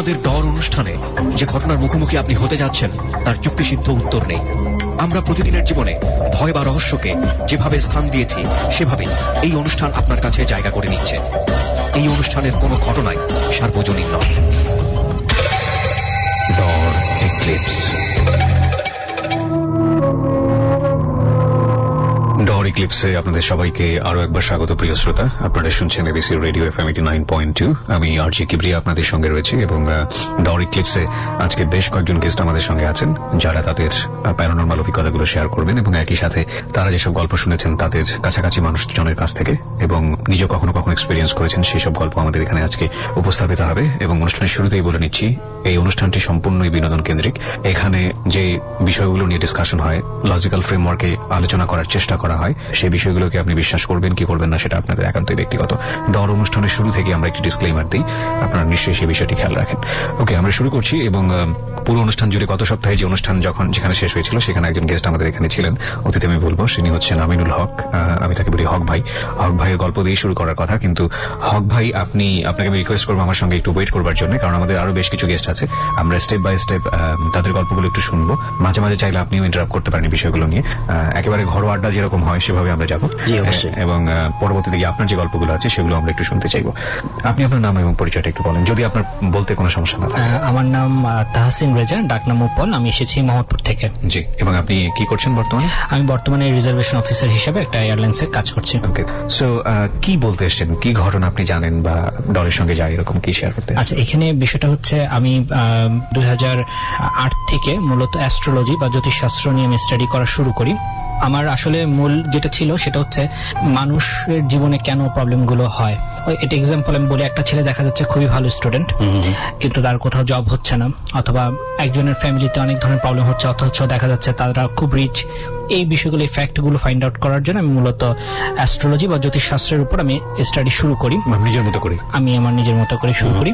আমাদের ডর অনুষ্ঠানে যে ঘটনার মুখোমুখি আপনি হতে যাচ্ছেন তার যুক্তিসিদ্ধ উত্তর নেই। আমরা প্রতিদিনের জীবনে ভয় বা রহস্যকে যেভাবে স্থান দিয়েছি সেভাবেই এই অনুষ্ঠান আপনার কাছে জায়গা করে নিচ্ছে। এই অনুষ্ঠানের কোনো ঘটনাই সার্বজনীন নয়। ডর এক্লিপস। ডর এক্লিপসে আপনাদের সবাইকে আরো একবার স্বাগত প্রিয় শ্রোতা। আপনারা শুনছেন এবিসি রেডিও এফএম 89.2। আমি আরজি কিবরিয়া আপনাদের সঙ্গে রয়েছি এবং ডর এক্লিপসে আজকে বেশ কয়েকজন গেস্ট আমাদের সঙ্গে আছেন যারা তাদের প্যারানরমাল অভিজ্ঞতাগুলো শেয়ার করবেন এবং একই সাথে তারা যেসব গল্প শুনেছেন তাদের কাছাকাছি মানুষজনের কাছ থেকে এবং নিজে কখনো কখনো এক্সপিরিয়েন্স করেছেন সেই সব গল্প আমাদের এখানে আজকে উপস্থাপিত হবে। এবং অনুষ্ঠানের শুরুতেই বলে নিচ্ছি, এই অনুষ্ঠানটি সম্পূর্ণই বিনোদন কেন্দ্রিক। এখানে যে বিষয়গুলো নিয়ে ডিসকাশন হয়, লজিক্যাল ফ্রেমওয়ার্কে আলোচনা করার চেষ্টা করা হয়, সেই বিষয়গুলোকে আপনি বিশ্বাস করবেন কি করবেন না সেটা আপনাদের একান্তই ব্যক্তিগত। ডর অনুষ্ঠানের শুরু থেকে আমরা একটি ডিসক্লেইমার দিই, আপনারা নিশ্চয়ই সেই বিষয়টি খেয়াল রাখেন। ওকে, আমরা শুরু করছি। এবং পুরো অনুষ্ঠান জুড়ে গত সপ্তাহে যে অনুষ্ঠান যেখানে শেষ হয়েছিল সেখানে একজন গেস্ট আমাদের এখানে ছিলেন, অতীতে আমি বলবো, তিনি হচ্ছেন আমিনুল হক। আমি তাকে বলি হক ভাই। হক ভাইয়ের গল্প দিয়ে শুরু করার কথা, কিন্তু হক ভাই আপনাকে আমি রিকোয়েস্ট করবো আমার সঙ্গে একটু ওয়েট করবার জন্য, কারণ আমাদের আরো বেশ কিছু গেস্ট আছে। আমরা স্টেপ বাই স্টেপ তাদের গল্পগুলো একটু শুনবো। মাঝে মাঝে চাইলে আপনিও ইন্টারাপ্ট করতে পারেন বিষয়গুলো নিয়ে। একেবারে ঘরোয়া আড্ডা যেরকম হয় সেভাবে আমরা যাবো এবং পরবর্তীতে গিয়ে আপনার যে গল্পগুলো আছে সেগুলো আমরা একটু শুনতে চাইবো। আপনি আপনার নাম এবং পরিচয়টা একটু বলেন, যদি আপনার বলতে কোনো সমস্যা না থাকে। আমার নাম তাহসিন রেজা, ডাকনাম উপল। আমি এসেছি মোহাম্মদপুর থেকে। জি, এবং আপনি কি করছেন বর্তমানে? আমি বর্তমানে রিজার্ভেশন অফিসার হিসেবে একটা এয়ারলাইন্সে কাজ করছি। ওকে, সো কি বলতে এসেছেন, কি ঘটনা আপনি জানেন বা ডরের সঙ্গে যায় এরকম কি শেয়ার করতে? আচ্ছা, এখানে বিষয়টা হচ্ছে আমি 2008 থেকে মূলত অ্যাস্ট্রোলজি বা জ্যোতিষশাস্ত্র নিয়ে আমি স্টাডি করা শুরু করি। আমার আসলে মূল যেটা ছিল সেটা হচ্ছে মানুষের জীবনে কেন প্রবলেমগুলো হয়। এটা এক্সাম্পল আমি বলি, একটা ছেলে দেখা যাচ্ছে খুবই ভালো স্টুডেন্ট, কিন্তু তার কোথাও জব হচ্ছে না, অথবা একজনের ফ্যামিলিতে অনেক ধরনের প্রবলেম হচ্ছে অথচ দেখা যাচ্ছে তারা খুব রিচ। এই বিষয়গুলো, এই ফ্যাক্টগুলো ফাইন্ড আউট করার জন্য আমি মূলত অ্যাস্ট্রোলজি বা জ্যোতিষশাস্ত্রের উপর আমি স্টাডি শুরু করি। নিজের মতো করি, আমি আমার নিজের মতো করে শুরু করি।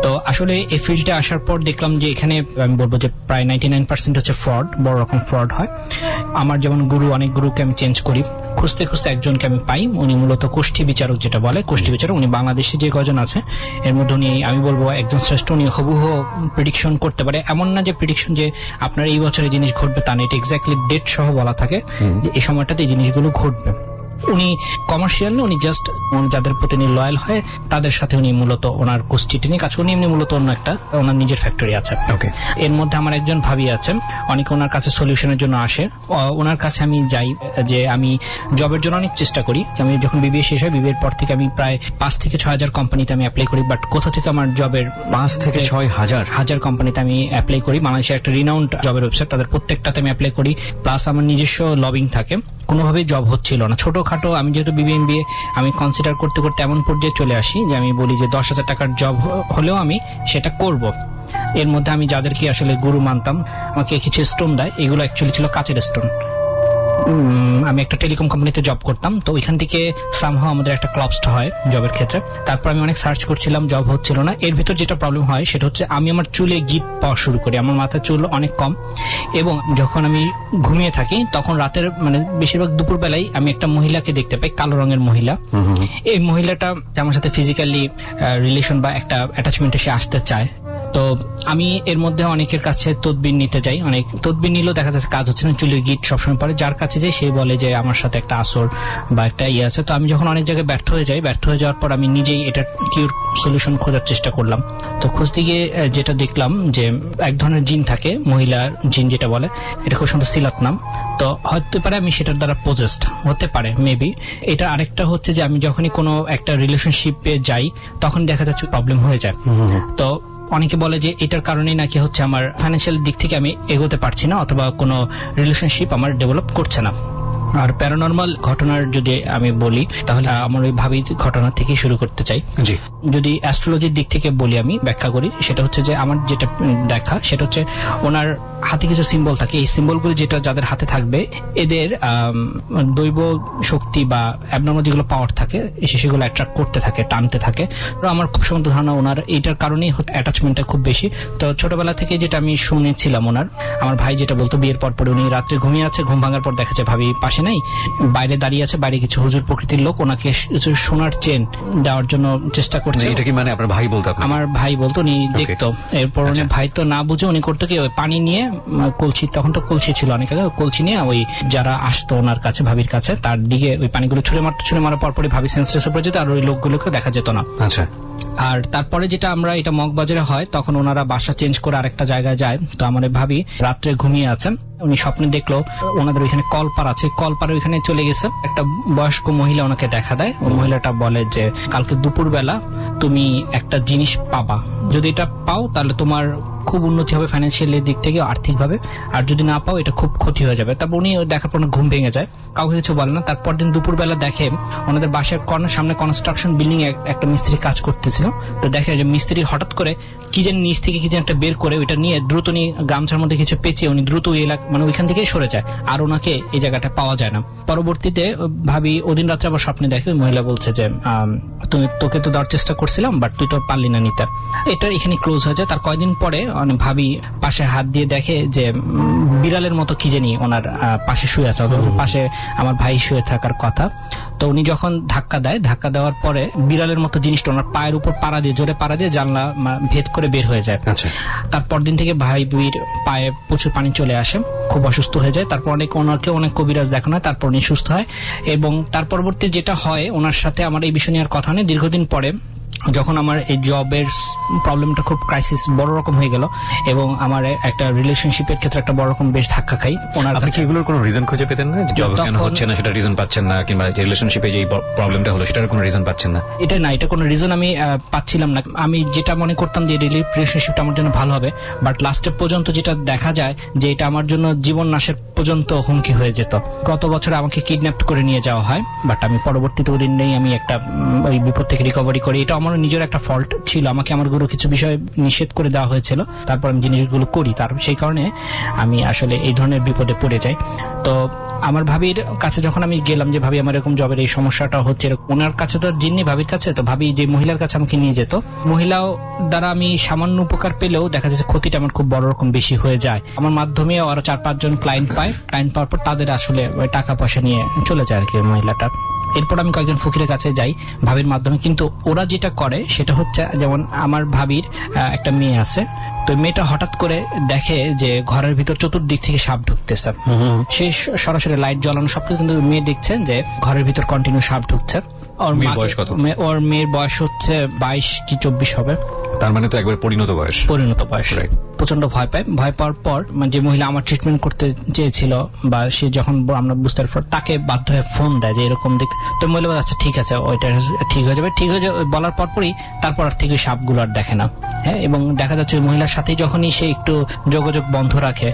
তো আসলে এই ফিল্ডে আসার পর দেখলাম যে এখানে আমি বলবো যে প্রায় 99% হচ্ছে ফ্রড, বড় রকম ফ্রড হয়। আমার যেমন অনেক গুরুকে আমি চেঞ্জ করি, খুঁজতে খুঁজতে একজনকে আমি পাই। উনি মূলত কোষ্ঠী বিচারক, যেটা বলে কোষ্ঠী বিচারক। উনি বাংলাদেশে যে কজন আছে এর মধ্যে উনি, আমি বলবো, একজন শ্রেষ্ঠ। উনি হুবহু প্রেডিকশন করতে পারে। এমন না যে প্রেডিকশন যে আপনার এই বছরে জিনিস ঘটবে তা না, এটা এক্স্যাক্টলি ডেট সহ বলা থাকে যে এই সময়টাতে এই জিনিসগুলো ঘটবে। উনি কমার্শিয়াল না, উনি জাস্ট যাদের প্রতি উনি লয়াল হয় তাদের সাথে উনি মূলত ওনার গোষ্ঠীটি নিয়ে কাজ করেন। এমনি মূলত অন্য একটা ওনার নিজের ফ্যাক্টরি আছে। ওকে, এর মধ্যে আমার একজন ভাবি আছেন, অনেকে ওনার কাছে সলিউশনের জন্য আসে। ওনার কাছে আমি যাই যে আমি জবের জন্য অনেক চেষ্টা করি। আমি যখন বিবিএ শেষ হয়, বিবিএর পর থেকে আমি প্রায় 5 থেকে 6 হাজার কোম্পানিতে আমি অ্যাপ্লাই করি। বাট কোথা থেকে আমার জবের 5 থেকে 6 হাজার কোম্পানিতে আমি অ্যাপ্লাই করি। বাংলাদেশের একটা রিনাউন্ড জবের ওয়েবসাইট, তাদের প্রত্যেকটাতে আমি অ্যাপ্লাই করি। প্লাস আমার নিজস্ব লবিং থাকে। কোনোভাবেই জব হচ্ছিল না। ছোটখাটো, আমি যেহেতু বিবিএ এমবিএ আমি কনসিডার করতে করতে এমন পর্যায়ে চলে আসি যে আমি বলি যে 10,000 টাকার জব হলেও আমি সেটা করব। এর মধ্যে আমি যাদেরকে আসলে গুরু মানতাম, আমাকে কিছু স্টোন দেয়, এগুলো অ্যাকচুয়ালি ছিল কাচের স্টোন। আমি একটা টেলিকম কোম্পানিতে জব করতাম, তো ওইখান থেকে সামহাও আমাদের একটা ক্লাবস্ট হয় জবের ক্ষেত্রে। তারপর আমি অনেক সার্চ করছিলাম, জব হচ্ছিল না। এর ভিতর যেটা প্রবলেম হয় সেটা হচ্ছে আমি আমার চুলে গিট পাওয়া শুরু করি। আমার মাথার চুল অনেক কম, এবং যখন আমি ঘুমিয়ে থাকি তখন রাতের বেশিরভাগ দুপুর বেলায় আমি একটা মহিলাকে দেখতে পাই, কালো রঙের মহিলা। এই মহিলাটা আমার সাথে ফিজিক্যালি রিলেশন বা একটা অ্যাটাচমেন্টে সে আসতে চায়। তো আমি এর মধ্যে অনেকের কাছে তদবির নিতে যাই, অনেক তদবির নিলেও দেখা যাচ্ছে কাজ হচ্ছে না, চুলের গিট সবসময় পরে। যার কাছে যাই সে বলে যে আমার সাথে একটা আসর বা একটা ইয়ে আছে। তো আমি যখন অনেক জায়গায় ব্যর্থ হয়ে যাওয়ার পর আমি নিজেই এটা কিউর সলিউশন খোঁজার চেষ্টা করলাম। তো খুঁজতে গিয়ে যেটা দেখলাম যে এক ধরনের জিন থাকে, মহিলা জিন যেটা বলে, এটা খুব সুন্দর সিলাত নাম। তো হতে পারে আমি সেটার দ্বারা পজেসড হতে পারে, মেবি। এটা আরেকটা হচ্ছে যে আমি যখনই কোনো একটা রিলেশনশিপে যাই তখন দেখা যাচ্ছে প্রবলেম হয়ে যায়। তো অনেকে বলে যে এটার কারণেই নাকি হচ্ছে আমার ফাইন্যান্সিয়াল দিক থেকে আমি এগোতে পারছি না, অথবা কোনো রিলেশনশিপ আমার ডেভেলপ করছে না। আর প্যারানরমাল ঘটনার যদি আমি বলি তাহলে আমার ওই ভাবির ঘটনা থেকে শুরু করতে চাই। জি, যদি অ্যাস্ট্রোলজির দিক থেকে বলি, আমি ব্যাখ্যা করি, সেটা হচ্ছে যে আমার যেটা দেখা সেটা হচ্ছে ওনার হাতে কিছু সিম্বল থাকে। এই সিম্বলগুলো যেটা যাদের হাতে থাকবে এদের দৈব শক্তি বা অ্যাবনর্মাল যেগুলো পাওয়ার থাকে সেগুলো অ্যাট্রাক্ট করতে থাকে, টানতে থাকে। তো আমার খুব সুন্দর ধারণা ওনার এইটার কারণেই অ্যাটাচমেন্টটা খুব বেশি। তো ছোটবেলা থেকে যেটা আমি শুনেছিলাম, আমার ভাই যেটা বলতো, বিয়ের পর উনি রাত্রে ঘুমিয়ে আছে, ঘুম ভাঙার পর দেখা যায় ভাবি পাশে নাই, বাইরে দাঁড়িয়ে আছে, বাইরে কিছু হুজুর প্রকৃতির লোক ওনাকে কিছু সোনার চেন দেওয়ার জন্য চেষ্টা করছে। এটা কি মানে আপনার ভাই বলতো? আমার ভাই বলতো, উনি দেখতো। এরপর উনি ভাই তো না বুঝে উনি করতো কি, ওই পানি নিয়ে কলসি, তখন তো কলসি ছিল অনেক আগে, কলসি নিয়ে ওই যারা আসতো ওনার কাছে, ভাবির কাছে, তার দিকে ওই পানিগুলো ছুঁড়ে মারার পরপরই ভাবি সেন্সলেস হয়ে যেত, আর ওই লোকগুলোকে দেখা যেত না। আচ্ছা। আর তারপরে যেটা আমরা, এটা মগবাজারে হয়, তখন ওনারা বাসা চেঞ্জ করে আরেকটা জায়গায় যায়। তো আমার ভাবি রাত্রে ঘুমিয়ে আছেন, উনি স্বপ্নে দেখলো ওনাদের ওইখানে কলপার আছে, কলপারে ওইখানে চলে গেছে, একটা বয়স্ক মহিলা ওনাকে দেখা দেয়। ওই মহিলাটা বলে যে কালকে দুপুরবেলা তুমি একটা জিনিস পাবা, যদি এটা পাও তাহলে তোমার খুব উন্নতি হবে ফাইন্যান্সিয়াল দিক থেকে, আর্থিকভাবে, আর যদি না পাও এটা খুব ক্ষতি হয়ে যাবে। তারপর উনি দেখার পর ঘুম ভেঙে যায়, কাউকে কিছু বলে না। তারপর দিন দুপুরবেলা দেখে ওনাদের বাসার কর্নার সামনে কনস্ট্রাকশন বিল্ডিং এ একটা মিস্ত্রি কাজ করতেছিল। তো দেখে যে মিস্ত্রি হঠাৎ করে কি যেন নিচ থেকে কি যেন একটা বের করে ওইটা নিয়ে দ্রুত নিয়ে গামছার মধ্যে কিছু পেঁচিয়ে উনি দ্রুত ওই এলাকা, মানে ওইখান থেকে সরে যায়, আর ওনাকে এই জায়গাটা পাওয়া যায় না। পরবর্তীতে ভাবি ওদিন রাত্রে আবার স্বপ্নে দেখে ওই মহিলা বলছে যে তোকে তো দেওয়ার চেষ্টা করছিলাম, বাট তুই তো পারলি না নিতে। এটা এখানে ক্লোজ হয়ে যায়। তার কয়েকদিন পরে ভাবি পাশে হাত দিয়ে দেখে যে বিড়ালের মতো কি জানি ওনার পাশে শুয়ে আছে, পাশে আমার ভাই শুয়ে থাকার কথা। তো উনি যখন ধাক্কা দেয়, ধাক্কা দেওয়ার পরে বিড়ালের মতো জিনিসটা ওনার পায়ের উপর পাড়া দিয়ে, জোরে পাড়া দিয়ে জানলা ভেদ করে বের হয়ে যায়। আচ্ছা। তারপর দিন থেকে ভাইবির পায়ে প্রচুর পানি চলে আসে, খুব অসুস্থ হয়ে যায়। তারপর অনেক কবিরাজ দেখানো হয়, তারপর উনি সুস্থ হয়। এবং তার পরবর্তী যেটা হয়, ওনার সাথে আমার এই বিষয় নিয়ে আর কথা নেই। দীর্ঘদিন পরে যখন আমার এই জবের প্রবলেমটা খুব ক্রাইসিস বড় রকম হয়ে গেল, এবং আমার একটা রিলেশনশিপের ক্ষেত্রে একটা বড় রকম বেশ ধাক্কা খাই ওনার আপনি কি এগুলোর কোনো রিজন খুঁজে পেতেন না? জব কেন হচ্ছে না সেটা রিজন পাচ্ছেন না, কিংবা রিলেশনশিপে যে প্রবলেমটা হলো সেটার কোনো রিজন পাচ্ছেন না? এটা না, এটা কোনো রিজন আমি পাচ্ছিলাম না। আমি যেটা মনে করতাম যে রিলেশনশিপটা আমার জন্য ভালো হবে, বাট লাস্টের পর্যন্ত যেটা দেখা যায় যে এটা আমার জন্য জীবন নাশের পর্যন্ত হুমকি হয়ে যেত। গত বছর আমাকে কিডন্যাপ করে নিয়ে যাওয়া হয়, বাট আমি পরবর্তীতে ওই দিন নেই আমি একটা ওই বিপদ থেকে রিকভারি করি। এটা আমার নিজের একটা ফল্ট ছিল, আমাকে আমার গুরু কিছু বিষয় নিষেধ করে দেওয়া হয়েছিল, তারপর আমি জিনিসগুলো করি, তার সেই কারণে আমি আসলে এই ধরনের বিপদে পড়ে যাই। তো আমার ভাবির কাছে যখন আমি গেলাম যে ভাবি আমার এরকম জবের এই সমস্যাটা হচ্ছে, ওনার কাছে তো জিন্নি ভাবির কাছে, তো ভাবি যে মহিলার কাছে আমাকে নিয়ে যেত, মহিলাও দ্বারা আমি সামান্য উপকার পেলেও দেখা যাচ্ছে ক্ষতিটা আমার খুব বড় রকম বেশি হয়ে যায়। আমার মাধ্যমে আরো 4-5 জন ক্লায়েন্ট পায়, ক্লায়েন্ট পাওয়ার পর তাদের আসলে টাকা পয়সা নিয়ে চলে যায় আর কি মহিলাটা। এরপর আমি কয়েকজন ফকিরের কাছে যাই ভাবির মাধ্যমে, কিন্তু ওরা যেটা করে সেটা হচ্ছে, যেমন আমার ভাবির একটা মেয়ে আছে, তো মেয়েটা হঠাৎ করে দেখে যে ঘরের ভিতর চতুর্দিক থেকে সাপ ঢুকতেছে। সে সরাসরি লাইট জ্বালানো সবকিছু, কিন্তু মেয়ে দেখছেন যে ঘরের ভিতর কন্টিনিউ সাপ ঢুকছে। ওর বয়স কত? ওর মেয়ের বয়স হচ্ছে 22 কি 24 হবে। তার মানে তো একবার পরিণত বয়স। প্রচন্ড ভয় পায়। ভয় পাওয়ার পর যে মহিলা আমার ট্রিটমেন্ট করতে চেয়েছিল, বা সে যখন আমরা বুঝতে পারবো, তাকে বাধ্য হয়ে ফোন দেয় যে এরকম দেখতে। তো মহিলা বলে আচ্ছা ঠিক আছে, ওইটা ঠিক হয়ে যাবে, ঠিক হয়ে যাবে বলার পরপরই তারপর আর থেকে সাপগুলো আর দেখে না। হ্যাঁ, এবং দেখা যাচ্ছে মহিলার সাথে যখনই সে একটু যোগাযোগ বন্ধ রাখে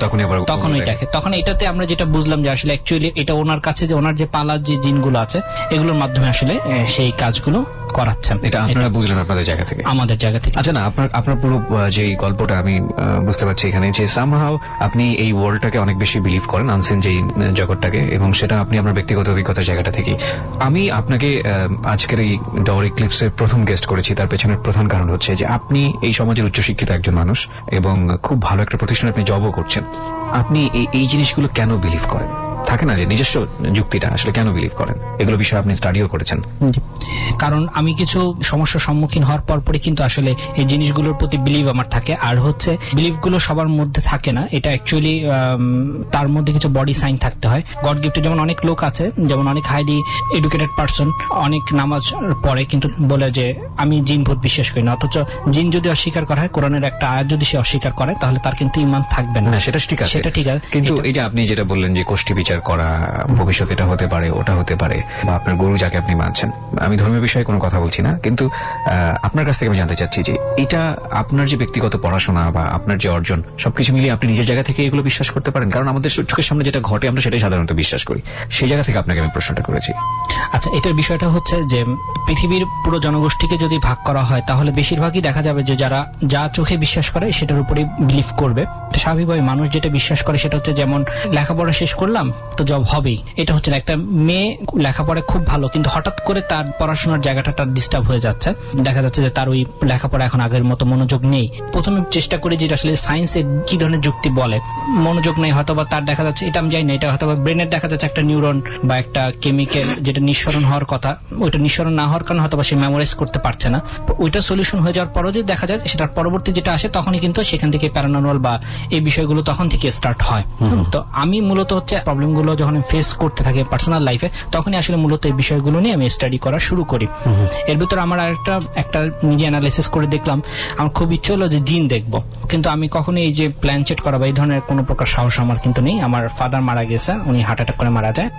তখনই দেখে। তখন এটাতে আমরা যেটা বুঝলাম যে আসলে অ্যাকচুয়ালি এটা ওনার কাছে যে ওনার যে পালার যে জিনগুলো আছে এগুলোর মাধ্যমে আসলে সেই কাজগুলো করাচ্ছেন। এটা আপনারা বুঝলেন আপনাদের জায়গা থেকে? আমাদের জায়গা থেকে। আচ্ছা, না আপনার পুরো যে গল্পটা আমি বুঝতে পারছি এখানে, যে সামহাউ আপনি এই ওয়ার্ল্ডটাকে অনেক বেশি বিলিভ করেন, আনসিন যে জগৎটাকে, এবং সেটা আপনি আপনার ব্যক্তিগত অভিজ্ঞতার জায়গাটা থেকে। আমি আপনাকে আজকের এই ডাওরি ক্লিপসের প্রথম গেস্ট করেছি, তার পেছনের প্রধান কারণ হচ্ছে যে আপনি এই সমাজের উচ্চশিক্ষিত একজন মানুষ এবং খুব ভালো একটা প্রতিষ্ঠানে আপনি জবও করছেন। আপনি এই জিনিসগুলো কেন বিলিভ করেন? থাকে না যে নিজস্ব যুক্তিটা আসলে কেন বিলিভ করেন, এগুলো বিষয়ে আপনি স্টাডিও করেছেন। কারণ আমি কিছু সমস্যার সম্মুখীন হওয়ার পরপরই কিন্তু আসলে এই জিনিসগুলোর প্রতি বিলিভ আমার থাকে। আর হচ্ছে বিলিভ গুলো সবার মধ্যে থাকে না, এটা অ্যাকচুয়ালি তার মধ্যে কিছু বডি সাইন থাকতে হয়। গড গিফটেড যেমন অনেক লোক আছে, যেমন অনেক হাইলি এডুকেটেড পারসন, অনেক নামাজ পড়ে কিন্তু বলে যে আমি জিন ভূত বিশ্বাস করি না, অথচ জিন যদি অস্বীকার করা হয়, কোরআনের একটা আয়াত যদি সে অস্বীকার করে, তাহলে তার কিন্তু ঈমান থাকবে না। সেটা ঠিক আছে, সেটা ঠিক আছে, কিন্তু এই যে আপনি যেটা বললেন যে কোষ্ঠী বিচার করা, ভবিষ্যৎ এটা হতে পারে, ওটা হতে পারে, বা আপনার গুরু যাকে আপনি মানছেন, আমি ধর্মীয় বিষয়ে কোনো কথা বলছি না, কিন্তু আপনার কাছ থেকে আমি জানতে চাচ্ছি যে এটা আপনার যে ব্যক্তিগত পড়াশোনা বা আপনার যে অর্জন সবকিছু মিলিয়ে আপনি নিজের জায়গা থেকে এগুলো বিশ্বাস করতে পারেন? কারণ আমাদের চোখের সামনে যেটা ঘটে আমরা সেটাই সাধারণত বিশ্বাস করি, সেই জায়গা থেকে আপনাকে আমি প্রশ্নটা করেছি। আচ্ছা, এটার বিষয়টা হচ্ছে যে পৃথিবীর পুরো জনগোষ্ঠীকে যদি ভাগ করা হয় তাহলে বেশিরভাগই দেখা যাবে যে যারা যা চোখে বিশ্বাস করে সেটার উপরেই বিলিভ করবে। স্বাভাবিকভাবে মানুষ যেটা বিশ্বাস করে সেটা হচ্ছে, যেমন লেখাপড়া শেষ করলাম, তো জব হবেই, এটা হচ্ছে না। একটা মেয়ে লেখাপড়ায় খুব ভালো, কিন্তু হঠাৎ করে তার পড়াশোনার জায়গাটা তার ডিস্টার্ব হয়ে যাচ্ছে, দেখা যাচ্ছে যে তার ওই লেখাপড়া এখন আগের মতো মনোযোগ নেই। প্রথমে চেষ্টা করি যে আসলে সায়েন্সে কি ধরনের যুক্তি বলে, মনোযোগ নেই হয়তো বা তার, দেখা যাচ্ছে এটা আমি জানি না, এটা হয়তো বা ব্রেনের দেখা যাচ্ছে একটা নিউরন বা একটা কেমিক্যাল যেটা নিঃসরণ হওয়ার কথা, ওইটা নিঃসরণ না হওয়ার কারণে হয়তো বা সে মেমোরাইজ করতে পারছে না। ওইটা সলিউশন হয়ে যাওয়ার পরও যদি দেখা যায় সেটার পরবর্তী যেটা আসে তখনই কিন্তু সেখান থেকে প্যারানর্মাল বা এই বিষয়গুলো তখন থেকে স্টার্ট হয়। তো আমি মূলত হচ্ছে প্রবলেমগুলো যখন ফেস করতে থাকি পার্সোনাল লাইফে, তখনই আসলে মূলত এই বিষয়গুলো নিয়ে আমি স্টাডি করা শুরু করি। এর ভিতরে আমার একটা নিজে অ্যানালাইসিস করে দেখলাম, আমার খুব ইচ্ছে হলো যে জিন দেখবো, কিন্তু আমি কখনোই এই যে প্ল্যান চেট করা বা এই ধরনের কোনো প্রকার সাহস আমার কিন্তু নেই। আমার ফাদার মারা গেছে, উনি হার্ট অ্যাটাক করে মারা যায়।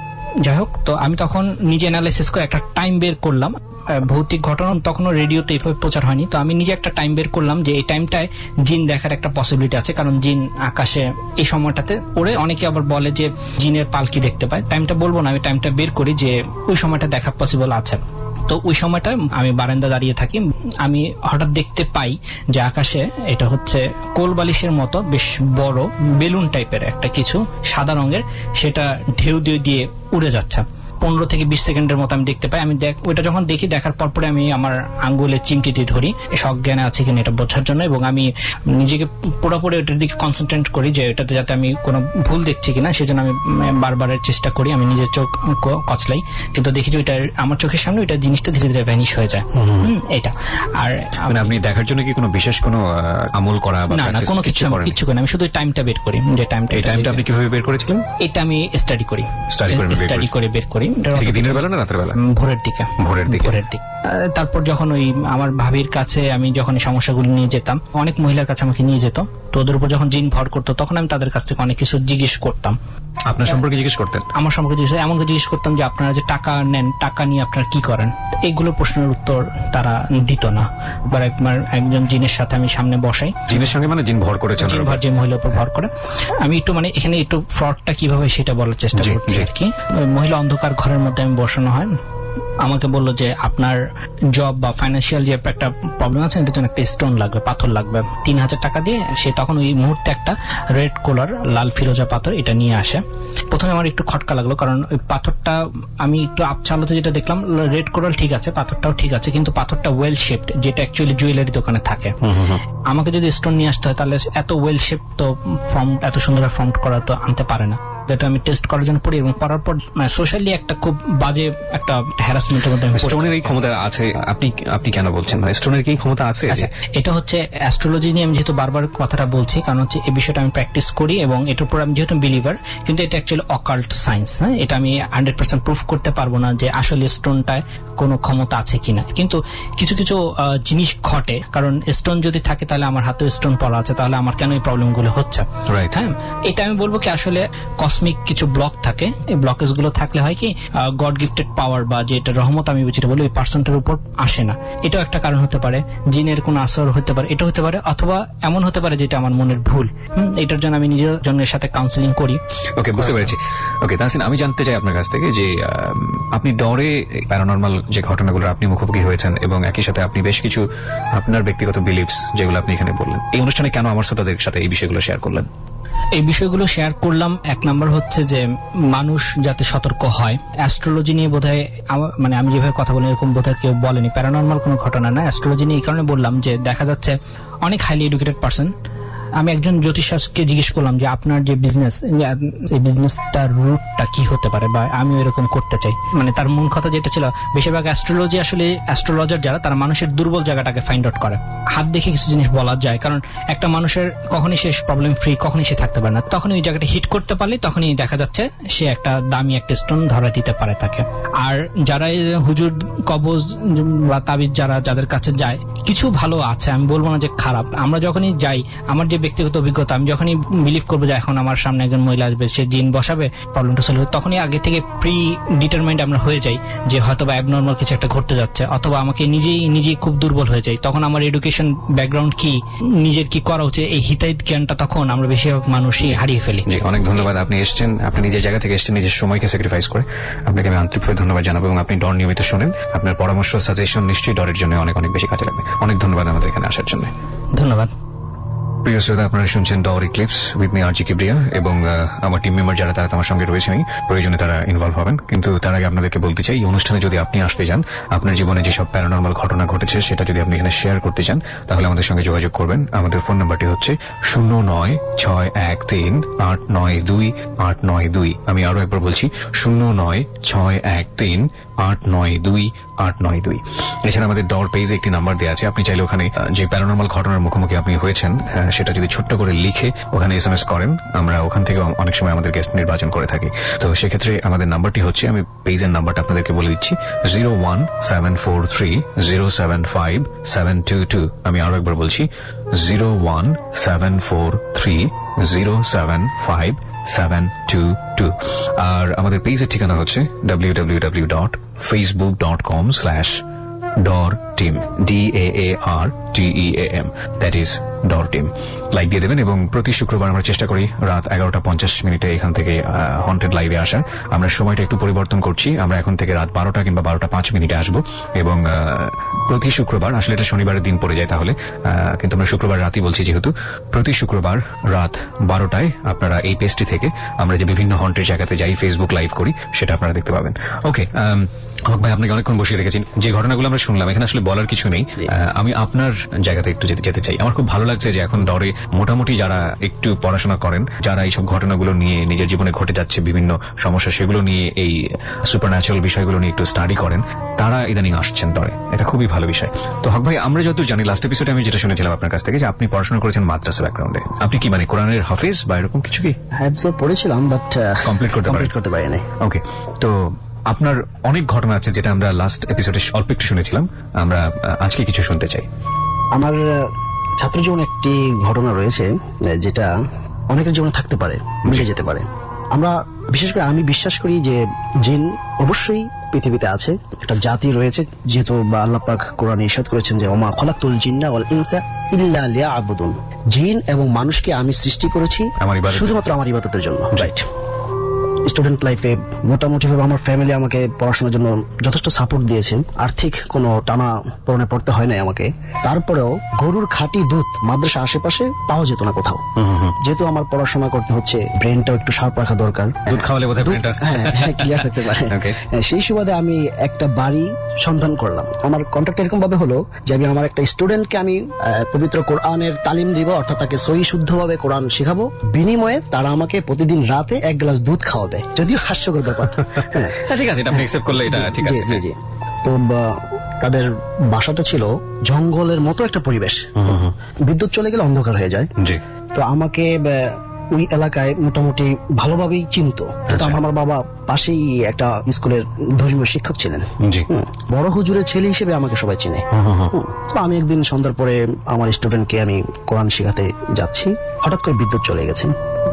যাই হোক, তো আমি তখন নিজে অ্যানালাইসিস করে একটা টাইম বের করলাম। ভৌতিক ঘটনা তখনও রেডিওতে এইভাবে প্রচার হয়নি, তো আমি নিজে একটা টাইম বের করলাম যে এই টাইমটায় জিন দেখার একটা পসিবিলিটি আছে, কারণ জিন আকাশে এই সময়টাতে ওরে। অনেকে আবার বলে যে জিনের পালকি দেখতে পায়, টাইমটা বলবো না, আমি টাইমটা বের করি যে ওই সময়টা দেখা পসিবল আছে। তো ওই সময়টা আমি বারান্দা দাঁড়িয়ে থাকি, আমি হঠাৎ দেখতে পাই যে আকাশে এটা হচ্ছে কোল বালিশের মতো বেশ বড় বেলুন টাইপের একটা কিছু সাদা রঙের, সেটা ঢেউ দিয়ে উড়ে যাচ্ছে। 15 থেকে 20 সেকেন্ডের মতো আমি দেখতে পাই। আমি ওইটা যখন দেখি, দেখার পরে আমি আমার আঙ্গুলে চিমটি দিয়ে ধরি সজ্ঞানে আছে কিনা এটা বোঝার জন্য, এবং আমি নিজেকে পুরোপুরি ওটার দিকে কনসেন্ট্রেট করি যে এটাতে যাতে আমি কোনো ভুল দেখছি কিনা, সেজন্য আমি বারবারের চেষ্টা করি। আমি নিজের চোখ কচলাই, কিন্তু দেখি যে ওইটা আমার চোখের সামনে ওইটা জিনিসটা ধীরে ধীরে ভ্যানিশ হয়ে যায়। এটা আর আপনি দেখার জন্য কি কোনো বিশেষ কোনো আমল করা বা না কোনো কিছু করি না, আমি শুধু টাইমটা বের করি। যে টাইমটা, এই টাইমটা আপনি কিভাবে বের করেছিলেন? এটা আমি স্টাডি করে বের করি। দিনের বেলা না রাতের বেলা? ভোরের দিকে। তারপর যখন ওই আমার ভাবির কাছে আমি যখন এই সমস্যাগুলো নিয়ে যেতাম, অনেক মহিলার কাছে আমাকে নিয়ে যেত, তো ওদের উপর যখন জিন ভর করতো তখন আমি তাদের কাছ থেকে অনেক কিছু জিজ্ঞেস করতাম। আপনার সম্পর্কে জিজ্ঞেস করতেন? আমার সম্পর্কে এমনকি জিজ্ঞেস করতাম যে আপনারা যে টাকা নেন, টাকা নিয়ে আপনারা কি করেন, এইগুলো প্রশ্নের উত্তর তারা দিত না। এবার একজন জিনের সাথে আমি সামনে বসাই, জিনের সঙ্গে মানে জিন ভর করেছেন, জিন ভর যে মহিলার উপর ভর করে। আমি একটু এখানে একটু ফ্রডটা কিভাবে সেটা বলার চেষ্টা করছি আর কি। মহিলা অন্ধকার ঘরের মধ্যে আমি বসানো হয়, আমাকে বললো যে আপনার জব বা ফাইন্যান্সিয়াল যে একটা প্রবলেম আছে, এটার জন্য একটা স্টোন লাগবে, পাথর লাগবে। 3000 টাকা দিয়ে সে তখন ওই মুহূর্তে একটা রেড কোলার লাল ফিরোজা পাথর এটা নিয়ে আসে। প্রথমে আমার একটু খটকা লাগলো, কারণ ওই পাথরটা আমি একটু আপচালোতে যেটা দেখলাম, রেড কোলার ঠিক আছে, পাথরটাও ঠিক আছে, কিন্তু পাথরটা ওয়েল শেপড, যেটা অ্যাকচুয়ালি জুয়েলারি দোকানে থাকে। আমাকে যদি স্টোন নিয়ে আসতে হয় তাহলে এত ওয়েল শেপ তো ফর্ম, এত সুন্দর ফর্ম করা তো আনতে পারে না। এটা আমি টেস্ট করার জন্য পড়ি, এবং পড়ার পর সোশ্যালি একটা খুব বাজে একটা হ্যারাসমেন্টের মধ্যে। স্টোনের এই ক্ষমতা আছে, আপনি কেন বলছেন না স্টোনের কি ক্ষমতা আছে? এটা হচ্ছে অ্যাস্ট্রোলজি নিয়ে আমি যেহেতু বারবার কথাটা বলছি, কারণ হচ্ছে এই বিষয়টা আমি প্র্যাকটিস করি এবং এটার উপর আমি যেহেতু বিলিভার, কিন্তু এটা অ্যাকচুয়ালি অকাল্ট সায়েন্স। এটা আমি 100% প্রুফ করতে পারবো না যে আসলে স্টোনটায় কোনো ক্ষমতা আছে কিনা, কিন্তু কিছু কিছু জিনিস ঘটে। কারণ স্টোন যদি থাকে তাহলে আমার হাতে স্টোন পড়া আছে, তাহলে আমার কেন এই প্রবলেম গুলো হচ্ছে? হ্যাঁ, এটা আমি বলবো কি আসলে কসমিক কিছু ব্লক থাকে, এই ব্লকেজ গুলো থাকলে হয় কি গড গিফটেড পাওয়ার বা যেটা রহমত আমি যেটা বলি ওই পার্সনটার উপর আসে না। এটাও একটা কারণ হতে পারে, জিনের কোনো আসর হতে পারে, এটা হতে পারে, অথবা এমন হতে পারে যেটা আমার মনের ভুল। এটার জন্য আমি নিজের জনের সাথে কাউন্সিলিং করি। ওকে, বুঝতে পেরেছি। ওকে তাহসিন, আমি জানতে চাই আপনার কাছ থেকে যে আপনি ডরে প্যারানর্মাল যে ঘটনাগুলো আপনি মুখোমুখি হয়েছেন, এবং একই সাথে আপনি বেশ কিছু আপনার ব্যক্তিগত বিলিভস যেগুলো আপনি এখানে বললেন, এই অনুষ্ঠানে কেন আমার সাথে সাথে এই বিষয়গুলো শেয়ার করলেন? এই বিষয়গুলো শেয়ার করলাম, এক নম্বর হচ্ছে যে মানুষ যাতে সতর্ক হয়। অ্যাস্ট্রোলজি নিয়ে বোধহয় মানে আমি যেভাবে কথা বলি এরকম বোধহয় কেউ বলেনি, প্যারানর্মাল কোনো ঘটনা না। অ্যাস্ট্রোলজি নিয়ে এই কারণে বললাম যে দেখা যাচ্ছে অনেক হাইলি এডুকেটেড পার্সন। আমি একজন জ্যোতিষকে জিজ্ঞেস করলাম যে আপনার যে বিজনেস, এই বিজনেসটার রুটটা কি হতে পারে, বা আমি এরকম করতে চাই। মানে তার মূল কথা যেটা ছিল, বেশিরভাগ অ্যাস্ট্রোলজি আসলে অ্যাস্ট্রোলজার যারা, তারা মানুষের দুর্বল জায়গাটাকে ফাইন্ড আউট করে। হাত দেখে কিছু জিনিস বলা যায়, কারণ একটা মানুষের কখনই সে প্রবলেম ফ্রি, কখনই সে থাকতে পারে না। তখন ওই জায়গাটা হিট করতে পারলে তখনই দেখা যাচ্ছে সে একটা দামি একটা স্টোন ধরা দিতে পারে তাকে। আর যারা হুজুর কবজ বা তাবিজ যাদের কাছে যায়, কিছু ভালো আছে, আমি বলবো না যে খারাপ। আমরা যখনই যাই, আমার যে ব্যক্তিগত অভিজ্ঞতা, আমি যখনই বিলিভ করবো যে এখন আমার সামনে একজন মহিলা আসবে, সে জিন বসাবে, প্রবলেমটা সলভ হবে, তখনই আগে থেকে প্রি ডিটারমাইন্ড আমরা হয়ে যাই যে হয়তো বা অ্যাবনর্মাল কিছু একটা ঘটতে যাচ্ছে, অথবা আমাকে নিজেই খুব দুর্বল হয়ে যাই। তখন আমার এডুকেশন ব্যাকগ্রাউন্ড কি, নিজের কি করা উচিত, এই হিতাহিত জ্ঞানটা তখন আমরা বেশিরভাগ মানুষই হারিয়ে ফেলি। অনেক ধন্যবাদ, আপনি এসেছেন, আপনি নিজের জায়গা থেকে এসেছেন, নিজের সময়কে স্যাক্রিফাইস করে। আপনাকে আমি আন্তরিকভাবে ধন্যবাদ জানাবো, এবং আপনি ডর নিয়মিত শোনেন। আপনার পরামর্শ, সাজেশন নিশ্চয়ই ডরের জন্য অনেক অনেক বেশি কাজে লাগবে। অনেক ধন্যবাদ আমাদের এখানে আসার জন্য। ধন্যবাদ। প্রিয় শ্রোতা, আপনারা শুনছেন ডর clips with me RJ Kibria এবং আমার টিম মেম্বার যারা তারা আমার সঙ্গে রয়েছেন, প্রয়োজনে তারা ইনভলভ হবেন। কিন্তু তার আগে আপনাদেরকে বলতে চাই, এই অনুষ্ঠানে যদি আপনি আসতে চান, আপনার জীবনে যেসব প্যারানর্মাল ঘটনা ঘটেছে সেটা যদি আপনি এখানে শেয়ার করতে চান, তাহলে আমাদের সঙ্গে যোগাযোগ করবেন। আমাদের ফোন নাম্বারটি হচ্ছে 09613892 আমি আরো একবার বলছি 09613892 এছাড়া আমাদের ডর পেজে একটি নাম্বার দেওয়া আছে, আপনি চাইলে ওখানে যে প্যারানর্মাল ঘটনার মুখোমুখি আপনি হয়েছেন সেটা যদি ছোট্ট করে লিখে ওখানে SMS করেন, আমরা ওখান থেকে অনেক সময় আমাদের গেস্ট নির্বাচন করে থাকি। তো সেক্ষেত্রে আমাদের নাম্বারটি হচ্ছে, আমি পেজের নাম্বারটা আপনাদেরকে বলে দিচ্ছি, 01743075722। আমি আরো একবার বলছি 01743075722। আর আমাদের পেজের ঠিকানা হচ্ছে www.facebook.com/dorteam DAARTEAM, that is Dorteam. Like দিয়ে দেবেন এবং প্রতি শুক্রবার আমরা চেষ্টা করি রাত 11:50 এখান থেকে হন্টেড লাইভে আসার। আমরা সময়টা একটু পরিবর্তন করছি, আমরা এখন থেকে রাত 12টা কিংবা 12:05 আসবো এবং প্রতি শুক্রবার, আসলে এটা শনিবারের দিন পড়ে যায় তাহলে, কিন্তু আমরা শুক্রবার রাতই বলছি যেহেতু, প্রতি শুক্রবার রাত 12টায় আপনারা এই পেজটি থেকে আমরা যে বিভিন্ন হন্টেড জায়গাতে যাই, ফেসবুক লাইভ করি, সেটা আপনারা দেখতে পাবেন। ওকে ভাই, আপনাকে অনেকক্ষণ বসিয়ে রেখেছি। যে ঘটনাগুলো আমরা শুনলাম এখানে আসলে বলার কিছু নেই, আমি আপনার জায়গাতে একটু যেতে চাই। আমার খুব ভালো লাগছে যে এখন ডরে মোটামুটি যারা একটু পড়াশোনা করেন, যারা এইসব ঘটনাগুলো নিয়ে নিজের জীবনে ঘটে যাচ্ছে বিভিন্ন সমস্যা, সেগুলো নিয়ে এই সুপারন্যাচারাল বিষয়গুলো নিয়ে একটু স্টাডি করেন, তারা ইদানিং আসছেন ডরে। এটা খুবই ভালো বিষয়। তো হক ভাই, আমরা যতদূর জানি, লাস্ট এপিসোডে আমি যেটা শুনেছিলাম আপনার কাছ থেকে, যে আপনি পড়াশোনা করেছেন মাদ্রাসা ব্যাকগ্রাউন্ডে। আপনি কি মানে কোরআনের হাফেজ বা এরকম কিছু কি? হ্যাঁ, পড়েছিলাম, বাট কমপ্লিট করতে পারিনি। ওকে, তো আপনার অনেক ঘটনা আছে যেটা আমরা লাস্ট এপিসোডে অল্প একটু শুনেছিলাম, আমরা আজকে কিছু শুনতে চাই। আমার ছাত্র জীবনে একটি ঘটনা রয়েছে যেটা অনেকের জীবনে থাকতে পারে, মিলে যেতে পারে। আমরা বিশেষ করে আমি বিশ্বাস করি যে জিন অবশ্যই পৃথিবীতে আছে, একটা জাতি রয়েছে, যেহেতু আল্লাহ পাক কোরআনে ইরশাদ করেছেন যে ওমা খলাকতুল জিন্না ওয়াল ইনসা ইল্লা লিয়াবুদুন, জিন এবং মানুষকে আমি সৃষ্টি করেছি শুধুমাত্র আমার ইবাদতের জন্য। রাইট। স্টুডেন্ট লাইফে মোটামুটি ভাবে আমার ফ্যামিলি আমাকে পড়াশোনার জন্য যথেষ্ট সাপোর্ট দিয়েছেন, আর্থিক কোনো টানা পড়নে পড়তে হয় নাই আমাকে। তারপরেও গরুর খাঁটি দুধ মাদ্রাসা আশেপাশে পাওয়া যেত না কোথাও, যেহেতু আমার পড়াশোনা করতে হচ্ছে, ব্রেনটাও একটু শার্প রাখা দরকার, দুধ খাওয়ালে বোধহয় ব্রেনটা ক্লিয়ার হতে পারে। সেই সুবাদে আমি একটা বাড়ি সন্ধান করলাম। আমার কন্ট্রাক্ট এরকম ভাবে হলো যে আমি আমার একটা স্টুডেন্টকে আমি পবিত্র কোরআনের তালিম দিব, অর্থাৎ তাকে সহি শুদ্ধভাবে কোরআন শেখাবো, বিনিময়ে তারা আমাকে প্রতিদিন রাতে 1 গ্লাস দুধ খাওয়াবে। যদিও হাস্যকর ব্যাপার, ঠিক আছে, এটা আপনি অ্যাকসেপ্ট করলে এটা ঠিক আছে। জি। তো তাদের বাসাটা ছিল জঙ্গলের মতো একটা পরিবেশ, বিদ্যুৎ চলে গেলে অন্ধকার হয়ে যায়। জি। তো আমাকে ওই এলাকায় মোটামুটি ভালোভাবেই চিনতো। তো আমার বাবা পাশেই একটা স্কুলের ধর্মীয় শিক্ষক ছিলেন। বড় হুজুরের ছেলে হিসেবে আমাকে সবাই চিনে। তো আমি একদিন সন্ধ্যার পরে আমার স্টুডেন্টকে আমি কোরআন শেখাতে যাচ্ছি, হঠাৎ করে বিদ্যুৎ চলে গেছে।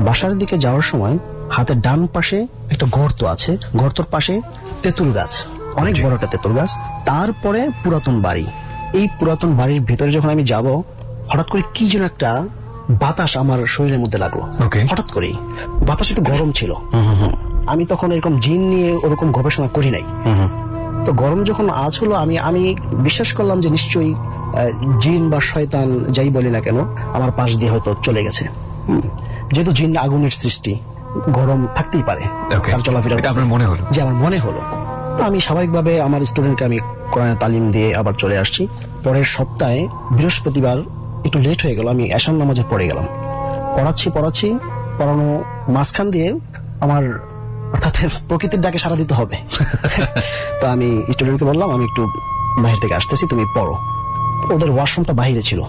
বাসার দিকে যাওয়ার সময় হাতের ডান পাশে একটা গর্ত আছে, গর্তর পাশে তেঁতুল গাছ, অনেক বড় একটা তেঁতুল গাছ, তারপরে পুরাতন বাড়ি। এই পুরাতন বাড়ির ভিতরে যখন আমি যাব, হঠাৎ করে কি যেন একটা বাতাস আমার শরীরের মধ্যে লাগলো। হঠাৎ করেই বাতাস একটু গরম ছিল। আমি তখন এরকম জিন নিয়ে ওরকম গবেষণা করি নাই। তো গরম যখন আজ হলো, আমি বিশ্বাস করলাম যে নিশ্চয়ই জিন বা শয়তান যাই বলি না কেন আমার পাশ দিয়ে হয়তো চলে গেছে। যেহেতু জিন আগুনের সৃষ্টি, গরম থাকতেই পারে তার চলাফেরা। আপনার মনে হলো? যে আমার মনে হলো। তো আমি স্বাভাবিকভাবে আমার স্টুডেন্টকে আমি কোরআনের তালিম দিয়ে আবার চলে আসছি। পরের সপ্তাহে বৃহস্পতিবার একটু লেট হয়ে গেল, আমি এশার নামাজে পড়ে গেলাম। পড়াচ্ছি পড়ানো মাঝখান দিয়ে আমার অর্থাৎ প্রকৃতির ডাকে সাড়া দিতে হবে। তো আমি স্টুডেন্টকে বললাম আমি একটু বাহির থেকে আসতেছি, তুমি পড়ো। ওদের ওয়াশরুমটা বাইরে ছিল,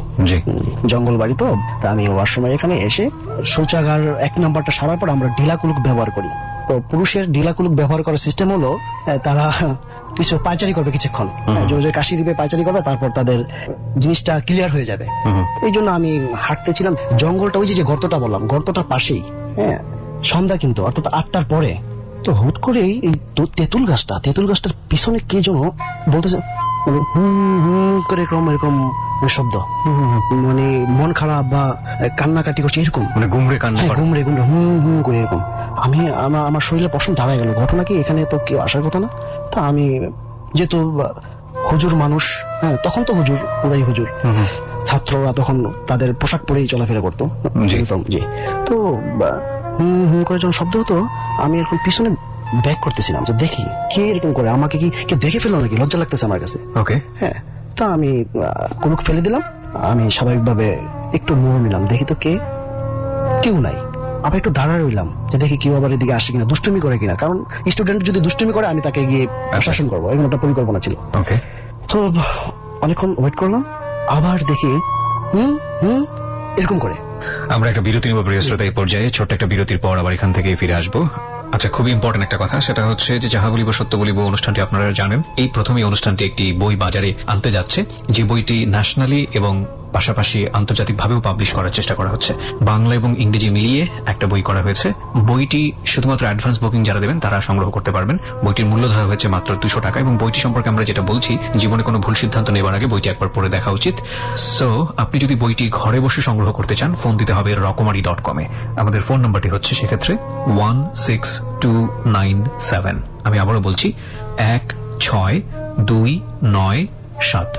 জঙ্গল বাড়ি, তো আমি ওয়াশরুমে এখানে এসে শৌচাগার 1 নাম্বারটা সারার পর আমরা ঢিলাকুলুক ব্যবহার করি। তো পুরুষের ঢিলাকুলুক ব্যবহার করার সিস্টেম হলো তারা কিছু পায়চারি করবে, কিছুক্ষণ জোরে কাশি দিবে, পায়চারি করবে, তারপর তাদের জিনিসটা ক্লিয়ার হয়ে যাবে। এই জন্য আমি হাঁটতেছিলাম, জঙ্গলটা ওই যে গর্তটা বললাম, গর্তটার পাশেই। সন্ধ্যা কিন্তু, অর্থাৎ 8টার পরে। তো হুট করে এই তেঁতুল গাছটার পিছনে কে যেন বলতেছে করে এরকম শব্দ, মানে মন খারাপ বা কান্নাকাটি করছে এরকম, মানে গুমরে কান্না, গুমরে করে এরকম। আমি আমার শরীরে পশম দাঁড়ায় গেল, ঘটনা কি এখানে তো কেউ আসার কথা না। তা আমি যেহেতু হুজুর মানুষ, তখন তো হুজুর, পুরাই হুজুর, ছাত্ররা তখন তাদের পোশাক পরেই চলাফেরা করতো, জি। ইউনিফর্ম, জি। তো হুম হুম করে যখন শব্দ হতো, আমি এখন পিছনে ব্যাক করতেছিলাম যে দেখি কে এরকম করে, আমাকে কি কেউ দেখে ফেললো নাকি, লজ্জা লাগতেছে আমার কাছে। ওকে, হ্যাঁ, তো আমি কুলুক ফেলে দিলাম, আমি স্বাভাবিকভাবে একটু মোড় নিলাম, দেখি তো কেউ নাই। আবার একটু দাঁড়া রইলাম যে দেখি কেউ আবার এদিকে আসে কিনা, দুষ্টুমি করে কিনা, কারণ স্টুডেন্ট যদি দুষ্টুমি করে আমি তাকে গিয়ে শাসন করবো, এরকম একটা পরিকল্পনা ছিল। ওকে। তো অনেকক্ষণ ওয়েট করলাম, আবার দেখি হুম হুম এরকম করে। আমরা একটা বিরতি নেব প্রিয় শ্রোতা। এই পর্যায়ে ছোট্ট একটা বিরতির পর আবার এখান থেকে ফিরে আসবো। আচ্ছা, খুবই ইম্পর্টেন্ট একটা কথা, সেটা হচ্ছে যে যাহা বলিব সত্য বলিব অনুষ্ঠানটি আপনারা জানেন। এই প্রথমেই অনুষ্ঠানটি একটি বই বাজারে আনতে যাচ্ছে, যে বইটি ন্যাশনালি এবং পাশাপাশি আন্তর্জাতিকভাবেও পাবলিশ করার চেষ্টা করা হচ্ছে। বাংলা এবং ইংরেজি মিলিয়ে একটা বই করা হয়েছে। বইটি শুধুমাত্র অ্যাডভান্স বুকিং যারা দেবেন তারা সংগ্রহ করতে পারবেন। বইটির মূল্য ধরা হয়েছে মাত্র 200 টাকা, এবং বইটি সম্পর্কে আমরা যেটা বলছি, জীবনে কোনো ভুল সিদ্ধান্ত নেবার আগে বইটি একবার পড়ে দেখা উচিত। সো আপনি যদি বইটি ঘরে বসে সংগ্রহ করতে চান, ফোন দিতে হবে রকমারি.com-এ। আমাদের ফোন নাম্বারটি হচ্ছে সেক্ষেত্রে 16297। আমি আবারও বলছি 16297।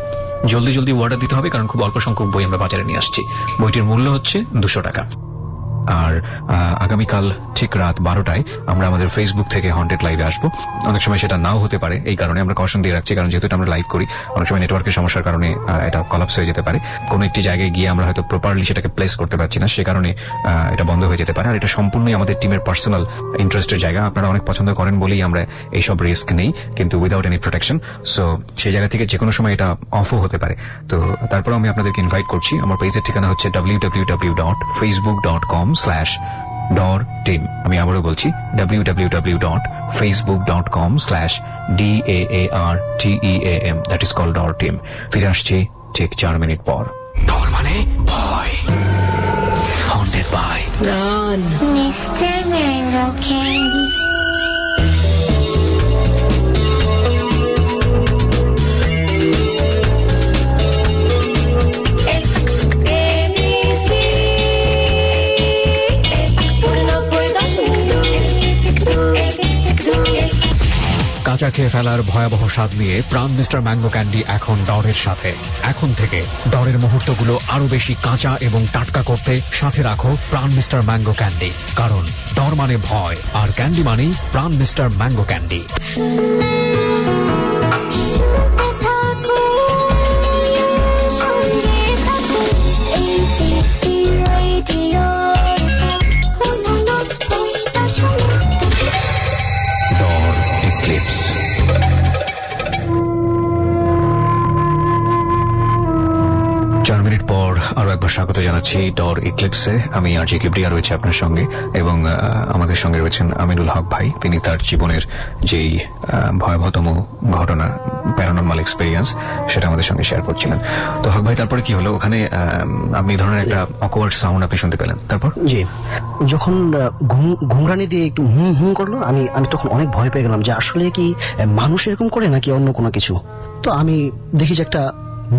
জলদি জলদি অর্ডার দিতে হবে, কারণ খুব অল্প সংখ্যক বই আমরা বাজারে নিয়ে আসছি। বইটির মূল্য হচ্ছে 200 টাকা। আর আগামীকাল ঠিক রাত 12টায় আমরা আমাদের ফেসবুক থেকে হন্টেড লাইভে আসবো। অনেক সময় সেটা নাও হতে পারে, এই কারণে আমরা কশন দিয়ে রাখছি, কারণ যেহেতু এটা আমরা লাইভ করি, অনেক সময় নেটওয়ার্কের সমস্যার কারণে এটা কলাপস হয়ে যেতে পারে। কোনো একটি জায়গায় গিয়ে আমরা হয়তো প্রপারলি সেটাকে প্লেস করতে পারছি না, সে কারণে এটা বন্ধ হয়ে যেতে পারে। আর এটা সম্পূর্ণই আমাদের টিমের পার্সোনাল ইন্টারেস্টের জায়গা। আপনারা অনেক পছন্দ করেন বলেই আমরা এইসব রিস্ক নেই, কিন্তু উইদাউট এনি প্রোটেকশন। সো সেই জায়গা থেকে যে কোনো সময় এটা অফও হতে পারে। তো তারপর আমি আপনাদেরকে ইনভাইট করছি। আমার পেজের ঠিকানা হচ্ছে www.facebook.com/DOR-team। আমি আবারও বলছি www.facebook.com/DAARTEAM, that is called DOR-team। ফিরে আসছি ঠিক 4 মিনিট পর। ডর মানে ভয়, হাউন্টেড by Run. Mr. Mango Candy. কাঁচা খেয়ে ফেলার ভয়াবহ স্বাদ নিয়ে প্রাণ মিস্টার ম্যাঙ্গো ক্যান্ডি এখন ডরের সাথে। এখন থেকে ডরের মুহূর্তগুলো আরো বেশি কাঁচা এবং টাটকা করতে সাথে রাখো প্রাণ মিস্টার ম্যাঙ্গো ক্যান্ডি, কারণ ডর মানে ভয় আর ক্যান্ডি মানেই প্রাণ মিস্টার ম্যাঙ্গো ক্যান্ডি। ডর এক্লিপস। চার মিনিট পর আরো একবার স্বাগত জানাচ্ছি ডর এক্লিপসে। আমি আরজি কিবরিয়া রয়েছে আপনার সঙ্গে, এবং আমাদের সঙ্গে রয়েছেন আমিনুল হক ভাই। তিনি তার জীবনের যেই ভয়াবহতম ঘটনা, প্যারানরমাল এক্সপেরিয়েন্স, সেটা আমাদের সঙ্গে শেয়ার করছিলেন। তো হক ভাই, তারপরে কি হলো ওখানে? আপনি এই ধরনের একটা অকওয়ার্ড সাউন্ড আপনি শুনতে পেলেন, তারপর? জি, যখন ঘুমরানি দিয়ে একটু হুম হুম করলো, আমি তখন অনেক ভয় পেয়ে গেলাম যে আসলে কি মানুষ এরকম করে নাকি অন্য কোনো কিছু। তো আমি দেখি যে একটা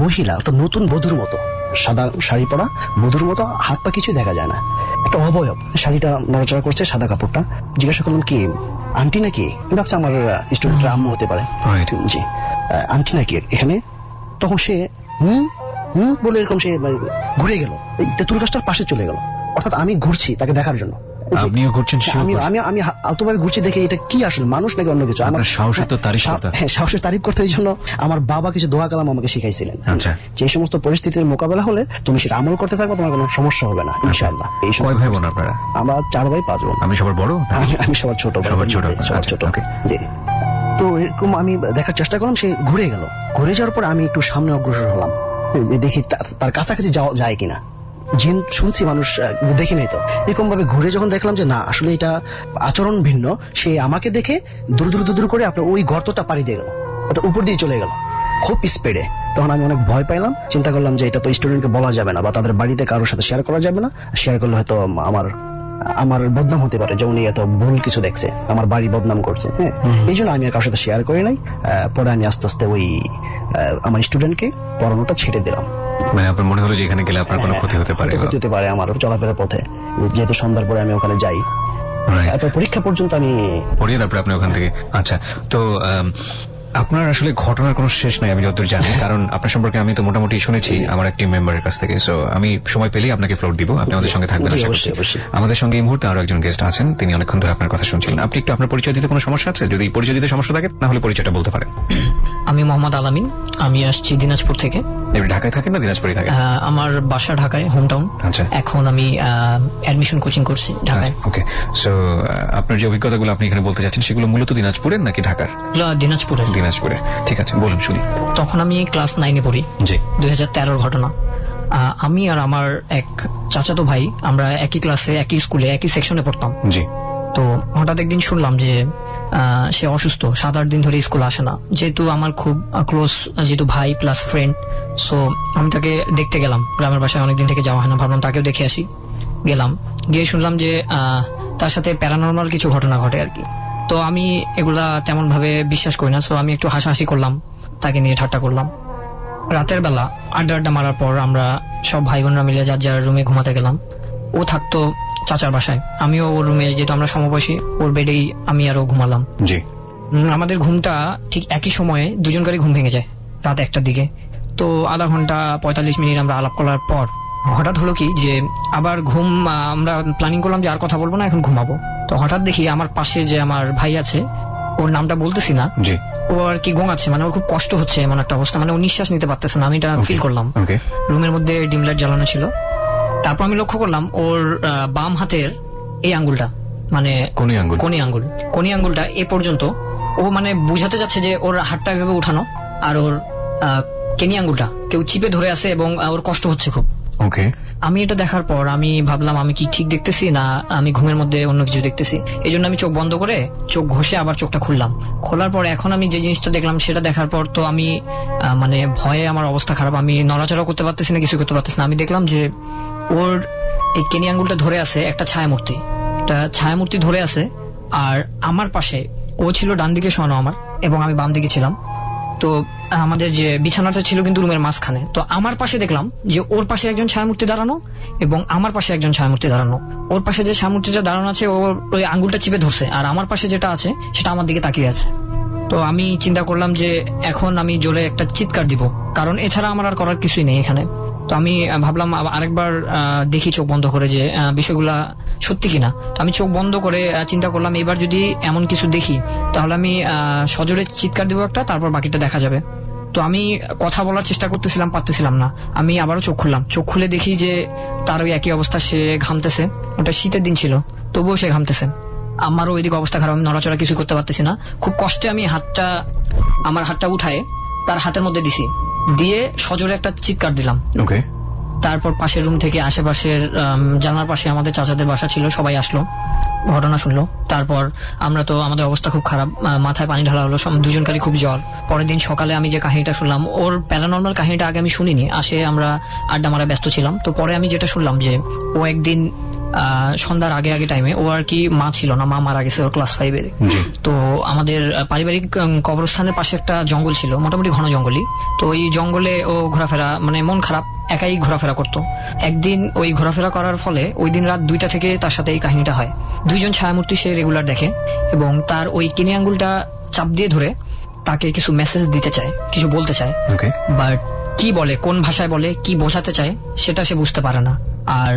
মহিলা, একটা নতুন বধূর মতো, সাদা শাড়ি পরা বধূর মতো, হাত পা কিছু দেখা যায় না, একটা অবয়ব, শাড়িটা নড়াচড়া করছে, সাদা কাপড়টা। জিজ্ঞাসা করলাম কি আন্টি নাকি? আমি ভাবছি আমার স্টুডেন্টরা আম্মু হতে পারে। Right. জি, আন্টি নাকি এখানে? তখন সে হুম হুম বলে এরকম সে ঘুরে গেল, এই তেঁতুল গাছটার পাশে চলে গেল। অর্থাৎ আমি ঘুরছি তাকে দেখার জন্য। জি। আপনিও ঘুরছেন, সেও আমি ঘুরছে। আমি আমি আলতোভাবে ঘুরছি, দেখে এটা কি আসলে মানুষ নাকি অন্য কিছু। আপনার সাহসের তো তারিফ করতে হবে। হ্যাঁ, সাহসের তারিফ করতে এই জন্য আমার বাবা কিছু দোয়া কালাম আমাকে শিখাইছিলেন। আচ্ছা। যে এই সমস্ত পরিস্থিতির মোকাবেলা হলে তুমি সেটা আমল করতে থাকবে, তোমার কোনো সমস্যা হবে না ইনশাআল্লাহ। এই কয় ভাই বোন আপনারা? আমরা 4 ভাই 5 বোন। আমি সবার বড়? আমি সবার ছোট ভাই। সবার ছোট, সবার আচ্ছা, ছোট। okay. জি। তো এরকম আমি দেখার চেষ্টা করলাম, সে ঘুরে গেল। ঘুরে যাওয়ার পর আমি একটু সামনে অগ্রসর হলাম, দেখি তার কাছাকাছি যাওয়া যায় কিনা। জিন শুনছি, মানুষ দেখি নাই। তো এরকম ভাবে ঘুরে যখন দেখলাম যে না, আসলে এটা আচরণ ভিন্ন, সে আমাকে দেখে দূর করে আপনার ওই গর্তটা পাড়ি দিয়ে গেল, ওটা উপর দিয়ে চলে গেল খুব স্পিডে। তখন আমি অনেক ভয় পাইলাম, চিন্তা করলাম যে এটা তো স্টুডেন্টকে বলা যাবে না, বা তাদের বাড়িতে কারোর সাথে শেয়ার করা যাবে না। শেয়ার করলে হয়তো আমার বদনাম হতে পারে, যে উনি এত ভুল কিছু দেখছে, আমার বাড়ি বদনাম করছে। হ্যাঁ, এই জন্য আমি আর কারোর সাথে শেয়ার করি নাই। পরে আমি আস্তে আস্তে ওই আমার স্টুডেন্টকে পড়ানোটা ছেড়ে দিলাম। মানে আপনার মনে হলো যে এখানে গেলে আপনার কোনো ক্ষতি হতে পারে? ক্ষতি হতে পারে আমার চলাফেরার পথে, যেহেতু সন্ধ্যার পরে আমি ওখানে যাই। Right. তারপর পরীক্ষা পর্যন্ত আমি পড়িয়ে তারপরে আপনি ওখান থেকে। আচ্ছা, তো আপনার আসলে ঘটনার কোনো শেষ নাই আমি যতদূর জানি, কারণ আপনার সম্পর্কে আমি তো মোটামুটি শুনেছি আমার এক টিম মেম্বারের কাছ থেকে। সো আমি সময় পেলেই আপনাকে ফ্লোর দিব, আপনি আমাদের সঙ্গে থাকবেন জি, আশা করছি। অবশ্যই, অবশ্যই। আমাদের সঙ্গে এই মুহূর্তে আরো একজন গেস্ট আছেন, তিনি অনেকক্ষণ ধরে আপনার কথা শুনছিলেন। আপনি একটু আপনার পরিচয় দিতে কোনো সমস্যা আছে? যদি পরিচয় দিতে সমস্যা থাকে তাহলে পরিচয়টা বলতে পারেন। আমি মোহাম্মদ আলামিন, আমি আসছি দিনাজপুর থেকে। আপনি ঢাকায় থাকেন না দিনাজপুরে থাকেন? আমার বাসা ঢাকায়, হোম টাউন। আচ্ছা। এখন আমি অ্যাডমিশন কোচিং করছি ঢাকায়। ওকে, সো আপনার যে অভিজ্ঞতাগুলো আপনি এখানে বলতে চাচ্ছেন সেগুলো মূলত দিনাজপুরের নাকি ঢাকার? দিনাজপুরে। দিনাজপুরে, ঠিক আছে, বলুন শুনি। তখন আমি ক্লাস 9-এ পড়ি, জি 2013 ঘটনা। আমি আর আমার এক চাচাতো ভাই, আমরা একই ক্লাসে, একই স্কুলে, একই সেকশনে পড়তাম। জি তো হঠাৎ একদিন শুনলাম যে সে অসুস্থ, 7-8 দিন ধরে স্কুল আসে না। যেহেতু আমার খুব ক্লোজ, যেহেতু ভাই প্লাস ফ্রেন্ড, সো আমি তাকে দেখতে গেলাম। গ্রামের বাসায় অনেকদিন থেকে যাওয়া হয় না, ভাবলাম তাকেও দেখে আসি। গেলাম, গিয়ে শুনলাম যে তার সাথে প্যারানর্মাল কিছু ঘটনা ঘটে আর কি। তো আমি এগুলা তেমন ভাবে বিশ্বাস করি না, সো আমি একটু হাসাহাসি করলাম, তাকে নিয়ে ঠাট্টা করলাম। রাতের বেলা আড্ডা মারার পর আমরা সব ভাই বোনরা মিলে যার যার রুমে ঘুমাতে গেলাম। ও থাকতো চাচার বাসায়, আমিও ওর রুমে, যেহেতু আমরা সমবয়সী, ওর বেডেই আমি আরো ঘুমালাম। জি আমাদের ঘুমটা ঠিক একই সময়ে দুজনকারই ঘুম ভেঙে যায় রাত 1টার দিকে। তো আধা ঘন্টা 45 মিনিট আমরা আলাপ করার পর হঠাৎ হলো কি যে আবার ঘুম, আমরা প্ল্যানিং করলাম যে আর কথা বলবো না, এখন ঘুমাবো। তো হঠাৎ দেখি আমার পাশে যে আমার ভাই আছে, ওর নামটা বলতেছি না, জি ও আর কি গোঙাচ্ছে, মানে ওর খুব কষ্ট হচ্ছে এমন একটা অবস্থা, মানে ও নিঃশ্বাস নিতে পারতেছে না, আমি এটা ফিল করলাম। ওকে, রুমের মধ্যে ডিম লাইট জ্বালানো ছিল। তারপর আমি লক্ষ্য করলাম ওর বাম হাতের এই আঙ্গুলটা, মানে কোন আঙ্গুল? কোনি আঙ্গুলটা এ পর্যন্ত ও মানে বুঝাতে যাচ্ছে যে ওর হাতটা এভাবে উঠানো, আর ওর কেনি আঙ্গুলটা কেউ চিপে ধরে আছে এবং ওর কষ্ট হচ্ছে খুব। ওকে, আমি এটা দেখার পর আমি ভাবলাম আমি কি ঠিক দেখতেছি না আমি ঘুমের মধ্যে অন্য কিছু দেখতেছি। এই জন্য আমি চোখ বন্ধ করে চোখ ঘষে আবার চোখটা খুললাম। খোলার পর এখন আমি যে জিনিসটা দেখলাম সেটা দেখার পর তো আমি মানে ভয়ে আমার অবস্থা খারাপ, আমি নড়াচড়া করতে পারতেছি না, কিছু করতে পারতেছি না। আমি দেখলাম যে ওর এই কেনি আঙ্গুলটা ধরে আছে একটা ছায়ামূর্তি ধরে আছে, আর আমার পাশে ও ছিল ডান দিকে শোয়ানো আমার, এবং আমি বাম দিকে ছিলাম। তো আমাদের যে বিছানাটা ছিল কিন্তু রুমের মাঝখানে। তো আমার পাশে দেখলাম যে ওর পাশে একজন ছায়ামূর্তি দাঁড়ানো এবং আমার পাশে একজন ছায়ামূর্তি দাঁড়ানো। ওর পাশে যে ছায়ামূর্তিটা দাঁড়ানো আছে ওর ওই আঙ্গুলটা চিপে ধরছে, আর আমার পাশে যেটা আছে সেটা আমার দিকে তাকিয়ে আছে। তো আমি চিন্তা করলাম যে এখন আমি জোরে একটা চিৎকার দিব, কারণ এছাড়া আমার আর করার কিছুই নেই এখানে। তো আমি ভাবলাম আরেকবার দেখি চোখ বন্ধ করে যে বিষয়গুলা সত্যি কিনা। তো আমি চোখ বন্ধ করে চিন্তা করলাম এবার যদি এমন কিছু দেখি তাহলে আমি সজোরে চিৎকার দিব একটা, তারপর বাকিটা দেখা যাবে। তো আমি কথা বলার চেষ্টা করতেছিলাম, পারতেছিলাম না। আমি আবারও চোখ খুললাম, চোখ খুলে দেখি যে তার ওই একই অবস্থা, সে ঘামতেছে। ওটা শীতের দিন ছিল, তবুও সে ঘামতেছে। আমারও ওইদিকে অবস্থা খারাপ, আমি নড়াচড়া কিছু করতে পারতেছি না। খুব কষ্টে আমি আমার হাতটা উঠায় তার হাতের মধ্যে দিছি, দিয়ে সজোরে একটা চিৎকার দিলাম। ওকে, তারপর পাশের রুম থেকে আশেপাশের জানার পাশে আমাদের চাচাদের বাসা ছিল, সবাই আসলো, ঘটনা শুনলো। তারপর আমরা তো, আমাদের অবস্থা খুব খারাপ, মাথায় পানি ঢালা হলো, দুজনকারই খুব জ্বর। পরের দিন সকালে আমি যে কাহিনীটা শুনলাম, ওর প্যারানর্মাল কাহিনীটা আগে আমি শুনিনি, আসে আমরা আড্ডা মারা ব্যস্ত ছিলাম। তো পরে আমি যেটা শুনলাম যে ও একদিন সন্ধ্যার আগে টাইমে, ও আর কি মা ছিল না, মা মারা গেছে, ওর ক্লাস 5-এ। জি তো আমাদের পারিবারিক কবরস্থানের পাশে একটা জঙ্গল ছিল, মোটামুটি ঘন জঙ্গলই। তো ওই জঙ্গলে ও ঘোরাফেরা, মানে মন খারাপ, একাই ঘোরাফেরা করতো। একদিন ওই ঘোরাফেরা করার ফলে ওই দিন রাত 2টা থেকে তার সাথে এই কাহিনীটা হয়। দুইজন ছায়ামূর্তি সে রেগুলার দেখে, এবং তার ওই কিনে আঙ্গুলটা চাপ দিয়ে ধরে তাকে কিছু মেসেজ দিতে চায়, কিছু বলতে চায়, ওকে, বাট কি বলে, কোন ভাষায় বলে, কি বোঝাতে চায় সেটা সে বুঝতে পারে না। আর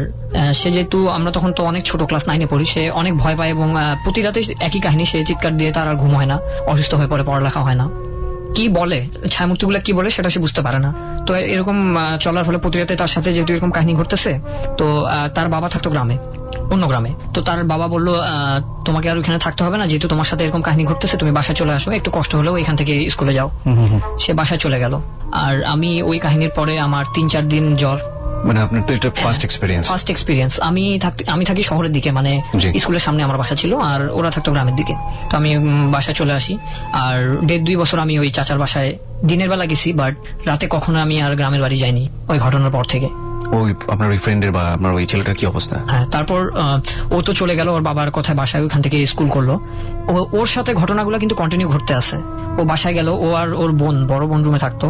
সে যেহেতু, আমরা তখন তো অনেক ছোট, ক্লাস 9-এ পড়ি, সে অনেক ভয় পায় এবং প্রতি রাতে একই কাহিনী, সে চিৎকার দিয়ে তার আর ঘুম হয় না, অসুস্থ হয়ে পড়ে, পড়ালেখা হয় না। কি বলে ছায়ামূর্তিগুলো, কি বলে সেটা সে বুঝতে পারে না। তো এরকম চলার ফলে প্রতি রাতে তার সাথে যেহেতু এরকম কাহিনী ঘটতেছে, তো তার বাবা থাকতো গ্রামে, অন্য গ্রামে। তো তার বাবা বললো তোমাকে আর ওইখানে থাকতে হবে না, যেহেতু তোমার সাথে এরকম কাহিনী ঘটতেছে, তুমি বাসায় চলে আসো, একটু কষ্ট হলেও এখান থেকে স্কুলে যাও। সে বাসায় চলে গেল। আর আমি ওই কাহিনীর পরে আমার 3-4 দিন জ্বর। মানে আপনার তো এটা ফার্স্ট এক্সপেরিয়েন্স। আমি থাকি শহরের দিকে, মানে জি। স্কুলের সামনে আমার বাসা ছিল, আর ওরা থাকতো গ্রামের দিকে। তো আমি বাসায় চলে আসি, আর 1.5-2 বছর আমি ওই চাচার বাসায় দিনের বেলা গেছি, বাট রাতে কখনো আমি আর গ্রামের বাড়ি যাইনি ওই ঘটনার পর থেকে। ওই আপনার ওই ফ্রেন্ডের বা আপনার ওই ছেলেটার কি অবস্থা? হ্যাঁ, তারপর ও তো চলে গেল, ওর বাবার কথায় বাসায় ওখান থেকে স্কুল করলো। ওর সাথে ঘটনাগুলো কিন্তু কন্টিনিউ ঘটতে আছে। ও বাসায় গেল, ও আর ওর বোন, বড় বোন রুমে থাকতো।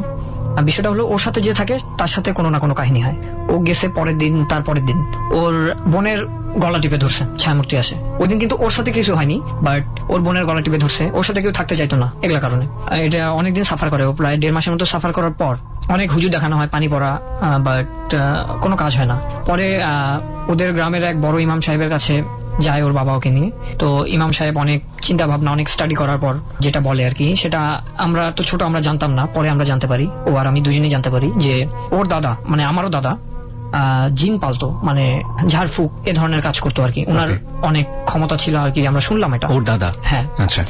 বিষয়টা হলো ওর সাথে যে থাকে তার সাথে কোনো না কোনো কাহিনী হয়। ও গেছে পরের দিন, তারপরের দিন ওর বোনের গলা টিপে ধরছে, ছায়ামূর্তি আসে। ওই দিন কিন্তু ওর সাথে কিছু হয়নি, বাট ওর বোনের গলা টিপে ধরছে, ওর সাথে কেউ থাকতে চাইতো না এগুলা কারণে। এটা অনেকদিন সাফার করে, ও প্রায় 1.5 মাসের মতো সাফার করার পর অনেক হুজুর দেখানো হয়, পানি পড়া, বাট কোনো কাজ হয় না। পরে ওদের গ্রামের এক বড় ইমাম সাহেবের কাছে যায় ওর বাবা ওকে নিয়ে। তো ইমাম সাহেব অনেক চিন্তা ভাবনা, অনেক স্টাডি করার পর যেটা বলে আর কি, সেটা আমরা তো ছোট, আমরা জানতাম না, পরে আমরা জানতে পারি, ও আর আমি দুজনেই জানতে পারি যে ওর দাদা, মানে আমারও দাদা, জিন পালতো, মানে ঝাড়ফুঁক এ ধরনের কাজ করতো আর কি। ওনার অনেক ক্ষমতা ছিল আর কি, আমরা শুনলাম এটা। ওর দাদা? হ্যাঁ। আচ্ছা।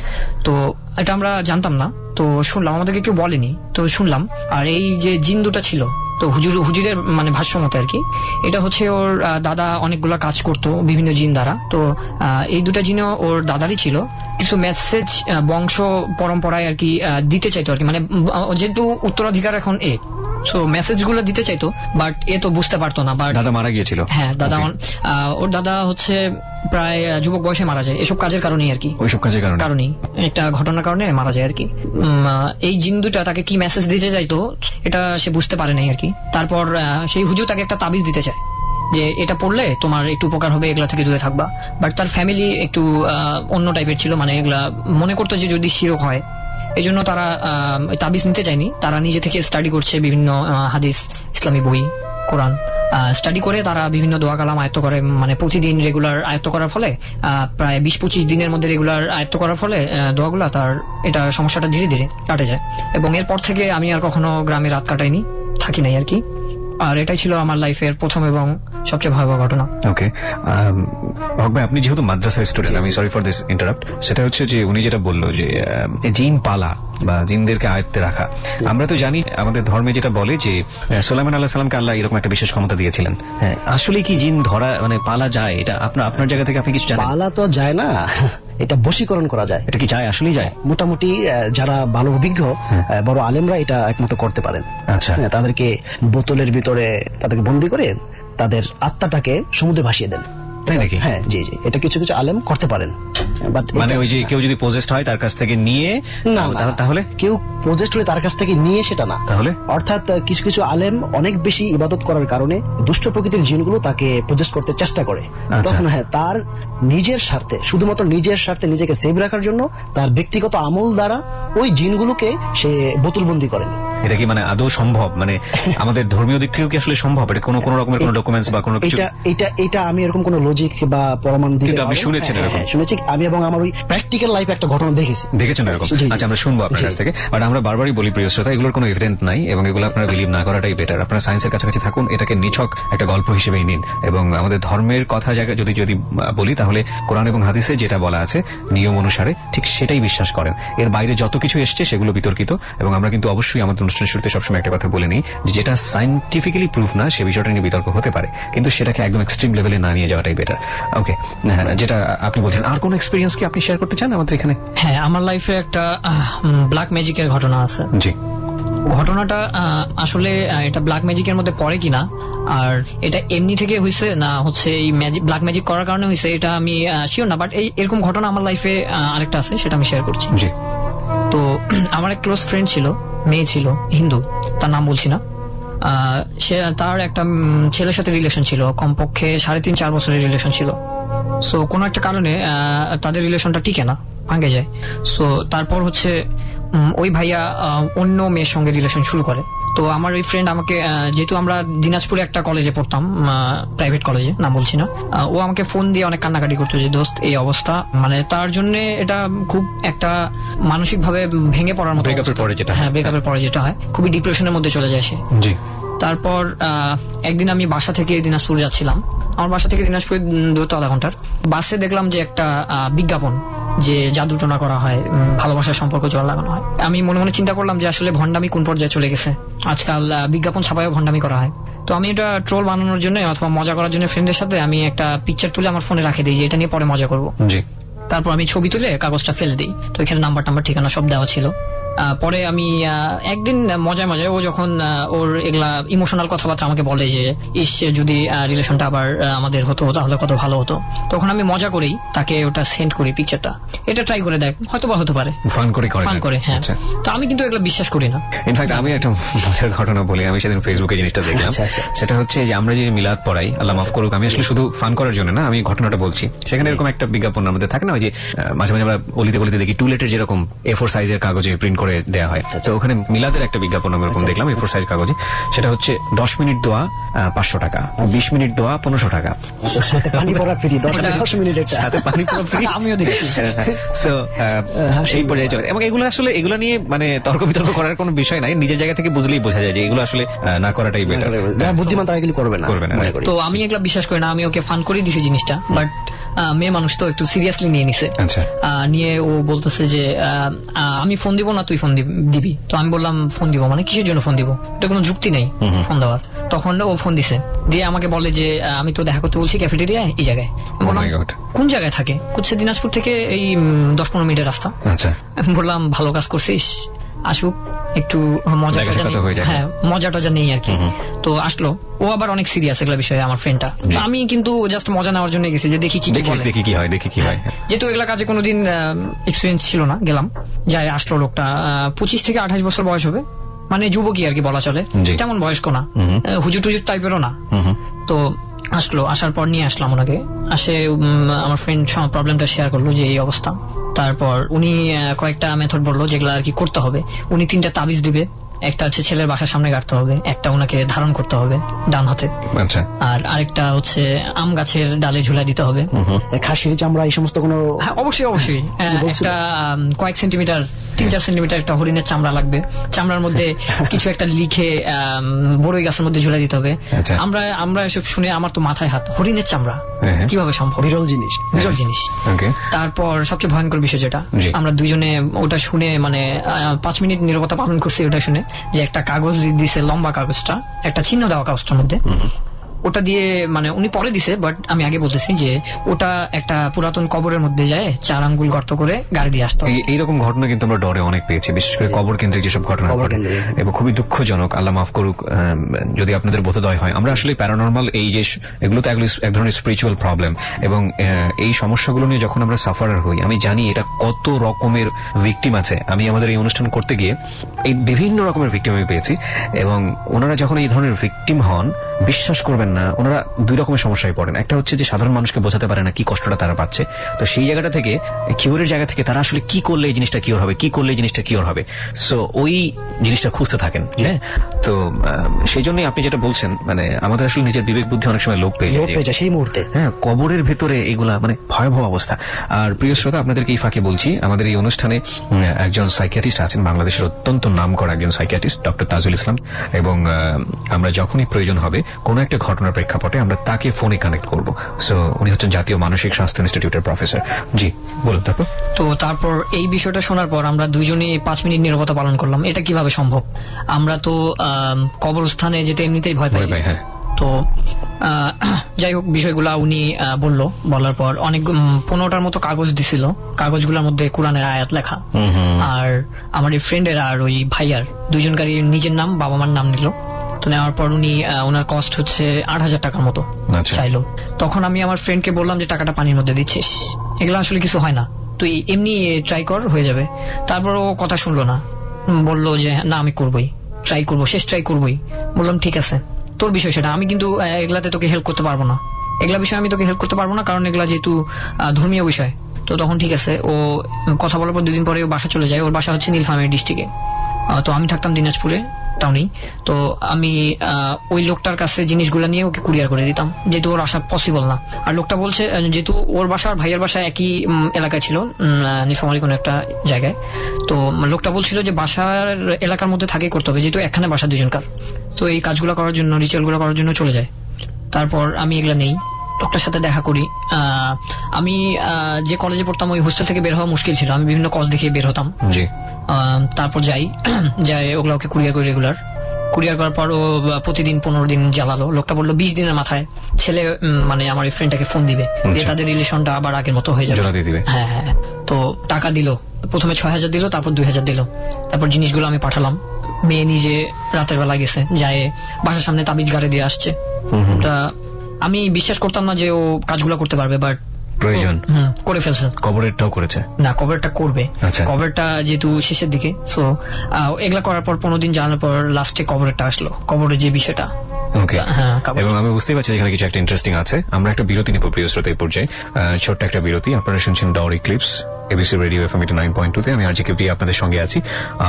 তো এটা আমরা জানতাম না, তো শুনলাম, আমাদেরকে কেউ বলেনি, তো শুনলাম। আর এই যে জিন দুটা ছিল, তো হুজুরের মানে ভাষ্য মতে আর কি, এটা হচ্ছে ওর দাদা অনেকগুলা কাজ করতো বিভিন্ন জিন দ্বারা। তো এই দুটা জিনও ওর দাদারই ছিল। কিছু মেসেজ বংশ পরম্পরায় আর কি দিতে চাইতো আর কি, মানে যেহেতু উত্তরাধিকার এখন সো মেসেজ গুলো দিতে চাইতো, বাট এ তো বুঝতে পারতো না। বাট দাদা মারা গিয়েছিল? হ্যাঁ, দাদা ওর দাদা হচ্ছে প্রায় যুবক বয়সে মারা যায়, এসব কাজের কারণেই আর কি। ওইসব কাজের কারণেই একটা ঘটনার কারণে মারা যায় আর কি। এই জিন দুটা তাকে কি মেসেজ দিতে চাইতো এটা সে বুঝতে পারে নাই আর কি। তারপর সেই হুজুর তাকে একটা তাবিজ দিতে চায় যে এটা পড়লে তোমার একটু উপকার হবে, এগুলা থেকে দূরে থাকবা। বাট তার ফ্যামিলি একটু অন্য টাইপের ছিল, মানে এগুলা মনে করতো যে যদি শিরক হয়, এই জন্য তারা তাবিজ নিতে চায়নি। তারা নিজে থেকে স্টাডি করছে বিভিন্ন হাদিস, ইসলামী বই, কোরআন স্টাডি করে তারা বিভিন্ন দোয়া কালাম আয়ত্ত করে, মানে প্রতিদিন রেগুলার আয়ত্ত করার ফলে প্রায় 20-25 দিনের মধ্যে রেগুলার আয়ত্ত করার ফলে দোয়াগুলা তার এটা সমস্যাটা ধীরে ধীরে কাটে যায়। এবং এরপর থেকে আমি আর কখনো গ্রামে রাত কাটাইনি, থাকি নাই আর কি। আর এটাই ছিল আমার লাইফের প্রথম এবং সবচেয়ে ভয়াবহ ঘটনা। ওকে, হক ভাই, আপনি যেহেতু মাদ্রাসা স্টুডেন্ট, আমি সরি ফর দিস ইন্টারাপ্ট, সেটা হচ্ছে যে উনি যেটা বললো যে জিন পালা বা জিনদেরকে আয়ত্তে রাখা, আমরা তো জানি আমাদের ধর্মে যেটা বলে যে সুলাইমান আলাইহিস সালামকে আল্লাহ এরকম একটা বিশেষ ক্ষমতা দিয়েছিলেন। হ্যাঁ, আসলে কি জিন ধরা মানে পালা যায়? এটা আপনার জায়গা থেকে আপনি কিছু জানেন? পালা তো যায় না, এটা বশীকরণ করা যায়। এটা কি যায়? আসলেই যায়? মোটামুটি যারা ভালো অভিজ্ঞ বড় আলেমরা এটা একমাত্র করতে পারেন। আচ্ছা। তাদেরকে বোতলের ভিতরে তাদেরকে বন্দি করে তাদের আত্মাটাকে সমুদ্রে ভাসিয়ে দেন। তাই নাকি? হ্যাঁ, জি জি, এটা কিছু কিছু আলেম করতে পারেন। বাট মানে ওই যে কেউ যদি পজেসড হয় তার কাছ থেকে নিয়ে, না, তাহলে কেউ প্রজেস্ট হলে তার কাছ থেকে নিয়ে সেটা না। তাহলে অর্থাৎ কিছু কিছু আলেম অনেক বেশি ইবাদত করার কারণে দুষ্ট প্রকৃতির জিনগুলো তাকে প্রজেস্ট করতে চেষ্টা করে। তখন হ্যাঁ, তার নিজের স্বার্থে, শুধুমাত্র নিজের স্বার্থে নিজেকে সেভ রাখার জন্য তার ব্যক্তিগত আমল দ্বারা ওই জিনগুলোকে সে বোতলবন্দি করেন। এটা কি মানে আদৌ সম্ভব? মানে আমাদের ধর্মীয় দিক থেকেও কি আসলে সম্ভব? এটা কোনো রকমের কোনো ডকুমেন্টস বা কোনো কিছু? এটা আমি এরকম কোনো লজিক বা প্রমাণ দিতে কিন্তু আপনি পারবো না। শুনেছেন এরকম? হ্যাঁ, শুনেছি আমি, এবং আমার ওই প্র্যাকটিক্যাল লাইফে একটা ঘটনা দেখেছি। দেখেছেন এরকম? জি, জি। আচ্ছা, আমরা শুনবো আপনার জি। কাছ থেকে। বাট আমরা বারবারই বলি প্রিয় শ্রোতা, এগুলোর কোনো এভিডেন্স নাই এবং এগুলো আপনারা বিলিভ না করাটাই বেটার। আপনারা সায়েন্সের কাছাকাছি থাকুন, এটাকে নিছক একটা গল্প হিসেবেই নিন। এবং আমাদের ধর্মের কথা যদি বলি, তাহলে কোরআন এবং হাদিসে যেটা বলা আছে নিয়ম অনুসারে ঠিক সেটাই বিশ্বাস করেন। এর বাইরে যত কিছু এসছে সেগুলো বিতর্কিত। এবং আমরা কিন্তু অবশ্যই আমাদের অনুষ্ঠানের শুরুতে সবসময় একটা কথা বলে নিই, যে যেটা সায়েন্টিফিক্যালি প্রুফ না সে বিষয়টা নিয়ে বিতর্ক হতে পারে, কিন্তু সেটাকে একদম এক্সট্রিম লেভেলে না নিয়ে যাওয়াটাই বেটার। ওকে, যেটা আপনি বলছেন, আর কোন এক্সপেরিয়েন্স কি আপনি শেয়ার করতে চান আমাদের এখানে? হ্যাঁ, আমার লাইফে একটা ব্ল্যাক ম্যাজিকের ঘটনা আছে। জি। ঘটনাটা আসলে এটা ব্ল্যাক ম্যাজিকের মধ্যে পড়ে কিনা, আর এটা এমনি থেকে হয়েছে না হচ্ছে এই ব্ল্যাক ম্যাজিক করার কারণে হয়েছে, এটা আমি শিওর না। বাট এরকম ঘটনা আমার লাইফে আরেকটা আছে, সেটা আমি শেয়ার করছি। জি। তো আমার এক ক্লোজ ফ্রেন্ড ছিল, মেয়ে ছিল, হিন্দু, তার নাম বলছি না। সে তার একটা ছেলের সাথে রিলেশন ছিল, কমপক্ষে 3.5-4 বছরের রিলেশন ছিল। সো কোনো একটা কারণে তাদের রিলেশনটা টিকে না, ভাঙে যায়। সো তারপর হচ্ছে ওই ভাইয়া অন্য মেয়ের সঙ্গে রিলেশন শুরু করে। তো আমার ওই ফ্রেন্ড আমাকে, যেহেতু আমরা দিনাজপুরে একটা কলেজে পড়তাম, প্রাইভেট কলেজে, নাম বলছি না, ও আমাকে ফোন দিয়ে অনেক কান্নাকাটি করতো যে দোস্ত এই অবস্থা, মানে তার জন্য এটা খুব একটা মানসিক ভাবে ভেঙে পড়ার মতো। ব্রেকআপের পরে যেটা? হ্যাঁ, ব্রেকআপের পরে যেটা হয়, খুবই ডিপ্রেশনের মধ্যে চলে যায় সে। জি। তারপর একদিন আমি বাসা থেকে দিনাজপুর যাচ্ছিলাম, আমার বাসা থেকে দিনাজপুর দূরত্ব আধা ঘন্টার। বাসে দেখলাম যে একটা বিজ্ঞাপন, যে জাদু টোনা করা হয়, ভালোবাসার সম্পর্ক জোড়া লাগানো হয়। আমি মনে মনে চিন্তা করলাম যে আসলে ভণ্ডামি কোন পর্যায়ে চলে গেছে, আজকাল বিজ্ঞাপন ছাপায়ও ভণ্ডামি করা হয়। তো আমি এটা ট্রোল বানানোর জন্য অথবা মজা করার জন্য ফ্রেন্ডের সাথে আমি একটা পিকচার তুলে আমার ফোনে রাখে দিই যে এটা নিয়ে পরে মজা করবো। জি। তারপর আমি ছবি তুলে কাগজটা ফেলে দিই। তো এখানে নাম্বার ঠিকানা সব দেওয়া ছিল। পরে আমি একদিন মজায় মজায় ও যখন ওর এগুলা ইমোশনাল কথাবার্তা আমাকে বলে যে ইস যদি রিলেশনটা আবার আমাদের হতো তাহলে কত ভালো হতো, তখন আমি মজা করেই তাকে ওটা সেন্ড করি পিকচারটা, এটা ট্রাই করে দেখ হয়তো বা হতে পারে, ফান করে ফান করে। হ্যাঁ, তো আমি কিন্তু এগুলো বিশ্বাস করি না। ইনফ্যাক্ট আমি একটা মজার ঘটনা বলি, আমি সেদিন ফেসবুকে জিনিসটা দেখলাম। আচ্ছা, আচ্ছা। সেটা হচ্ছে যে আমরা যে মিলাদ পড়াই, আল্লাহ মাফ করুক, আমি আসলে শুধু ফান করার জন্য না, আমি ঘটনাটা বলছি। সেখানে এরকম একটা বিজ্ঞাপন আমাদের থাকে না, ওই যে মাঝে মাঝে আমরা অলিতে গলিতে দেখি টুলেটের যেরকম A4 সাইজের কাগজে প্রিন্ট করে দেওয়া হয়, তো ওখানে মিলাদের একটা বিজ্ঞাপন আমি এরকম দেখলাম A4 সাইজ কাগজে। সেটা হচ্ছে 10 মিনিট দোয়া 500 টাকা, 20 মিনিট দোয়া 1500 টাকা, সাথে পানি পড়া ফ্রি 10 মিনিট একটা। সাথে পানি পুরো ফ্রি। আমিও দেখেছি। সো এই পর্যায়ে চলে, এবং এগুলো আসলে এগুলো নিয়ে মানে তর্ক বিতর্ক করার কোনো বিষয় নাই, নিজের জায়গা থেকে বুঝলেই বোঝা যায় যে এগুলো আসলে না করাটাই বেটার। যারা বুদ্ধিমান তারা এগুলো করবে না, করবে না, মনে right. করি। তো আমি এগুলা বিশ্বাস করি না, আমি ওকে ফান করে দিছি জিনিসটা, বাট মেয়ে মানুষ তো একটু সিরিয়াসলি নিয়ে নিছে। আচ্ছা, নিয়ে ও বলতেছে যে আমি ফোন দিব না তুই ফোন দিবি, তো আমি বললাম ফোন দিব মানে কিসের জন্য ফোন দিব, এটা কোনো যুক্তি নেই ফোন দেওয়ার। তখন ও ফোন দিছে, দিয়ে আমাকে বলে যে আমি তো দেখা করতে বলছি ক্যাফেটেরিয়ায় এই জায়গায়। আমি Oh বললাম, my God. কোন জায়গায় থাকে? কুচ্ছে দিনাজপুর থেকে এই 10-15 মিনিটের রাস্তা। আচ্ছা, আমি বললাম ভালো কাজ করছিস, আসুক একটু মজা দেখা টজা সাক্ষাৎ নেই। হয়ে যাক। হ্যাঁ, মজা টজা নেই আর কি। তো আসলো, ও আবার অনেক সিরিয়াস এগুলা বিষয়ে আমার ফ্রেন্ডটা। জি। আমি কিন্তু জাস্ট মজা নেওয়ার জন্য গেছি যে দেখি কি কি বলে। দেখি কি হয়, দেখি কি হয়। যেহেতু এগুলা কাজে কোনোদিন এক্সপিরিয়েন্স ছিল না, গেলাম, যাই আসলো লোকটা 25 থেকে 28 বছর বয়স হবে, মানে যুবকই আর কি বলা চলে, জি। তেমন বয়স্ক না, হুম। হুজুর টুজুর টাইপেরও না। তো আসলো, আসার পর নিয়ে আসলাম ওনাকে, আসে আমার ফ্রেন্ড প্রবলেমটা শেয়ার করলো যে এই অবস্থা। তারপর উনি কয়েকটা মেথড বললো যেগুলো আর কি করতে হবে। উনি 3টা তাবিজ দিবে, একটা হচ্ছে ছেলের বাসার সামনে গাড়তে হবে, একটা ওনাকে ধারণ করতে হবে ডান হাতে, আচ্ছা, আর আরেকটা হচ্ছে আম গাছের ডালে ঝুলা দিতে হবে। খাসির চামড়া এই সমস্ত কোনো হ্যাঁ, অবশ্যই অবশ্যই। বলছিল? একটা কয়েক সেন্টিমিটার 3-4 সেন্টিমিটার একটা হরিণের চামড়া লাগবে, চামড়ার মধ্যে কিছু একটা লিখে বড়ই গাছের মধ্যে ঝুলাই দিতে হবে। আচ্ছা। আমরা এসব শুনে আমার তো মাথায় হাত, হরিণের চামড়া হ্যাঁ। কিভাবে সম্ভব, বিরল জিনিস। বিরল জিনিস। ওকে, তারপর সবচেয়ে ভয়ঙ্কর বিষয় যেটা, জি। আমরা দুইজনে ওটা শুনে মানে 5 মিনিট নীরবতা পালন করছি ওটা শুনে, যে একটা কাগজ দিছে, লম্বা কাগজটা, একটা চিহ্ন দেওয়া কাগজটার মধ্যে, ওটা দিয়ে মানে উনি পরে দিছে, বাট আমি আগে বলতেছি যে ওটা একটা পুরাতন কবরের মধ্যে যায় 4 আঙ্গুল গর্ত করে গাড়ি দিয়ে আসতে হবে। এইরকম ঘটনা কিন্তু আমরা ডরে অনেক পেয়েছি, বিশেষ করে কবর কেন্দ্রিক যেসব ঘটনা কবর ঘটে, কেন্দ্রিক। এবং খুবই দুঃখজনক, আল্লাহ মাফ করুক যদি আপনাদের বোধোদয় হয়। আমরা আসলে প্যারানর্মাল এই যে এগুলো তো এক ধরনের স্পিরিচুয়াল প্রবলেম, এবং এই সমস্যাগুলো নিয়ে যখন আমরা সাফারার হই, আমি জানি এটা কত রকমের ভিকটিম আছে। আমি আমাদের এই অনুষ্ঠান করতে গিয়ে এই বিভিন্ন রকমের ভিকটিম আমি পেয়েছি, এবং ওনারা যখন এই ধরনের ভিকটিম হন, বিশ্বাস করবেন না, ওনারা 2 রকমের সমস্যায় পড়েন। একটা হচ্ছে যে সাধারণ মানুষকে বোঝাতে পারে না কি কষ্টটা তারা পাচ্ছে, তো সেই জায়গাটা থেকে, কিওরের জায়গা থেকে তারা আসলে কি করলে এই জিনিসটা কিওর হবে, কি করলে এই জিনিসটা কিওর হবে, সো ওই জিনিসটা খুঁজতে থাকেন। হ্যাঁ, তো সেই জন্যই আপনি যেটা বলছেন, মানে আমাদের আসলে নিজের বিবেক বুদ্ধি অনেক সময় লোপ পেয়ে লোপ যায়। পেয়ে যায় সেই মুহূর্তে। হ্যাঁ, কবরের ভেতরে এগুলা মানে ভয়াবহ অবস্থা। আর প্রিয় শ্রোতা, আপনাদেরকে এই ফাঁকে বলছি, আমাদের এই অনুষ্ঠানে একজন সাইকিয়াট্রিস্ট আছেন, বাংলাদেশের অত্যন্ত নামকরা একজন সাইকিয়াট্রিস্ট, ডক্টর তাজুল ইসলাম, এবং আমরা যখনই প্রয়োজন হবে কোনো একটা ঘটনার প্রেক্ষাপটে আমরা তাকে ফোনে কানেক্ট করব। সো উনি হচ্ছেন জাতীয় মানসিক স্বাস্থ্য ইনস্টিটিউটের প্রফেসর। জি, বলুন। তারপর এই বিষয়টা শোনার পর আমরা দুইজনই 5 মিনিট নীরবতা পালন করলাম। এটা কিভাবে সম্ভব? আমরা তো কবরস্থানে যেতে এমনিতেই ভয় পাই। হ্যাঁ, তো যাই হোক, বিষয়গুলা উনি বললো, বলার পর অনেক 15টার মতো কাগজ দিছিল, কাগজগুলোর মধ্যে কোরআনের আয়াত লেখা। আর আমার এই ফ্রেন্ডের আর ওই ভাইয়ার দুইজনকারই নিজের নাম, বাবা মার নাম নিল। তো নেওয়ার পর উনি ওনার কস্ট হচ্ছে 8,000 টাকার মতো আচ্ছা। চাইলো। তখন আমি আমার ফ্রেন্ডকে বললাম যে টাকাটা পানির মধ্যে দিচ্ছিস, এগুলো আসলে কিছু হয় না, তুই এমনি ট্রাই কর, হয়ে যাবে। তারপর ও কথা শুনলো না, বললো যে না আমি করবোই, ট্রাই করবো, শেষ ট্রাই করবোই। বললাম ঠিক আছে, তোর বিষয় সেটা, আমি কিন্তু এগুলাতে তোকে হেল্প করতে পারবো না, এগুলা বিষয়ে আমি তোকে হেল্প করতে পারবো না, কারণ এগুলা যেহেতু ধর্মীয় বিষয়। তো তখন ঠিক আছে, ও কথা বলার পর 2 দিন পরে ও বাসা চলে যায়। ওর বাসা হচ্ছে নীলফামারী ডিস্ট্রিক্টে, তো আমি থাকতাম দিনাজপুরে টাউনেই। তো আমি ওই লোকটার কাছে জিনিসগুলো নিয়ে ওকে কুরিয়ার করে দিতাম, যেহেতু ওর আসা পসিবল না। আর লোকটা বলছে, যেহেতু ওর বাসা আর ভাইয়ের বাসা একই এলাকায় ছিল, নীলফামারী কোনো একটা জায়গায়, তো লোকটা বলছিল যে বাসার এলাকার মধ্যে থাকে করতে হবে, যেহেতু একখানে বাসা দুজনকার। তো এই কাজগুলো করার জন্য, রিচুয়ালগুলো করার জন্য চলে যায়। তারপর আমি এগুলা নেই, লোকটার সাথে দেখা করি। আমি যে কলেজে পড়তাম ওই হোস্টেল থেকে বের হওয়া মুশকিল ছিল, আমি বিভিন্ন কজ দেখে বের হতাম। জি, তারপর যাই ওগুলো ওকে কুরিয়ার করি রেগুলার। কুরিয়ার করার পর ও প্রতিদিন 15 দিন জ্বালালো। লোকটা বললো 20 দিনের মাথায় ছেলে মানে আমার এই ফ্রেন্ডটাকে ফোন দিবে, দিয়ে তাদের রিলেশনটা আবার আগের মতো হয়ে যাবে। জোড়া দিয়ে দিবে। হ্যাঁ হ্যাঁ। তো টাকা দিল, প্রথমে 6000 দিল, তারপর 2000 দিল। তারপর জিনিসগুলো আমি পাঠালাম। মেয়ে নিজে রাতের বেলা গেছে, যায় বাসার সামনে তাবিজ গাড়ি দিয়ে আসছে। তা আমি বিশ্বাস করতাম না যে ও কাজগুলো করতে পারবে, বাট প্রয়োজন করে ফেলছে। কবরেরটাও করেছে। না, কভারটা করবে। আচ্ছা। কভারটা যেহেতু শেষের দিকে, সো এগুলা করার পর 15 দিন জানার পর লাস্টে কভারটা আসলো। কভারের যে বিষয়টা, ওকে। হ্যাঁ, কাগজ। এবং আমি বুঝতে পারছি এখানে কিছু একটা ইন্টারেস্টিং আছে। আমরা একটা বিরতি নিব প্রিয় শ্রোতা এই পর্যায়ে, ছোট্ট একটা বিরতি। আপনারা শুনছেন ডর ইক্লিপস এবিসি রেডিও এফএম 89.2 তে। আমি আরজি কিবরি আপনাদের সঙ্গে আছি।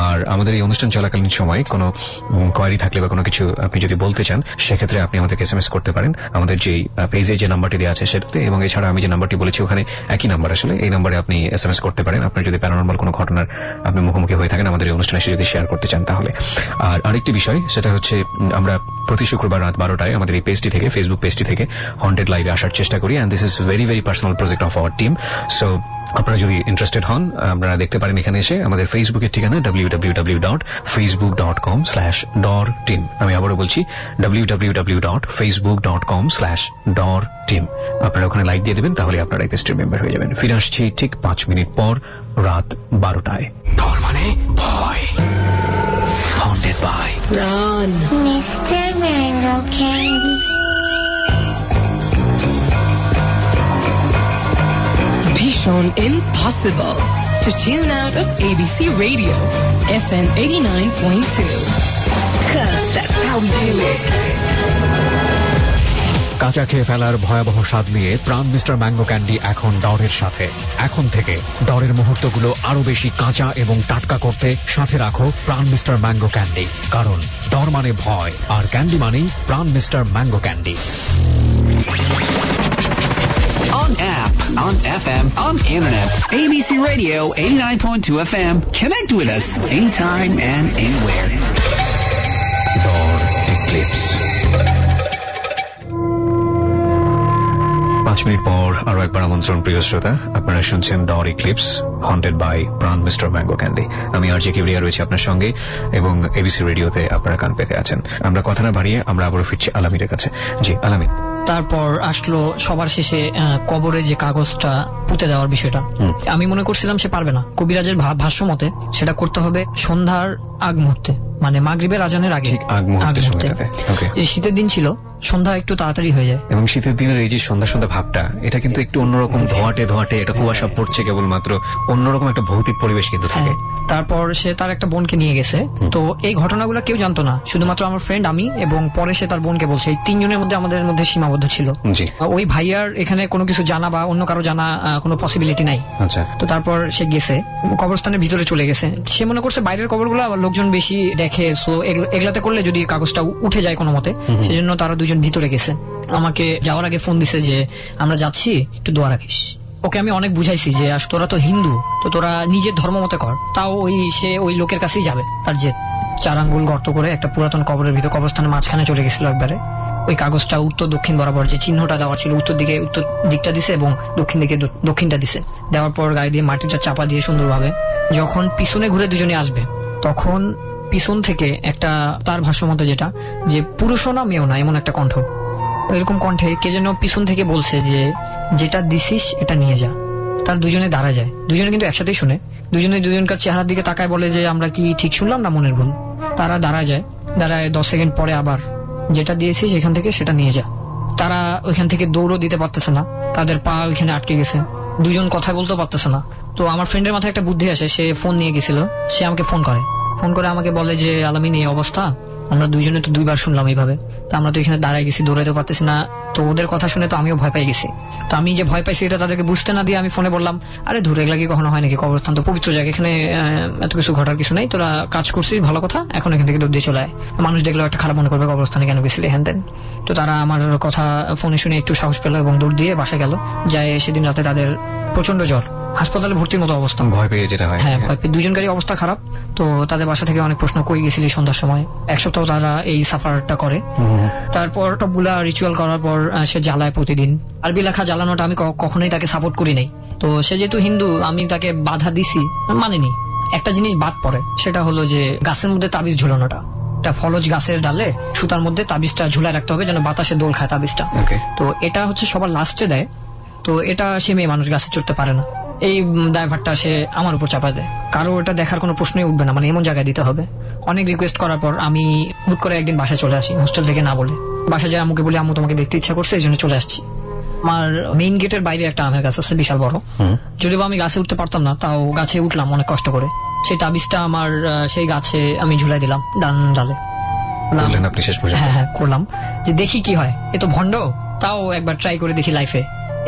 আর আমাদের এই অনুষ্ঠান চলাকালীন সময় কোনো কোয়ারি থাকলে বা কোনো কিছু আপনি যদি বলতে চান, সেক্ষেত্রে আপনি আমাদেরকে এসএমএস করতে পারেন আমাদের যে পেজে যে নাম্বারটি দেওয়া আছে সেটাতে, এবং এছাড়া আমি যে নাম্বারটি বলেছি ওখানে একই নাম্বার আসলে, এই নাম্বারে আপনি এসএমএস করতে পারেন। আপনার যদি প্যারানরমাল কোনো ঘটনার আপনি মুখোমুখি হয়ে থাকেন আমাদের এই অনুষ্ঠানে এসে যদি শেয়ার করতে চান তাহলে। আর আরেকটি বিষয়, সেটা হচ্ছে আমরা প্রতি শুক্রবার রাত 12টায় আমাদের এই পেজটি থেকে, ফেসবুক পেজটি থেকে হন্টেড লাইভে আসার চেষ্টা করি। And this is very very personal project of our team. So আপনারা যদি ইন্টারেস্টেড হন, আপনারা দেখতে পারেন এখানে এসে আমাদের ফেসবুকের ঠিকানা www.facebook.com/dorteam। আমি আবারও বলছি www.facebook.com/dorteam। আপনারা ওখানে লাইক দিয়ে দেবেন, তাহলে আপনারা এই পেজটির মেম্বার হয়ে যাবেন। ফিরে আসছি ঠিক 5 মিনিট পর, রাত 12টায়। ডর মানে ভয়, haunted by Run, Mr. Mango Candy. Mission impossible to tune out of ABC Radio, FM 89.2. 'Cause that's how we do it. কাঁচা খেয়ে ফেলার ভয়াবহ স্বাদ নিয়ে প্রাণ মিস্টার ম্যাঙ্গো ক্যান্ডি এখন ডরের সাথে। এখন থেকে ডরের মুহূর্তগুলো আরো বেশি কাঁচা এবং টাটকা করতে সাথে রাখো প্রাণ মিস্টার ম্যাঙ্গো ক্যান্ডি। কারণ ডর মানে ভয়, আর ক্যান্ডি মানেই প্রাণ mister mango candy. On app, on FM, on internet. ABC Radio 89.2 FM. Connect with us anytime and anywhere. ডর ইক্লিপস। 5 মিনিট পর আরো একবার আমন্ত্রণ প্রিয় শ্রোতা, আপনারা শুনছেন ডর eclipse haunted by Pran mister mango candy. আমি আরজি কিবরিয়া রয়েছি আপনার সঙ্গে, এবং এবিসি রেডিওতে আপনারা কান পেতে আছেন। আমরা কথা না বাড়িয়ে আমরা আবারও ফিরছি আলামিনের কাছে। জি আলামিন। তারপর আসলো সবার শেষে কবরে যে কাগজটা পুঁতে দেওয়ার বিষয়টা। আমি মনে করছিলাম সে পারবে না। কবিরাজের ভাষ্য মতে সেটা করতে হবে সন্ধ্যার আগ মুহূর্তে, মানে মাগরিবের আজানের আগে, ঠিক আগ মুহূর্তের সময়টাতে। ওকে। এই শীতের দিন ছিল, সন্ধ্যা একটু তাড়াতাড়ি হয়ে যায়। এবং শীতের দিনের এই যে সন্ধ্যা সন্ধ্যা ভাবটা, এটা কিন্তু একটু অন্যরকম, ধোঁয়াটে ধোঁয়াটে, এটা কুয়াশা পড়ছে কেবলমাত্র, অন্যরকম একটা ভৌতিক পরিবেশ কিন্তু থাকে। তারপর সে তার একটা বোনকে নিয়ে গেছে। তো এই ঘটনাগুলো কেউ জানতো না, শুধুমাত্র আমার ফ্রেন্ড, আমি, এবং পরে সে তার বোনকে বলছে। এই 3 জনের মধ্যে আমাদের মধ্যে সীমাবদ্ধ ছিল। জি। ওই ভাইয়ার এখানে কোনো কিছু জানা বা অন্য কারো জানা কোনো পসিবিলিটি নাই। আচ্ছা। তো তারপর সে গেছে, কবরস্থানের ভিতরে চলে গেছে। সে মনে করছে বাইরের কবরগুলো লোকজন বেশি দেখে, সো এগুলাতে করলে যদি কাগজটা উঠে যায় কোনো মতে, সেজন্য তারা 2জন ভিতরে গেছে। আমাকে যাওয়ার আগে ফোন দিছে যে আমরা যাচ্ছি, একটু দোয়া রাখিস। ওকে আমি অনেক বুঝাইছি যে তোরা তো হিন্দু, তো তোরা নিজের ধর্ম মতে কর। তাও সে ওই লোকের কাছেই যাবে। তার যে 4 আঙ্গুল গর্ত করে একটা পুরাতন কবরের ভিতর, কবরস্থানের মাঝখানে চলে গেছিল একবারে। ওই কাগজটা উত্তর দক্ষিণ বরাবর যে চিহ্নটা দেওয়া ছিল, উত্তর দিকটা দিছে এবং দক্ষিণ দিকে দক্ষিণটা দিছে। দেওয়ার পর গায়ে দিয়ে মাটিটা চাপা দিয়ে সুন্দরভাবে যখন পিছনে ঘুরে 2জনে আসবে, তখন পিছন থেকে একটা, তার ভাষ্য মতে যেটা, যে পুরুষও না মেয়েও না, এমন একটা কণ্ঠ, এরকম কণ্ঠে কে যেন পিছন থেকে বলছে যে যেটা দিছিস এটা নিয়ে যা। তার 2জনে দাঁড়া যায়। 2জনে কিন্তু একসাথেই শুনে। 2জনে 2জনকার চেহারার দিকে তাকায়, বলে যে আমরা কি ঠিক শুনলাম না মনের ভুল। তারা দাঁড়ায় যায়। দাঁড়ায় 10 সেকেন্ড পরে আবার যেটা দিয়েছিস এখান থেকে সেটা নিয়ে যা। তারা ওইখান থেকে দৌড়ও দিতে পারতেছে না, তাদের পা ওইখানে আটকে গেছে। 2জন কথা বলতেও পারতেছে না। তো আমার ফ্রেন্ডের মাথায় একটা বুদ্ধি আসে, সে ফোন নিয়ে গেছিল। সে আমাকে ফোন করে আমাকে বলে যে আলামিন, এই অবস্থা, আমরা 2জনে তো 2বার শুনলাম এইভাবে। তো আমরা তো এখানে দাঁড়ায় গেছি, দৌড়াইতে পারতেছি না। তো ওদের কথা শুনে তো আমিও ভয় পেয়ে গেছি। তো আমি যে ভয় পাইছি এটা তাদেরকে বুঝতে না দিয়ে আমি ফোনে বললাম, আরে ধরে এগুলা কি কখনো হয় নাকি? কবরস্থান তো পবিত্র জায়গা, এখানে এত কিছু ঘটার কিছু নাই। তোরা কাজ করছিস, ভালো কথা, এখন এখান থেকে দৌড় দিয়ে চলে আয়। মানুষ দেখলেও একটা খারাপ মনে করবে, কবরস্থানে কেন গেছিলি হ্যান তেন। তো তারা আমার কথা ফোনে শুনে একটু সাহস পেল এবং দৌড় দিয়ে বাসায় গেল। যায় সেদিন রাতে তাদের প্রচন্ড জ্বর, হাসপাতালে ভর্তির মতো অবস্থা। ভয় পেয়ে যেটা হয়। হ্যাঁ, ভয় পেয়ে 2জনকারই অবস্থা খারাপ। তো তাদের বাসা থেকে অনেক প্রশ্ন, কই গেছিলি সন্ধ্যার সময়। 1 সপ্তাহ তারা এই সাফারটা করে। তারপর সবগুলা রিচুয়াল করার পর সে জ্বালায় প্রতিদিন। আরবি লেখা জ্বালানোটা আমি কখনোই তাকে সাপোর্ট করি নাই। তো সে যেহেতু হিন্দু, আমি তাকে বাধা দিছি, মানেনি। একটা জিনিস বাদ পড়ে, সেটা হলো যে গাছের মধ্যে তাবিজ ঝুলানোটা। একটা ফলজ গাছের ডালে সুতার মধ্যে তাবিজটা ঝুলায় রাখতে হবে যেন বাতাসে দোল খায় তাবিজটা। ওকে। তো এটা হচ্ছে সবার লাস্টে দেয়, তো এটা সে মেয়ে মানুষ গাছে চড়তে পারে না, এই দায়ভারটা সে আমার উপর চাপা দেয়। কারো এটা দেখার কোনো প্রশ্নই উঠবে না, মানে এমন জায়গায় দিতে হবে। অনেক রিকোয়েস্ট করার পর আমি হুট করে একদিন বাসায় চলে আসি, হোস্টেল থেকে না বলে। বাসায় যায় আম্মুকে বলি, আম্মু তোমাকে দেখতে ইচ্ছা করছে, এই জন্য চলে আসছি। আমার মেইন গেটের বাইরে একটা আমের গাছ আছে, বিশাল বড়। যদি বা আমি গাছে উঠতে পারতাম না, তাও গাছে উঠলাম অনেক কষ্ট করে। সেই তাবিজটা আমার সেই গাছে আমি ঝুলাই দিলাম ডান ডালে। বললেন আপনি শেষ পর্যন্ত? হ্যাঁ করলাম, যে দেখি কি হয়। এ তো ভণ্ড, তাও একবার ট্রাই করে দেখি লাইফে।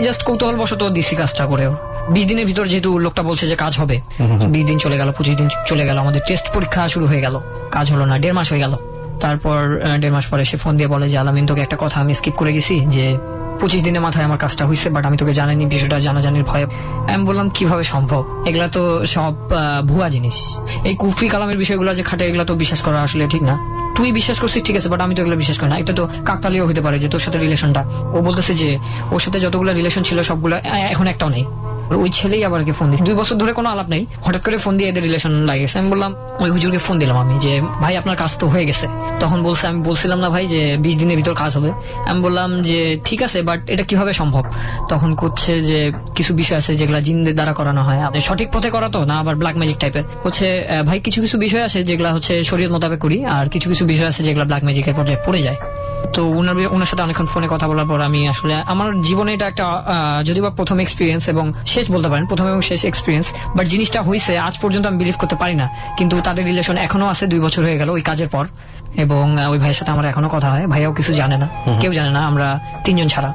জাস্ট কৌতূহল বশত দিছি কাজটা করে। 20 দিনের ভিতর যেহেতু লোকটা বলছে যে কাজ হবে, 20 দিন চলে গেল, 25 দিন চলে গেল, আমাদের টেস্ট পরীক্ষা শুরু হয়ে গেল, কাজ হলো না, 1.5 মাস হয়ে গেল। তারপর 1.5 মাস পরে সে ফোন দিয়ে বলে যে আলামিন, তোকে একটা কথা আমি স্কিপ করে গেছি, যে 25 দিনের মাথায় আমার কাজটা হয়েছে, বাট আমি তোকে জানাইনি, বিষয়টা জানাজানির ভয়ে। আমি বললাম কিভাবে সম্ভব, এগুলা তো সব ভুয়া জিনিস, এই কুফরি কালামের বিষয়গুলো যে খাটে, এগুলা তো বিশ্বাস করা আসলে ঠিক না। তুই বিশ্বাস করছিস ঠিক আছে, বাট আমি তো এগুলো বিশ্বাস করি না। এটা তো কাকতালীয় হতে পারে যে তোর সাথে রিলেশনটা, ও বলতেছে যে ওর সাথে যতগুলো রিলেশন ছিল সবগুলো এখন একটাও নেই। ওই ছেলেই আবার ফোন দিই, 2 বছর ধরে কোনো আলাপ নেই, হঠাৎ করে ফোন দিয়ে এদের রিলেশন লাগেছে। আমি বললাম, ওই হুজুরকে ফোন দিলাম আমি, যে ভাই আপনার কাজ তো হয়ে গেছে। তখন বলছে, আমি বলছিলাম না ভাই যে 20 দিনের ভিতর কাজ হবে। আমি বললাম যে ঠিক আছে, বাট এটা কিভাবে সম্ভব? তখন করছে যে কিছু বিষয় আছে যেগুলা জিনদের দ্বারা করানো হয়, আপনি সঠিক পথে করা তো না, আবার ব্ল্যাক ম্যাজিক টাইপের। হচ্ছে ভাই কিছু কিছু বিষয় আছে যেগুলা হচ্ছে শরীয়ত মোতাবেক করি, আর কিছু কিছু বিষয় আছে যেগুলা ব্ল্যাক ম্যাজিকের পর্যায়ে পড়ে যায়। তো ওনার সাথে অনেকক্ষণ ফোনে কথা বলার পর আমি আসলে আমার জীবনে এটা একটা যদি বা প্রথম এক্সপিরিয়েন্স এবং শেষ বলতে পারেন, প্রথম এবং শেষ এক্সপিরিয়েন্স, বাট জিনিসটা হয়েছে আজ পর্যন্ত আমি বিলিভ করতে পারি না। কিন্তু তাদের রিলেশন এখনো আছে, 2 বছর হয়ে গেল ওই কাজের পর, এবং ওই ভাইয়ের সাথে আমার এখনো কথা হয়। ভাইয়াও কিছু জানে না, কেউ জানে না, আমরা 3 জন ছাড়া।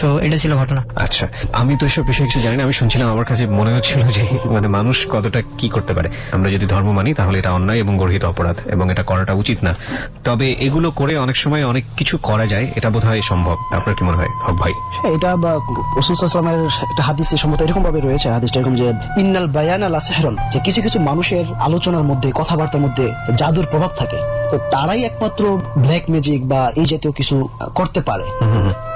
তো এটা ছিল ঘটনা। আচ্ছা, আমি তো এসব বিষয়ে কিছু জানি না, আমি শুনছিলাম, আমার কাছে মনে হচ্ছিল যে মানে মানুষ কতটা কি করতে পারে। আমরা যদি ধর্ম মানি তাহলে এটা অন্যায় এবং গর্হিত অপরাধ, এবং এটা করাটা উচিত না। তবে এগুলো করে অনেক সময় অনেক কিছু করা যায়, এটা বোধহয় সম্ভব। আপনার কি মনে হয় হক ভাই? এটা রাসূল সাল্লাল্লাহু আলাইহি ওয়াসাল্লামের একটা হাদিসে সম্ভবত এরকম ভাবে রয়েছে, হাদিসটা এরকম যে ইন্নাল বায়ানা লা সিহরুন, যে কিছু কিছু মানুষের আলোচনার মধ্যে, কথাবার্তার মধ্যে জাদুর প্রভাব থাকে। তো তারাই একমাত্র ব্ল্যাক ম্যাজিক বা এই জাতীয় কিছু করতে পারে,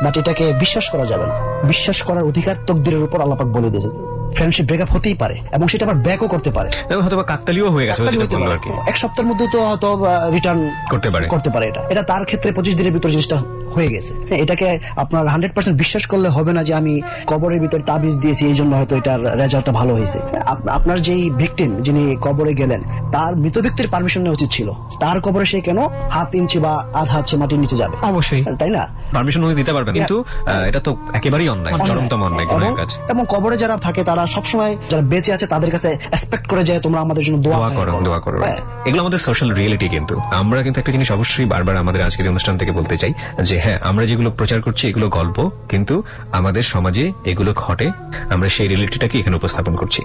বাট এটাকে বিশ্বাস করা যাবে না। বিশ্বাস করার অধিকার তকদিরের উপর আল্লাহ পাক বলে দিয়েছে। ফ্রেন্ডশিপ ব্রেকআপ হতেই পারে, এবং সেটা আবার ব্যাকও করতে পারে, হয়তো বা কাকতালীয় হয়ে গেছে যেটা বললো আর কি। 1 সপ্তাহের মধ্যে তো হয়তো রিটার্ন করতে পারে এটা তার ক্ষেত্রে 25 দিনের ভিতর জিনিসটা হয়ে গেছে। এটাকে আপনার 100% বিশ্বাস করলে হবে না যে আমি কবরের ভিতর তাবিজ দিয়েছি এই জন্য হয়তো এটার রেজাল্টটা ভালো হয়েছে। আপনার যেই ভিকটিম যিনি কবরে গেলেন, তার মৃত ব্যক্তির পারমিশন নেওয়া উচিত ছিল। তার কবরে সে কেন 1/2 ইঞ্চি বা আধা ইঞ্চি মাটির নিচে যাবে? অবশ্যই, তাই না? পারমিশন উনি দিতে পারবেন, কিন্তু এটা তো একেবারেই অন্যায়, চরমতম অন্যায় গুনাহের কাজ। এবং কবরে যারা থাকে তারা সবসময় যারা বেঁচে আছে তাদের কাছে এক্সপেক্ট করে যায় তোমরা আমাদের জন্য দোয়া করো। এগুলো আমাদের সোশ্যাল রিয়েলিটি। কিন্তু আমরা কিন্তু একটা জিনিস অবশ্যই বারবার আমাদের আজকের অনুষ্ঠান থেকে বলতে চাই, যে হ্যাঁ, আমরা যেগুলো প্রচার করছি এগুলো গল্প, কিন্তু আমাদের সমাজে এগুলো ঘটে, আমরা সেই রিয়েলিটিটাকে এখানে উপস্থাপন করছি।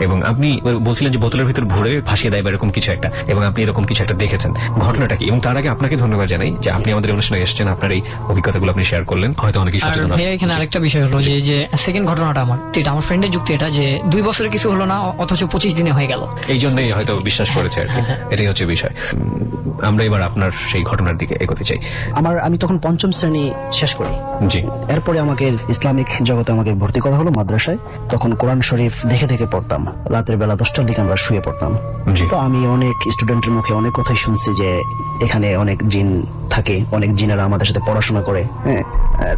এবং আপনি বলছিলেন যে বোতলের ভিতর ভরে ভাসিয়ে দেয় বা এরকম কিছু একটা, এবং আপনি এরকম কিছু একটা দেখেছেন, ঘটনাটা কি? এবং তার আগে আপনাকে ধন্যবাদ জানাই যে আপনি আমাদের অনুষ্ঠানে এসেছেন, আপনার এই অভিজ্ঞতাগুলো আপনি শেয়ার করলেন, হয়তো অনেকেই সচেতন হবে। এখানে আরেকটা বিষয় হলো যে সেকেন্ড ঘটনাটা আমার ফ্রেন্ডের যুক্তি এটা, যে 2 বছরে কিছু হলো না, অথচ 25 দিনে হয়ে গেল, এই জন্যই হয়তো বিশ্বাস করেছে আর কি। এটাই হচ্ছে বিষয়। আমরা এবার আপনার সেই ঘটনার দিকে এগোতে চাই। আমি তখন 5ম শ্রেণী শেষ করি। জি। এরপরে আমাকে ইসলামিক জগতে আমাকে ভর্তি করা হলো মাদ্রাসায়। তখন কোরআন শরীফ দেখে দেখে পড়তাম, রাতের বেলা 10টার দিকে আমরা শুয়ে পড়তাম। তো আমি অনেক স্টুডেন্টের মুখে অনেক কথাই শুনছি যে এখানে অনেক জিন থাকে, অনেক জিনেরা আমাদের সাথে পড়াশোনা করে। হ্যাঁ,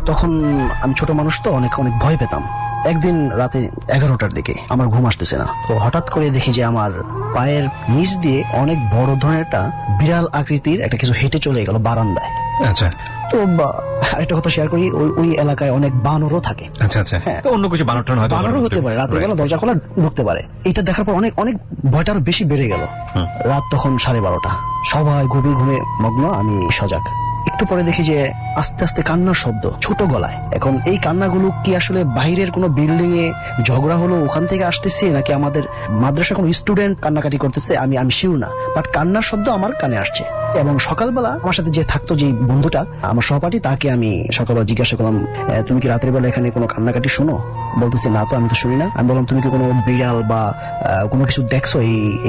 তখন আমি ছোট মানুষ তো অনেক ভয় পেতাম। একদিন রাতে 11টার দিকে আমার ঘুম আসতেছে না, তো হঠাৎ করে দেখি যে আমার পায়ের নিচ দিয়ে অনেক বড় ধরনের একটা বিড়াল আকৃতির একটা কিছু হেঁটে চলে গেল বারান্দায়। আচ্ছা। তো আরেকটা কথা শেয়ার করি, ওই এলাকায় অনেক বানরও থাকে। আচ্ছা আচ্ছা, হ্যাঁ, তো অন্য কিছু বানরও হতে পারে, রাতের বেলা দরজা খোলা ঢুকতে পারে। এটা দেখার পর অনেক ভয়টা আরো বেশি বেড়ে গেল। রাত তখন 12:30, সবাই গভীর ঘুমে মগ্ন, আমি সজাগ। একটু পরে দেখি যে আস্তে আস্তে কান্নার শব্দ, ছোট গলায়। এখন এই কান্নাগুলো কি আসলে বাইরের কোনো বিল্ডিং এ ঝগড়া হলো ওখান থেকে আসতেছে, নাকি আমাদের মাদ্রাসা কোনো স্টুডেন্ট কান্নাকাটি করতেছে, আমি শিওর না, বাট কান্নার শব্দ আমার কানে আসছে। এবং সকালবেলা আমার সাথে যে থাকতো, যে বন্ধুটা আমার সহপাঠী, তাকে আমি সকালবেলা জিজ্ঞাসা করলাম, তুমি কি রাতের বেলা এখানে কোনো কান্নাকাটি শুনো? বলতেছে না তো, আমি তো শুনি না। আমি বললাম, তুমি কি কোনো বিড়াল বা কোনো কিছু দেখছো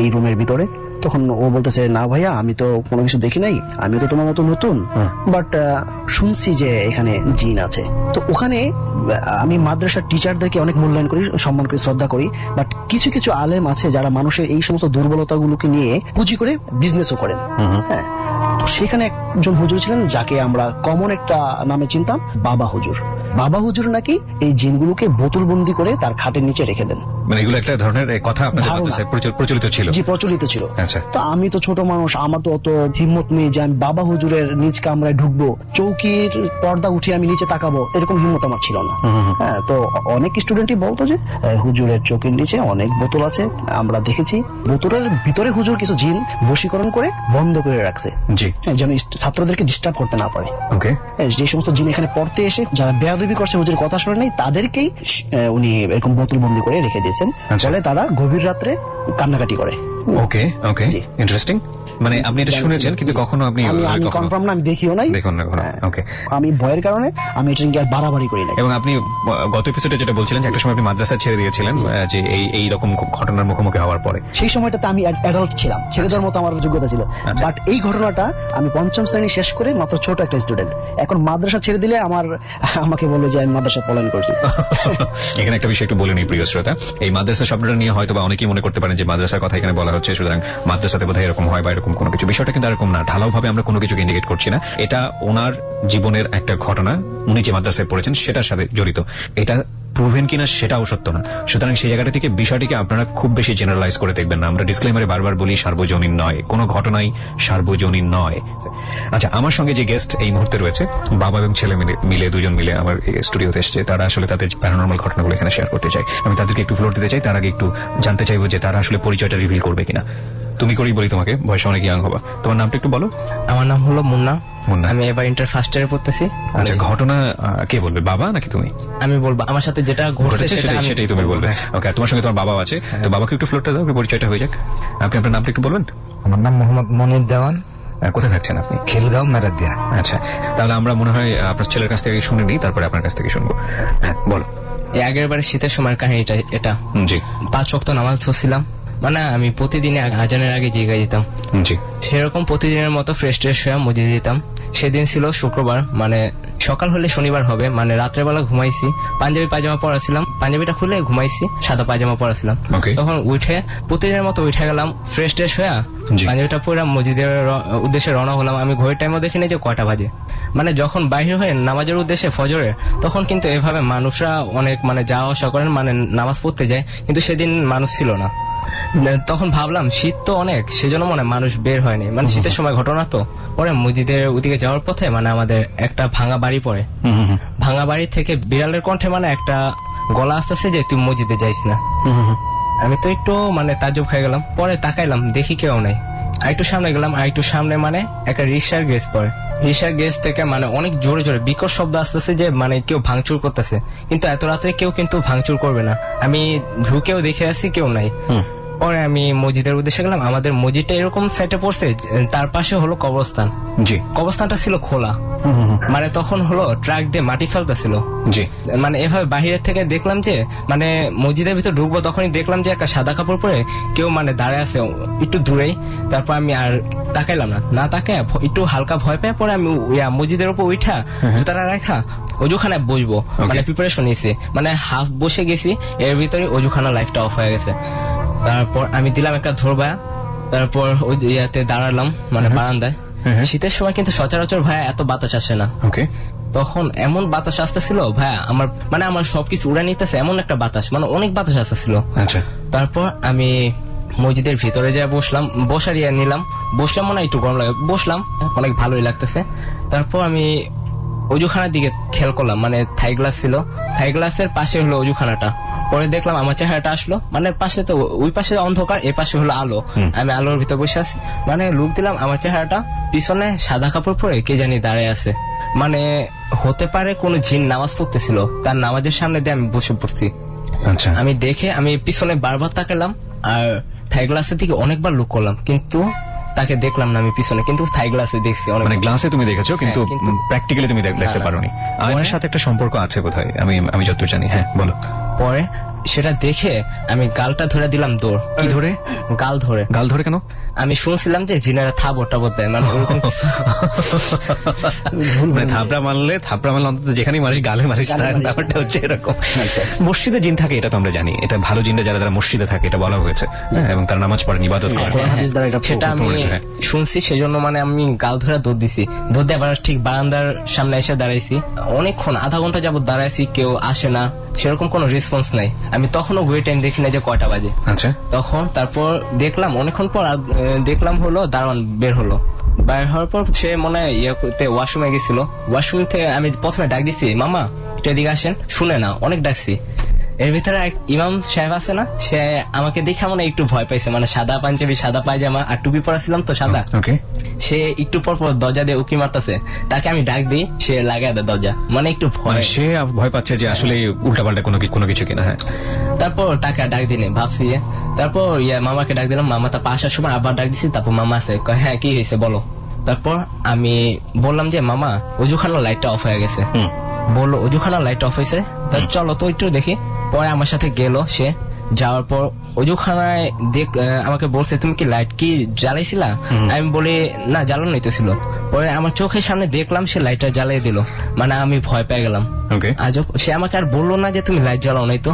এই রুমের ভিতরে? তখন ও বলতেছে, না ভাইয়া, আমি তো কোনো কিছু দেখি নাই, আমি তো তোমার মতো নতুন, বাট শুনছি যে এখানে জিন আছে। তো ওখানে আমি মাদ্রাসার টিচারদেরকে অনেক মূল্যায়ন করি, সম্মান করি, শ্রদ্ধা করি, বাট কিছু কিছু আলেম আছে যারা মানুষের এই সমস্ত দুর্বলতাগুলোকে নিয়ে পুঁজি করে বিজনেসও করেন। হ্যাঁ, সেখানে একজন হুজুর ছিলেন যাকে আমরা কমন একটা নামে চিনতাম, বাবা হুজুর। বাবা হুজুর নাকি এই জিনগুলোকে বোতলবন্দি করে তার খাটের নিচে রেখে দেন। মানে এগুলো একটা ধরনের কথা আপনাদের ধারণা। মাদ্রাসায় প্রচলিত ছিল? জি, প্রচলিত ছিল। আচ্ছা। তো আমি তো ছোট মানুষ, আমার তো অত হিম্মত নেই যে আমি বাবা হুজুরের নিজ কামরায় ঢুকবো, চৌকির পর্দা উঠিয়ে আমি নিচে তাকাবো, এরকম হিম্মত আমার ছিল না। হ্যাঁ, তো অনেক স্টুডেন্টই বলতো যে হুজুরের চোখের নিচে অনেক বোতল আছে, আমরা দেখেছি বোতলের ভিতরে হুজুর কিছু জিন বশীকরণ করে বন্ধ করে রাখছে, জি। হ্যাঁ, যেন ছাত্রদেরকে ডিস্টার্ব করতে না পারে। ওকে। যে সমস্ত জিন এখানে পড়তে এসে যারা বেয়াদবি করছে, হুজুরের কথা শুনে নেই, তাদেরকেই উনি এরকম বোতল বন্দি করে রেখে দিয়েছেন। আচ্ছা। ফলে তারা গভীর রাত্রে কান্নাকাটি করে। ওকে ওকে, জি। ইন্টারেস্টিং। মানে আপনি এটা শুনেছেন কিন্তু কখনো আপনি আমি কনফার্ম না, আমি দেখিও নাই। দেখুন না কখনো। হ্যাঁ। ওকে। আমি ভয়ের কারণে আমি এটা নিয়ে আর বাড়াবাড়ি করি না। এবং আপনি গত এপিসোডে যেটা বলছিলেন যে একটা সময় আপনি মাদ্রাসা ছেড়ে দিয়েছিলেন, যে এই রকম ঘটনার মুখোমুখি হওয়ার পরে। সেই সময়টাতে আমি অ্যাডাল্ট ছিলাম, ছেড়ে দেওয়ার মতো আমার যোগ্যতা ছিল। আচ্ছা। বাট এই ঘটনাটা আমি পঞ্চম শ্রেণী শেষ করে মাত্র ছোট একটা স্টুডেন্ট, এখন মাদ্রাসা ছেড়ে দিলে আমাকে বলে যে আমি মাদ্রাসা পলায়ন করছি। এখানে একটা বিষয় একটু বলে নিই প্রিয় শ্রোতা, এই মাদ্রাসা শব্দটা নিয়ে হয়তো বা অনেকেই মনে করতে পারেন যে মাদ্রাসার কথা এখানে বলা হচ্ছে, সুতরাং মাদ্রাসাতে বোধহয় এরকম হয় বা এরকম কোনো কিছু। বিষয়টা কিন্তু এরকম না, ঢালাও ভাবে আমরা কোনো কিছুকে ইন্ডিকেট করছি না। এটা ওনার জীবনের একটা ঘটনা, উনি যে মাদ্রাসায় পড়েছেন সেটার সাথে জড়িত। এটা প্রুভেন কিনা সেটাও সত্য না, সুতরাং সেই জায়গাটা থেকে বিষয়টিকে আপনারা খুব বেশি জেনারেলাইজ করে দেখবেন না। আমরা ডিসক্লেমারে বারবার বলি সার্বজনীন নয়, কোনো ঘটনাই সার্বজনীন নয়। আচ্ছা, আমার সঙ্গে যে গেস্ট এই মুহূর্তে রয়েছে, বাবা এবং ছেলে মিলে দুজন মিলে আমার স্টুডিওতে এসেছে, তারা আসলে তাদের প্যারানর্মাল ঘটনাগুলো এখানে শেয়ার করতে চাই। আমি তাদেরকে একটু ফ্লোর দিতে চাই, তার আগে একটু জানতে চাইবো যে তারা আসলে পরিচয়টা রিভিল করবে কিনা। তুমি করেই বলি তোমাকে, বয়স অনেক ইয়াং হবা, তোমার নামটা একটু বলো। আমার নাম হলো মুন্না। মুন্না। আমি এবার ইন্টার ফার্স্ট ইয়ারে পড়তেছি। আচ্ছা, ঘটনা কে বলবে, বাবা নাকি তুমি? আমি বলবো আমার সাথে যেটা ঘটেছে সেটাই তুমি বলবে। ওকে, তোমার সঙ্গে তোমার বাবা আছে, তো বাবাকে একটু ফ্লোরটা দাও, পরিচয়টা হয়ে যাক। আপনি আপনার নামটা একটু বলবেন। আমার নাম মোহাম্মদ মনির দেওয়ান, কোথায় থাকছেন আপনি? খিলগাঁও মেরাদিয়া। আচ্ছা, তাহলে আমরা মনে হয় আপনার ছেলের কাছ থেকে শুনে নিই, তারপরে আপনার কাছ থেকে শুনবো। হ্যাঁ, বলো। এই আগের বারে শীতের সময়ের কাহিনীটা এটা। জি 5 ওয়াক্ত নামাজ পড়ছিলাম, মানে আমি প্রতিদিন আজানের আগে জিগা যেতাম। জি। সেরকম প্রতিদিনের মতো ফ্রেশ ট্রেশ হয়ে মসজিদে যেতাম। সেদিন ছিল শুক্রবার, মানে সকাল হলে শনিবার হবে, মানে রাত্রেবেলা ঘুমাইছি, পাঞ্জাবি পায়জামা পরা ছিলাম, পাঞ্জাবিটা খুলে ঘুমাইছি, সাদা পায়জামা পরা ছিলাম। Okay. তখন উঠে প্রতিদিনের মতো উঠে গেলাম, ফ্রেশ ট্রেশ হয়ে জি। পাঞ্জাবিটা পরে মসজিদের উদ্দেশ্যে রওনা হলাম। আমি ঘড়ির টাইমও দেখিনি যে কয়টা বাজে, মানে যখন বাইরে হয়ে নামাজের উদ্দেশ্যে ফজরে, তখন কিন্তু এভাবে মানুষরা অনেক মানে যাওয়া আসা করেন, মানে নামাজ পড়তে যায়, কিন্তু সেদিন মানুষ ছিল না। তখন ভাবলাম শীত তো অনেক, সেজন্য মনে হয় মানুষ বের হয়নি, মানে শীতের সময় ঘটনা তো। পরে মসজিদের ওদিকে যাওয়ার পথে মানে আমাদের একটা ভাঙা বাড়ি পড়ে, ভাঙা বাড়ি থেকে বিড়ালের কণ্ঠে মানে একটা গলা আসতেছে যে তুই মসজিদে যাইস না। আমি তো একটু মানে তাজ্জব হয়ে গেলাম। পরে তাকাইলাম, দেখি কেউ নাই। আরেকটু সামনে গেলাম, আরেকটু সামনে মানে একটা রিক্সার গেজ পড়ে। রিক্সার গেজ থেকে মানে অনেক জোরে জোরে বিকট শব্দ আসতেছে যে মানে কেউ ভাঙচুর করতেছে, কিন্তু এত রাত্রে কেউ কিন্তু ভাঙচুর করবে না। আমি ঢুকেও দেখে আসি কেউ নাই। পরে আমি মসজিদের উদ্দেশ্যে গেলাম। আমাদের মসজিদটা এরকম সাইডে পড়ছে, তার পাশে হলো কবরস্থান। জি। কবরস্থানটা ছিল খোলা, মানে তখন হলো ট্রাক দিয়ে মাটি ফেলতেছিল। জি। মানে এভাবে বাহিরের থেকে দেখলাম যে মানে মসজিদের ভিতর ঢুকবো, তখনই দেখলাম যে একটা সাদা কাপড় পরে কেউ মানে দাঁড়ায় আছে একটু দূরেই। তারপর আমি আর তাকাইলাম না তাকায় একটু হালকা ভয় পেয়ে পরে আমি মসজিদের উপর উঠা জুতাটা রাখা অজুখানায় বসবো, মানে প্রিপারেশন নিয়েছি, মানে হাফ বসে গেছি, এর ভিতরে অজুখানা লাইটটা অফ হয়ে গেছে। তারপর আমি দিলাম একটা ধরবা, তারপর ওই ইয়াতে দাঁড়ালাম মানে বারান্দায়। শীতের সময় কিন্তু সচরাচর ভাইয়া এত বাতাস আসে না। ওকে। তখন এমন বাতাস আসতেছিল ভাইয়া, আমার সবকিছু উড়ে নিতেছে, এমন একটা বাতাস, মানে অনেক বাতাস আসতেছিল। আচ্ছা। তারপর আমি মসজিদের ভিতরে যা বসলাম, বসার ইয়ে নিলাম, বসলাম, মনে হয় একটু গরম লাগে, বসলাম, অনেক ভালোই লাগতেছে। তারপর আমি অজুখানার দিকে খেয়াল করলাম, মানে থাই গ্লাস ছিল, থাই গ্লাসের পাশে হলো অজুখানাটা। পরে দেখলাম আমার চেহারাটা আসলো, মানে পাশে তো ওই পাশে অন্ধকার, এ পাশে হলো আলো, আমি আলোর ভিতর বসে আছি, মানে লুক দিলাম আমার চেহারাটা, পিছনে সাদা কাপড় পরে কে জানি দাঁড়িয়ে আছে। মানে হতে পারে কোন জিন নামাজ পড়তেছিল, তার নামাজের সামনে দিয়ে আমি বসে পড়ছি। আচ্ছা। আমি দেখে আমি পিছনে বারবার তাকালাম, আর থাই গ্লাসের দিকে অনেকবার লুক করলাম, কিন্তু তাকে দেখলাম না আমি পিছনে, কিন্তু থাই গ্লাসে দেখছি অনেক। মানে গ্লাসে তুমি দেখেছো, কিন্তু প্র্যাকটিক্যালি তুমি দেখতে না। পারোনি। আয়নার সাথে একটা সম্পর্ক আছে বোধহয়, আমি যতদূর জানি। হ্যাঁ, বলো। পরে সেটা দেখে আমি গালটা ধরে দিলাম দৌড়। কি ধরে? গাল ধরে। গাল ধরে কেন? আমি শুনছিলাম যে জিনারা থাবর টাবর দেয়, মানে ওরকম মানে থাপড়া মারলে অন্তত যেখানেই মারিস গালে মারিস না, ব্যাপারটা হচ্ছে এরকম। মসজিদে জিন থাকে এটা তো আমরা জানি, এটা ভালো জিনরা যারা যারা মসজিদে থাকে এটা বলা হয়েছে, হ্যাঁ, এবং তারা নামাজ পড়েন, ইবাদত করেন। সেটা আমি শুনছি, সেজন্য মানে আমি গাল ধরে দৌড় দিছি। দৌড় দিয়ে আবার ঠিক বারান্দার সামনে এসে দাঁড়াইছি, অনেকক্ষণ আধা ঘন্টা যাবত দাঁড়াইছি, কেউ আসে না, সেরকম কোনো রেসপন্স নাই। আমি তখনও ওয়েট টাইম দেখি না যে কয়টা বাজে। আচ্ছা, তখন তারপর দেখলাম অনেকক্ষণ পর দেখলাম হলো দারোয়ান বের হলো। বের হওয়ার পর সে মনে হয় ইয়েতে ওয়াশরুমে গেছিল। ওয়াশরুম থেকে আমি প্রথমে ডাক দিছি, মামা একটু এদিকে আসেন, শুনে না, অনেক ডাকছি। এর ভিতরে এক ইমাম সাহেব আছে না, সে আমাকে দেখে মনে একটু ভয় পাইছে, মানে সাদা পাঞ্জাবি, সাদা পায়জামা আর টুপি পরাছিলাম তো সাদা। ওকে, সে একটু পর পর দরজা দিয়ে উকি মারতেছে, তাকে আমি ডাক দিই, সে লাগায় দেয় দরজা, মানে একটু ভয়, সে ভয় পাচ্ছে যে আসলে উল্টাপাল্টা কোনো কিছু কিনা। হ্যাঁ, তারপর তাকে ডাক দিনে ভাবছি, তারপর মামাকে ডাক দিলাম, মামা তারপর আসার সময় আবার ডাক দিছি, তারপর মামা আছে, হ্যাঁ কি হয়েছে বলো। তারপর আমি বললাম যে মামা অজুখানার লাইটটা অফ হয়ে গেছে। বললো অজুখানার লাইট অফ হয়েছে, তার চলো তো একটু দেখি। পরে আমার সাথে গেল, সে যাওয়ার পর অজুখানায় আমাকে বলছে তুমি কি লাইট কি জ্বালাইছিলা? আমি বলি না, জ্বালানো নিতেছিল। পরে আমার চোখের সামনে দেখলাম সে লাইটটা জ্বালিয়ে দিল, মানে আমি ভয় পেয়ে গেলাম। আজব, সে আমাকে আর বললো না যে তুমি লাইট জ্বালাও নাই তো।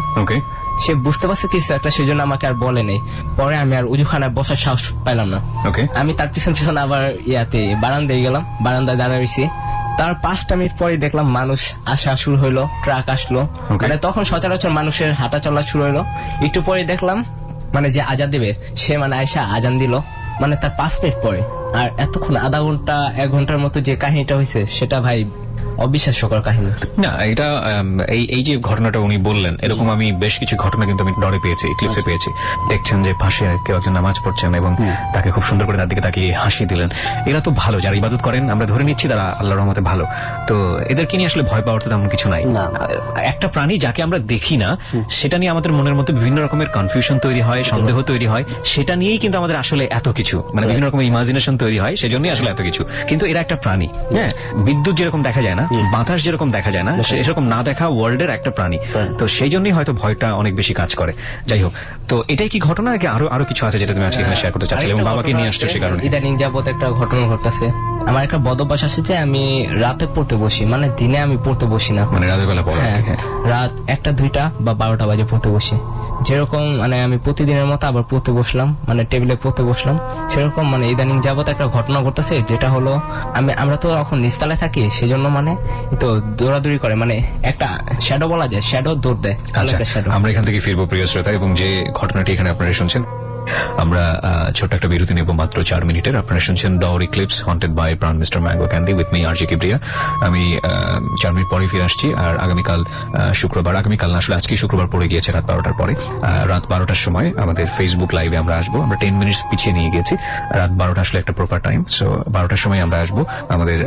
সে বুঝতে পারছে কিছু একটা, সেজন্য আমাকে আর বলে নেই। পরে আমি আর অজুখানায় বসার সাহস পাইলাম না। আমি তার পিছন পিছন আবার বারান্দায় গেলাম, বারান্দায় দাঁড়াইছি। তার 5টা মিনিট পরে দেখলাম মানুষ আসা শুরু হইলো, ট্রাক আসলো, মানে তখন সচরাচর মানুষের হাঁটা চলা শুরু হইলো। একটু পরে দেখলাম মানে যে আজান দিবে, সে মানে আয়সা আজান দিল, মানে তার 5 মিনিট পরে। আর এতক্ষণ আধা ঘন্টা 1 ঘন্টার মতো যে কাহিনীটা হয়েছে, সেটা ভাই অবিশ্বাস্যকর কাহিনী। না, এটা এই যে ঘটনাটা উনি বললেন, এরকম আমি বেশ কিছু ঘটনা কিন্তু আমি ডরে পেয়েছি, ক্লিপসে পেয়েছি। দেখছেন যে পাশে কেউ একজন নামাজ পড়ছেন এবং তাকে খুব সুন্দর করে তার দিকে তাকিয়ে হাসি দিলেন। এরা তো ভালো, যারা ইবাদত করেন আমরা ধরে নিচ্ছি তারা আল্লাহর রহমতে ভালো। তো এদেরকে নিয়ে আসলে ভয় পাওয়ার তো তেমন কিছু নাই। একটা প্রাণী যাকে আমরা দেখি না, সেটা নিয়ে আমাদের মনের মধ্যে বিভিন্ন রকমের কনফিউশন তৈরি হয়, সন্দেহ তৈরি হয়, সেটা নিয়েই কিন্তু আমাদের আসলে এত কিছু, মানে বিভিন্ন রকমের ইমাজিনেশন তৈরি হয়, সেজন্যই আসলে এত কিছু। কিন্তু এরা একটা প্রাণী, হ্যাঁ, বিদ্যুৎ যেরকম দেখা যায় না, বাতাস যেরকম দেখা যায় না, সেরকম না দেখা ওয়ার্ল্ডের একটা প্রাণী। তো সেই জন্যই হয়তো ভয়টা অনেক বেশি কাজ করে। যাই হোক, তো এটাই কি ঘটনা নাকি আরো কিছু আছে যেটা তুমি আজকে শেয়ার করতে চাচ্ছিলে এবং বাবাকে নিয়ে আসছো সে কারণে? ইদানিং যাবত একটা ঘটনা ঘটতেছে। আমার একটা বদ অভ্যাস আছে যে আমি রাতে পড়তে বসি, মানে দিনে আমি পড়তে বসি না, মানে রাতের বেলা পড়া। রাত 1টা 2টা বা 12টা বাজে পড়তে বসি। যেরকম মানে আমি প্রতিদিনের মতো আবার পড়তে বসলাম, মানে টেবিলে পড়তে বসলাম, সেরকম মানে ইদানিং যাবত একটা ঘটনা ঘটতেছে, যেটা হলো আমরা তো এখন নিচতলায় থাকি, সেজন্য মানে তো দৌড়াদৌড়ি করে, মানে একটা শ্যাডো বলা যায়, শ্যাডো দৌড় দেয়। আমরা এখান থেকে ফিরবো প্রিয় শ্রোতা, এবং যে ঘটনাটি এখানে আপনারা শুনছেন, আমরা ছোট্ট একটা বিরতি নেব মাত্র 4 মিনিটের। আপনারা শুনছেন dowry clips haunted by Pran mister mango candy with me RJ Kibria. আমি 4 মিনিট পরে ফিরে আসছি। আর আগামীকাল আগামীকাল না, আসলে আজকে শুক্রবার পড়ে গিয়েছে রাত 12টার পরে। রাত 12টার সময় আমাদের ফেসবুক লাইভে আমরা আসবো। আমরা 10 মিনিট পিছিয়ে নিয়ে গেছি, রাত 12টা আসলে একটা প্রপার টাইম। সো 12টার সময় আমরা আসবো আমাদের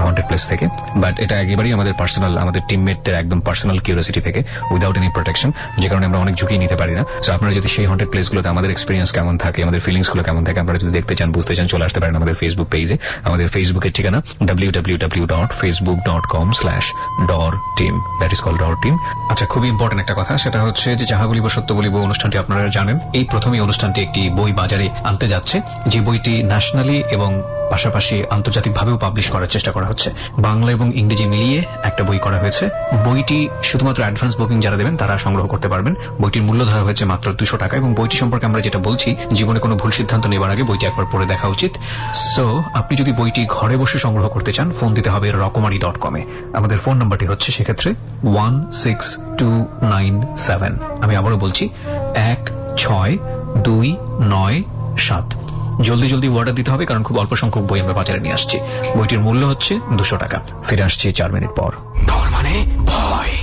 হন্টেড প্লেস থেকে। বাট এটা একেবারেই আমাদের পার্সোনাল, আমাদের টিমমেটদের একদম পার্সোনাল কিউরিওসিটি থেকে, উইদাউট এনি প্রোটেকশন, যে কারণে আমরা অনেক ঝুঁকি নিতে পারি না। সো আপনারা যদি সেই হন্টেড প্লেসগুলোতে আমাদের এক্সপিরিয়েন্স কেমন থাকে, আমাদের ফিলিংস গুলো কেমন থাকে, আপনারা যদি দেখতে চান, বুঝতে চান, চলে আসতে পারেন আমাদের ফেসবুক পেজে। আমাদের ফেসবুকের ঠিকানা www.facebook.com/dorteam, দ্যাট ইজ কল্ড ডর টিম। আচ্ছা, খুবই ইম্পর্টেন্ট একটা কথা, সেটা হচ্ছে যে যাহা বলিব সত্য বলিব অনুষ্ঠানটি আপনারা জানেন। এই প্রথমে অনুষ্ঠানটি একটি বই বাজারে আনতে যাচ্ছে, যে বইটি ন্যাশনালি এবং পাশাপাশি আন্তর্জাতিকভাবেও পাবলিশ করার চেষ্টা করা হচ্ছে। বাংলা এবং ইংরেজি মিলিয়ে একটা বই করা হয়েছে। বইটি শুধুমাত্র অ্যাডভান্স বুকিং যারা দেবেন তারা সংগ্রহ করতে পারবেন। বইটির মূল্য ধরা হয়েছে মাত্র 200 টাকা, এবং বইটি সম্পর্কে আমরা যেটা বলছি, জীবনে কোনো ভুল সিদ্ধান্ত নেবার আগে বইটি একবার পড়ে দেখা উচিত। সো আপনি যদি বইটি ঘরে বসে সংগ্রহ করতে চান, ফোন দিতে হবে রকমারি.com-এ। আমাদের ফোন নাম্বারটি হচ্ছে সেক্ষেত্রে 16297। আমি আবারও বলছি 16297। জলদি অর্ডার দিতে হবে, কারণ খুব অল্প সংখ্যক বই আমরা বাজারে নিয়ে আসছি। বইটির মূল্য হচ্ছে 200 টাকা। ফিরে আসছি 4 মিনিট পর। ডর মানে ভয়,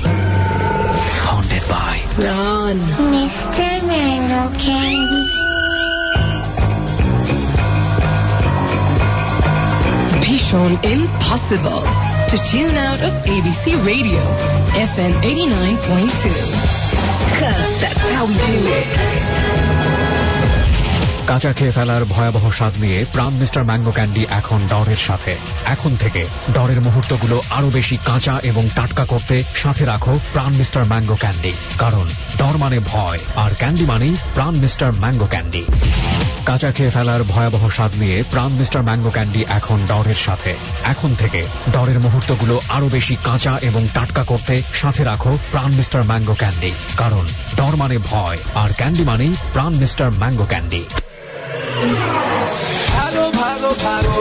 haunted by Run, Mr. Mango Candy. Mission impossible to tune out of ABC Radio, FM 89.2. 'Cause that's how we do it. কাঁচা খেয়ে ফেলার ভয়াবহ স্বাদ নিয়ে প্রাণ মিস্টার ম্যাঙ্গো ক্যান্ডি এখন ডরের সাথে। এখন থেকে ডরের মুহূর্তগুলো আরো বেশি কাঁচা এবং টাটকা করতে সাথে রাখো প্রাণ মিস্টার ম্যাঙ্গো ক্যান্ডি, কারণ ডর মানে ভয় আর ক্যান্ডি মানেই প্রাণ মিস্টার ম্যাঙ্গো ক্যান্ডি। কাঁচা খেয়ে ফেলার ভয়াবহ স্বাদ নিয়ে প্রাণ মিস্টার ম্যাঙ্গো ক্যান্ডি এখন ডরের সাথে। এখন থেকে ডরের মুহূর্তগুলো আরো বেশি কাঁচা এবং টাটকা করতে সাথে রাখো প্রাণ মিস্টার ম্যাঙ্গো ক্যান্ডি, কারণ ডর মানে ভয় আর ক্যান্ডি মানেই প্রাণ মিস্টার ম্যাঙ্গো ক্যান্ডি। ভাগো ভাগো ভাগো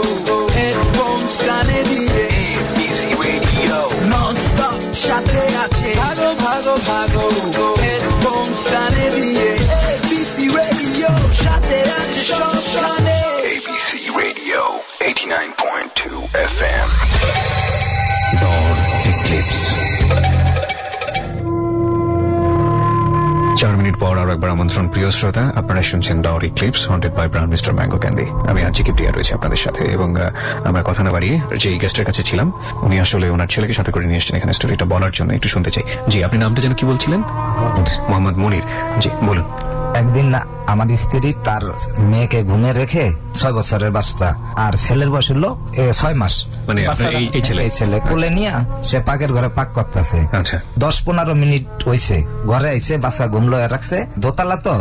হেডফোনস কানে দিয়ে ABC Radio ননস্টপ সাথে আছে। ভাগো ভাগো ভাগো হেডফোনস কানে দিয়ে ABC Radio সাথে আছে সব কানে। ABC Radio 89.2 FM ডর এক্লিপস। 4 মিনিট পর আরো একবার আমন্ত্রণ প্রিয় শ্রোতা, আপনারা শুনছেন ডর eclipse haunted by Pran mister mango candy. আমি আজকে কিপ্রিয়া রয়েছে আপনাদের সাথে এবং আমরা কথা না বাড়িয়ে যে গেস্টের কাছে ছিলাম, উনি আসলে ওনার ছেলেকে সাথে করে নিয়ে এসেছেন এখানে স্টোরিটা বলার জন্য। একটু শুনতে চাই। জি, আপনি নামটা যেন কি বলছিলেন? মোহাম্মদ মনির। জি বলুন। একদিন আমার স্ত্রী তার মেয়েকে ঘুমে রেখে 6 বছরের বাচ্চা আর ছেলের বয়স হলো 6 মাস। মানে আপনার এই ছেলে কোলে নিয়ে সে পাকের ঘরে পাক করতেছে। আচ্ছা, 10-15 মিনিট হয়েছে, ঘরে আইছে, বাচ্চা ঘুমলো রাখছে, দোতলা তো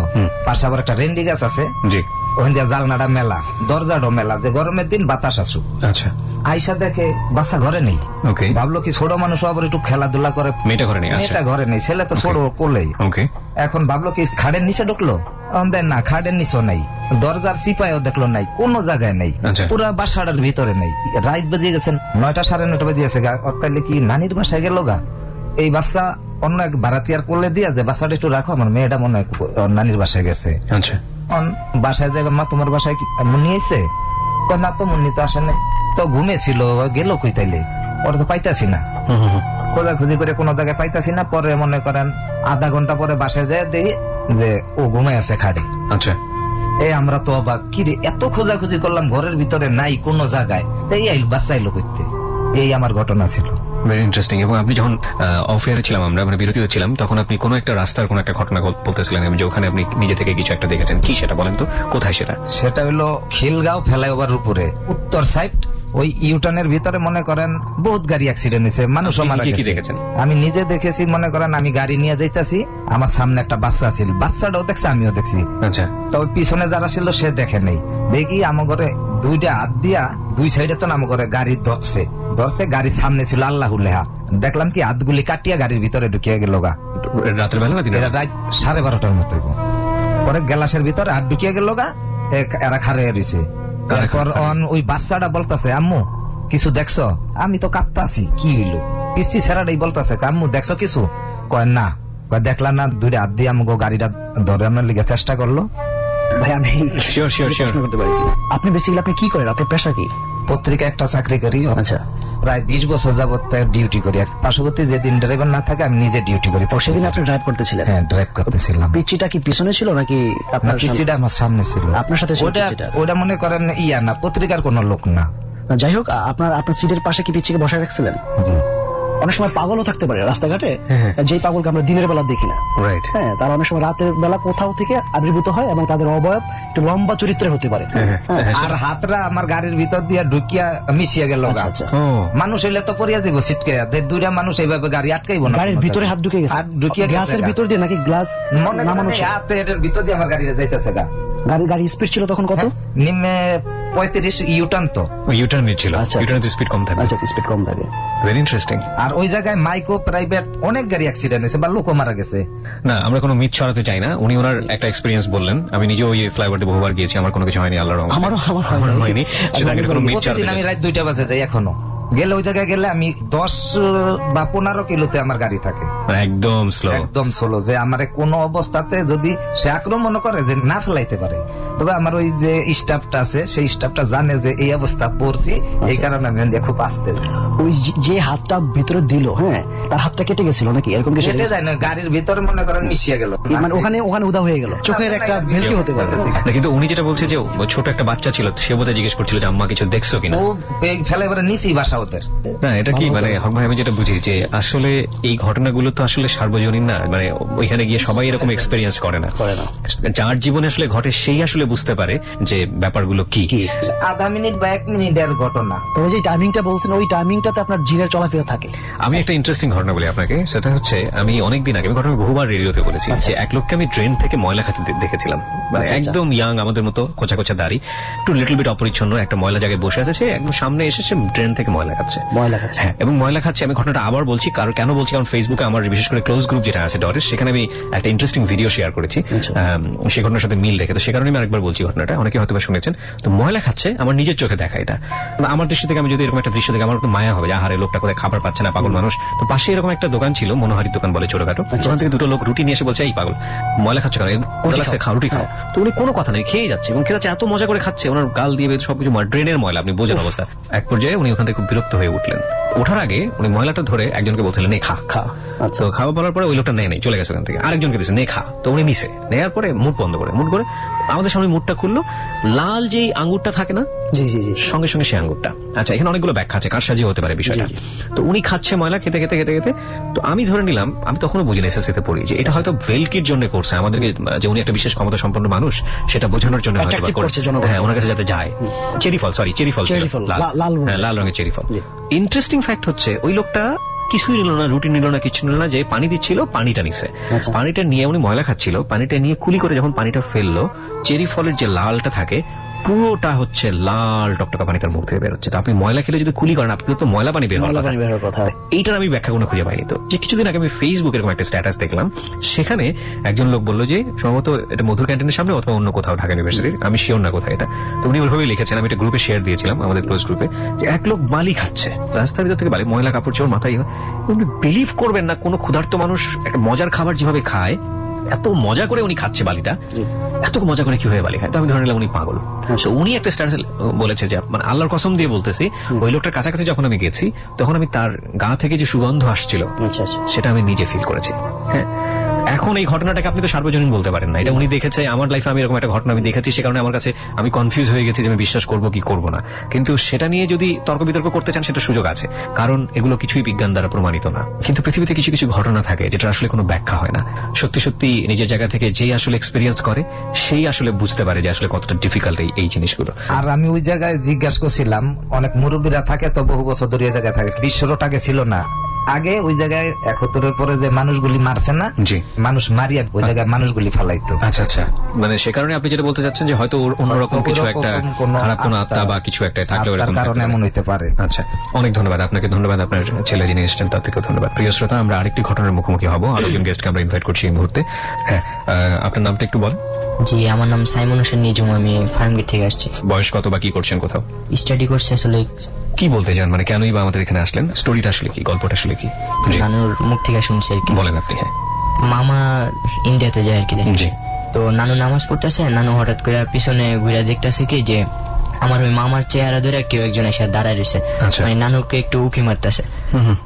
পাশে আবার একটা রেন্ডি গাছ আছে। জি, ওখান দিয়ে জালনাটা মেলা, দরজাটা মেলা, যে গরমের দিন বাতাস আসুক। আচ্ছা, আইসা দেখে বাচ্চা ঘরে নেই। ওকে, ভাবলো কি ছোট মানুষ আবার একটু খেলাধুলা করে, মেয়েটা ঘরে নেই। মেয়েটা ঘরে নেই, ছেলে তো ছোট কোলেই। ওকে, এখন ভাবলো কি খাড়ের নিচে ঢুকলো, না খাড়ের নিচে নাই, দরজার চিপায়ও দেখলো নাই, কোন জায়গায় নেই, পুরা বাসাটার ভিতরে নেই। রাত বেজে গেছেন 9টা 9:30 বেজে গেছে। তাহলে কি নানির বাসায় গেল গা? এই বাচ্চা অন্য এক ভাড়াতিয়ার কোলে দিয়া যে বাচ্চাটা একটু রাখো, আমার মেয়েটা মনে হয় নানির বাসায় গেছে। আচ্ছা, বাসায় যাই, মা তোমার বাসায় কি মুন্নি আইছে? না তো মুন্নি তো আসে নাই, তো ঘুমেছিল, গেল কই তাইলে? ওরা তো পাইতাছি না, খোঁজাখুঁজি করে কোনো জায়গায় পাইতাছি না। পরে মনে করেন আধা ঘন্টা পরে বাসায় যায় দেখি যে ও ঘুমে আছে খাড়ে। আচ্ছা, এই আমরা তো অবাক, কি রে এত খোঁজাখুঁজি করলাম ঘরের ভিতরে নাই কোনো জায়গায়, তাই বাচ্চা এলো করতে। এই আমার ঘটনা ছিল। Very interesting. এবং আপনি যখন অফ এয়ারে ছিলাম, আমরা মানে বিরতিতে ছিলাম, তখন আপনি কোনো একটা রাস্তার কোনো একটা ঘটনা বলতেছিলেন যে ওখানে আপনি নিজে থেকে কিছু একটা দেখেছেন। কি সেটা বলেন তো, কোথায় সেটা? সেটা হলো খিলগাঁও ফ্লাইওভার উপরে উত্তর সাইড, ওই ইউটার্নের ভিতরে মনে করেন বহুত গাড়ি অ্যাক্সিডেন্ট হয়েছে, মানুষও মারা গেছে। কি দেখেছেন? আমি নিজে দেখেছি। মনে করেন আমি গাড়ি নিয়ে যাইতাছি, আমার সামনে একটা বাচ্চা ছিল, বাচ্চাটাও দেখছে, আমিও দেখছি। আচ্ছা, তবে পিছনে যারা ছিল সে দেখে নেই। দেখি আমার ঘরে 2টা হাত দিয়া 2 সাইডে তো আমার ঘরে গাড়ি ধরছে, গাড়ির সামনে ছিল আল্লাহুল্লাহ। দেখলাম কি হাতগুলি কাটিয়া গাড়ির ভিতরে ঢুকিয়ে গেল গা। রাতের বেলা না দিনের? রাত 12:30টার মতো। পরে গ্লাসের ভিতরে হাত ঢুকিয়ে গেল গা, এরা খারে রয়েছে। তারপর ওই বাচ্চাটা বলতেছে, আম্মু কিছু দেখছো? আমি তো কাঁপতাছি, কি হইলো? পিস্তি ছেড়াটাই বলতেছে, আম্মু দেখছো কিছু? কয় না। কয় দেখলাম না। 2টা হাত দিয়ে আমাকে গাড়িটা ধরানোর লিগে চেষ্টা করলো। ভাই আমি শিওর প্রশ্ন করতে পারি? আপনি বেসিক্যালি আপনি কি করেন? আপনার পেশা কি? পত্রিকা একটা চাকরি করি। আচ্ছা, প্রায় 20 বছর যাবত ডিউটি করি। পার্শ্ববর্তী যেদিন ড্রাইভার না থাকে আমি নিজে ডিউটি করি। সেদিন আপনি ড্রাইভ করতেছিলেন? হ্যাঁ, ড্রাইভ করতেছিলাম। পিচিটা কি পিছনে ছিল নাকি আপনার? পিচিটা আমার সামনে ছিল। আপনার সাথে? ওটা মনে করেন ইয়া না, পত্রিকার কোনো লোক না। যাই হোক, আপনার সিটের পাশে কি পিচিকে বসায় রাখছিলেন? জি। অনেক সময় পাগলও থাকতে পারে রাস্তাঘাটে, যেই পাগলকে আমরা দিনের বেলা দেখি না। রাইট। হ্যাঁ, তারা অনেক সময় রাতের বেলা কোথাও থেকে আবির্ভূত হয় এবং তাদের অবয়ব একটু লম্বা চরিত্রের হতে পারে। আর হাতরা আমার গাড়ির ভিতর দিয়ে ঢুকিয়া মিশিয়ে গেল। মানুষ হইলে তো পড়িয়া যাবো ছিটকে। 2টা মানুষ এইভাবে গাড়ি আটকাইবো না। গাড়ির ভিতরে হাত ঢুকে গেছে? ঢুকিয়া গ্লাসের ভিতর দিয়ে নাকি? গ্লাস মনে হাতের ভিতর দিয়ে আমার গাড়িটা যাইতেছে গা। গাড়ি স্পিড ছিল তখন কত? নিম্নে 35 ইউটার্ন। তো ইউটার্ন ছিল। ইউটার্ন স্পিড কম থাকে। আচ্ছা, স্পিড কম থাকে। Very interesting. আর ওই জায়গায় মাইক্রো প্রাইভেট অনেক গাড়ি অ্যাক্সিডেন্ট হয়েছে বা লোকও মারা গেছে। না, আমরা কোনো মিথ ছড়াতে চাই না। উনি ওনার একটা এক্সপেরিয়েন্স বললেন। আমি নিজে ওই ফ্লাইওভারে বহুবার গিয়েছি, আমার কোনো কিছু হয়নি, আল্লাহর রহমতে। আমারও হয়নি। সেটাকে কোনো মিথ ছড়াতে। আমি রাত 2টা বাজে যাই এখনো। গেলে ওই জায়গায় গেলে আমি 10 বা 15 কিলোতে আমার গাড়ি থাকে। একদম স্লো, একদম স্লো। যে আমার কোন অবস্থাতে যদি সে আক্রমণ করে যে না ফেলাইতে পারে। তবে আমার ওই যে স্টাফটা আছে, সেই স্টাফটা জানে যে এই অবস্থা পড়ছি, এই কারণে আমি খুব আস্তে। ওই যে হাতটা ভিতরে দিল, হ্যাঁ, তার হাতটা কেটে গেছিল নাকি? এরকম কিছু কেটে যায় না, গাড়ির ভিতরে মনে করেন মিশিয়ে গেল, মানে ওখানে উদা হয়ে গেল। চোখের একটা ভেলকি হতে পারে। কিন্তু উনি যেটা বলছে যে ছোট একটা বাচ্চা ছিল, সে বোধহয় জিজ্ঞেস করছিল যে আম্মা কিছু দেখছো কিনা। ও ফেলে নিচেই বাসা ওদের। না এটা কি মানে হক ভাই, আমি যেটা বুঝি যে আসলে এই ঘটনাগুলো তো আসলে সার্বজনীন না, মানে ওইখানে গিয়ে সবাই এরকম এক্সপেরিয়েন্স করে না। যার জীবনে আসলে ঘটে সেই আসলে বুঝতে পারে যে ব্যাপারগুলো কি। আধা মিনিট বা 1 মিনিটের ঘটনা। তো ওই যে টাইমিংটা বলছেন, ওই টাইমিংটাতে আপনার জিনের চলাফেরা থাকে। আমি একটা ইন্টারেস্টিং ঘটনা বলি আপনাকে, সেটা হচ্ছে আমি অনেকদিন আগে, আমি ঘটনা বহুবার রেডিওতে বলেছি, যে এক লোককে আমি ড্রেন থেকে ময়লা খাতে দেখেছিলাম, মানে একদম ইয়াং, আমাদের মতো কোচা কোচা দাড়ি, একটু লিটল বিট অপরিচ্ছন্ন, একটা ময়লা জায়গায় বসে আছে, সে একদম সামনে এসে সে ড্রেন থেকে ময়লা খাচ্ছে। হ্যাঁ, এবং ময়লা খাচ্ছে। আমি ঘটনাটা আবার বলছি, কারণ কেন বলছি, কারণ ফেসবুকে আমার বিশেষ করে ক্লোজ গ্রুপ যেটা আছে ডরের, সেখানে আমি একটা ইন্টারেস্টিং ভিডিও শেয়ার করেছি সেই ঘটনার সাথে মিল রেখে। তো সে কারণে আমি আরেকবার বলছি ঘটনাটা, অনেকে হয়তো শুনেছেন। তো ময়লা খাচ্ছে, আমার নিজের চোখে দেখা এটা, আমার দৃষ্টি থেকে আমি যদি এরকম একটা দৃশ্য দেখে আমার তো মায়া হবে, যে আহারে লোকটা কোথায় খাবার পাচ্ছে না, পাগল মানুষ। তো পাশে এরকম একটা দোকান ছিল, মনোহারির দোকান বলে ছোটখাটো, ওখান থেকে দুটো লোক রুটি নিয়ে এসে বলছে, এই পাগল ময়লা খাচ্ছে কেন, খাও রুটি খাও। তো উনি কোনো কথা নেই, খেয়ে যাচ্ছে, এবং খেয়ে এত মজা করে খাচ্ছে, ওনার গাল দিয়ে সবকিছু ড্রেনের ময়লা, আপনি বোঝেন অবস্থা। এক পর্যায়ে উনি ওখান থেকে খুব বিরক্ত হয়ে উঠলেন। ওঠার আগে উনি ময়লাটা ধরে একজনকে বলছিলেন, নে খা খা। তো খাওয়া বলার পরে ওই লোকটা নেই চলে গেছে ওখান থেকে, আরেকজনকে দিচ্ছে, নে খা। তো উনি নিছে, নেওয়ার পরে মুখ বন্ধ করে, মুখ করে আমাদের সামনে মুখটা খুললো, লাল যে আঙ্গুরটা থাকে না, জি জি জি, সঙ্গে সঙ্গে সেই আঙ্গুরটা। আচ্ছা, এখানে অনেকগুলো ব্যাখ্যা আছে, কার সাজিয়ে হতে পারে বিষয়টা। তো উনি খাচ্ছে ময়লা, খেতে খেতে খেতে খেতে, তো আমি ধরে নিলাম, আমি তখনও বুঝি না, এসএসসিতে পড়ি, যে এটা হয়তো ভেলকির জন্য করছে আমাদেরকে, যে উনি একটা বিশেষ ক্ষমতা সম্পন্ন মানুষ, সেটা বোঝানোর জন্য হয়তো করছে, হ্যাঁ, ওনার কাছে যাতে যায়। চেরি ফল, লাল রঙের চেরি ফল। ইন্টারেস্টিং ফ্যাক্ট হচ্ছে, ওই লোকটা কিছুই নিল না, রুটি নিল না, কিছু নিল না, যে পানি দিচ্ছিল পানিটা নিছে, পানিটা নিয়ে উনি ময়লা খাচ্ছিল, পানিটা নিয়ে কুলি করে যখন পানিটা ফেললো, চেরি ফলের যে লালটা থাকে পুরোটা হচ্ছে লাল টকটকা পানি তার মুখ থেকে বের হচ্ছে। তো আপনি ময়লা খেলে যদি কুলি করেন, আপনি তো ময়লা পানি বের হওয়ার কথা। এইটার আমি ব্যাখ্যা কোনো খুঁজে পাইনি। তো যে কিছুদিন আগে আমি ফেসবুকে এরকম একটা স্ট্যাটাস দেখলাম, সেখানে একজন লোক বললো যে সম্ভবত এটা মধুর ক্যান্টিনের সামনে অথবা অন্য কোথাও, ঢাকা ইউনিভার্সিটির, আমি শিওর না কোথায় এটা। তো উনি ওইভাবেই লিখেছেন, আমি একটা গ্রুপে শেয়ার দিয়েছিলাম, আমাদের ক্লোজ গ্রুপে, যে এক লোক বালি খাচ্ছে রাস্তার ভিতর থেকে, বালি, ময়লা কাপড় চোর মাথায়। উনি বিলিভ করবেন না, কোনো ক্ষুধার্ত মানুষ একটা মজার খাবার যেভাবে খায়, এত মজা করে উনি খাচ্ছে বালিটা, এত মজা করে কি হয়ে বালি খায়। তো আমি ধরে নিলাম উনি পাগল। উনি একটা স্ট্যাটাস বলেছে যে, মানে আল্লাহর কসম দিয়ে বলতেছি, ওই লোকটার কাছাকাছি যখন আমি গেছি, তখন আমি তার গা থেকে যে সুগন্ধ আসছিল, সেটা আমি নিজে ফিল করেছি। হ্যাঁ, এখন এই ঘটনাটাকে আপনি তো সার্বজনীন বলতে পারেন না, এটা উনি দেখেছে, আমার লাইফে আমি এরকম একটা ঘটনা আমি দেখেছি, সে কারণে আমার কাছে আমি কনফিউজ হয়ে গেছি যে আমি বিশ্বাস করবো কি করবো না। কিন্তু সেটা নিয়ে যদি তর্ক বিতর্ক করতে চান, সেটা সুযোগ আছে, কারণ এগুলো কিছুই বিজ্ঞান দ্বারা প্রমাণিত না। কিন্তু পৃথিবীতে কিছু কিছু ঘটনা থাকে যেটা আসলে কোনো ব্যাখ্যা হয় না। সত্যি সত্যি নিজের জায়গা থেকে যে আসলে এক্সপেরিয়েন্স করে, সেই আসলে বুঝতে পারে যে আসলে কতটা ডিফিকাল্ট এই জিনিসগুলো। আর আমি ওই জায়গায় জিজ্ঞাসা করছিলাম, অনেক মুরব্বীরা থাকে তো, বহু বছর ধরে ওই জায়গায় থাকে, বিশ্বরোড আগে ছিল না, আগে ওই জায়গায় 71-এর পরে যে মানুষগুলি মারছে না, জি, মানুষ মারিয়া ওই জায়গায় মানুষগুলি ফালাইতো। আচ্ছা আচ্ছা, মানে সে কারণে আপনি যেটা বলতে চাচ্ছেন যে হয়তো অন্যরকম কিছু একটা খারাপ কোনো আত্মা বা কিছু একটা থাকলেও এরকম কারণে এমন হইতে পারে। আচ্ছা, অনেক ধন্যবাদ আপনাকে, ধন্যবাদ আপনার ছেলে যিনি এসেছেন তার থেকেও ধন্যবাদ। প্রিয় শ্রোতা, আমরা আরেকটি ঘটনার মুখোমুখি হব, আরেকজন গেস্টকে আমরা ইনভাইট করছি এই মুহূর্তে। হ্যাঁ, আপনার নামটা একটু বল। জি, আমার নাম সাইমন হোসেন নিজুম, আমি ফার্মগেট থেকে আসছি। বয়স কত বা কি করছেন কোথাও? স্টাডি করছি। আসলে কি বলতে চান, মানে কেনই বা আমাদের এখানে আসলেন, স্টোরিটা আসলে কি, গল্পটা আসলে কি? নানুর মুখ থেকে শুনছি আর কি। বলেন আপনি। হ্যাঁ, মামা ইন্ডিয়াতে যায় আর কি। জি। তো নানু নামাজ পড়তেছে, নানু হঠাৎ করে পিছনে ঘুরে দেখতেছে কি যে আমার ওই মামার চেহারা ধরে কেউ একজন এসে দাঁড়ায় রয়েছে, মানে নানুকে একটু উকি মারতেছে।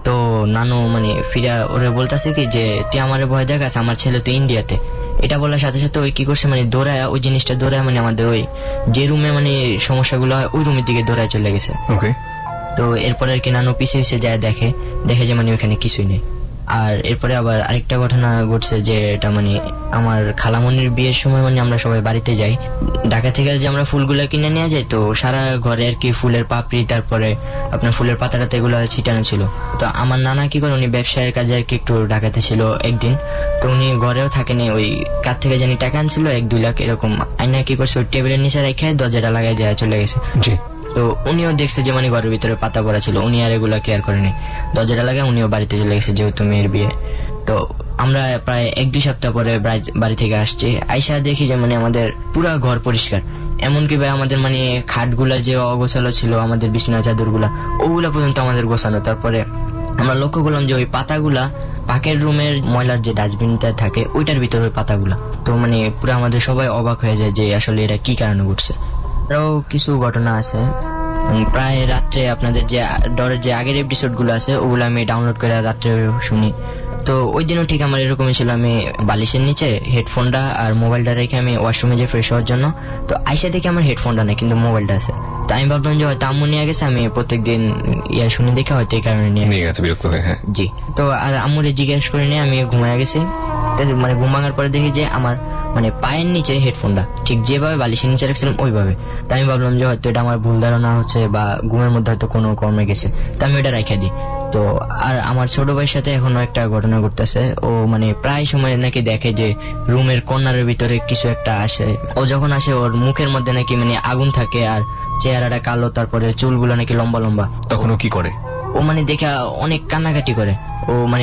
তো নানু মানে ফিরা ওরে বলতেছে কি যে, তুই আমারে ভয় দেখাস, আমার ছেলে তো ইন্ডিয়াতে। এটা বলার সাথে সাথে ওই কি করছে, মানে দৌড়ায়, ওই জিনিসটা দৌড়ায়, মানে আমাদের ওই যে রুমে মানে সমস্যাগুলো হয়, ওই রুমের দিকে দৌড়ায় চলে গেছে। তো এরপরে আর কি নানু পিছিয়ে পিছিয়ে যায়, দেখে যে মানে ওখানে কিছুই নেই। আর এরপরে আবার আরেকটা ঘটনা ঘটছে, যে এটা মানে আমার খালামনির বিয়ের সময় মানে আমরা সবাই বাড়িতে যাই, ঢাকা থেকে যে আমরা ফুলগুলো কিনে নিয়ে যাই, তো সারা ঘরে আর কি ফুলের পাপড়ি, তারপরে আপনার ফুলের পাতাটাতে এগুলো ছিটানো ছিল। তো আমার নানা কি করে, উনি ব্যবসায়ের কাজে আর কি একটু ঢাকাতে ছিল একদিন, তো উনি ঘরেও থাকেনি, ওই কার থেকে জানি টাকা আনছিল 1-2 লাখ এরকম, আইনা কি করছে, ওই টেবিলের নিচে রেখে দরজাটা লাগাই দেওয়া চলে গেছে। তো উনিও দেখছে যে মানে ঘরের ভিতরে পাতা পড়া ছিল, উনি আর এগুলা কেয়ার করেনি, দরজাটা লাগায় উনিও বাড়িতে চলে গেছে, যেহেতু মেয়ের বিয়ে। তো আমরা প্রায় 1-2 সপ্তাহ পরে বাড়ি থেকে আসছি, আইসা দেখি যে মানে আমাদের পুরা ঘর পরিষ্কার, এমনকি ভাই আমাদের মানে খাটগুলা যে অগোছালো ছিল, আমাদের বিছানা চাদরগুলা ওগুলা পর্যন্ত আমাদের গোছানো। তারপরে আমরা লক্ষ্য করলাম যে ওই পাতাগুলা পাকের রুমের ময়লার যে ডাস্টবিনটা থাকে ওইটার ভিতরে ওই পাতাগুলা। তো মানে পুরো আমাদের সবাই অবাক হয়ে যায় যে আসলে এটা কি কারণে ঘটছে। আরও কিছু ঘটনা আছে, প্রায় রাত্রে আপনাদের যে ডরের যে আগের এপিসোড গুলো আছে ওগুলো আমি ডাউনলোড করে রাত্রে শুনি। তো ওই দিনও ঠিক আমার এরকমই ছিল, আমি বালিশের নিচে হেডফোনটা আর মোবাইলটা রেখে আমি ওয়াশরুমে যে ফ্রেশ হওয়ার জন্য, তো আইসা দেখি আমার হেডফোনটা নেই কিন্তু মোবাইলটা আছে। তো আমি ভাবলাম যে হয়তো আম্মু নিয়ে গেছে, আমি প্রত্যেকদিন ইয়া শুনে দেখে হয়তো এই কারণে নিয়ে গেছে বিরক্ত হয়ে। হ্যাঁ জি। তো আর আম্মুরে জিজ্ঞেস করে নিয়ে আমি ঘুমায় গেছি। মানে ঘুম ভাঙার পরে দেখি যে আমার মানে পায়ের নিচে হেডফোনটা ঠিক যেভাবে বালিশের নিচে রাখছিলাম ওইভাবে। তাই আমি ভাবলাম যে হয়তো এটা আমার ভুল ধারণা হচ্ছে বা ঘুমের মধ্যে হয়তো কোনো কর্মে গেছে, তাই আমি এটা রেখে দিই। তো আর আমার ছোট ভাইয়ের সাথে এখনো একটা ঘটনা ঘটতেছে। ও মানে প্রায় সময় নাকি দেখে যে রুমের কর্নারের ভিতরে কিছু একটা আসে। ও যখন আসে ওর মুখের মধ্যে নাকি মানে আগুন থাকে আর চেহারাটা কালো, তারপরে চুলগুলো নাকি লম্বা লম্বা। তখন ও কি করে? ও মানে দেখে অনেক কান্নাকাটি করে। ও মানে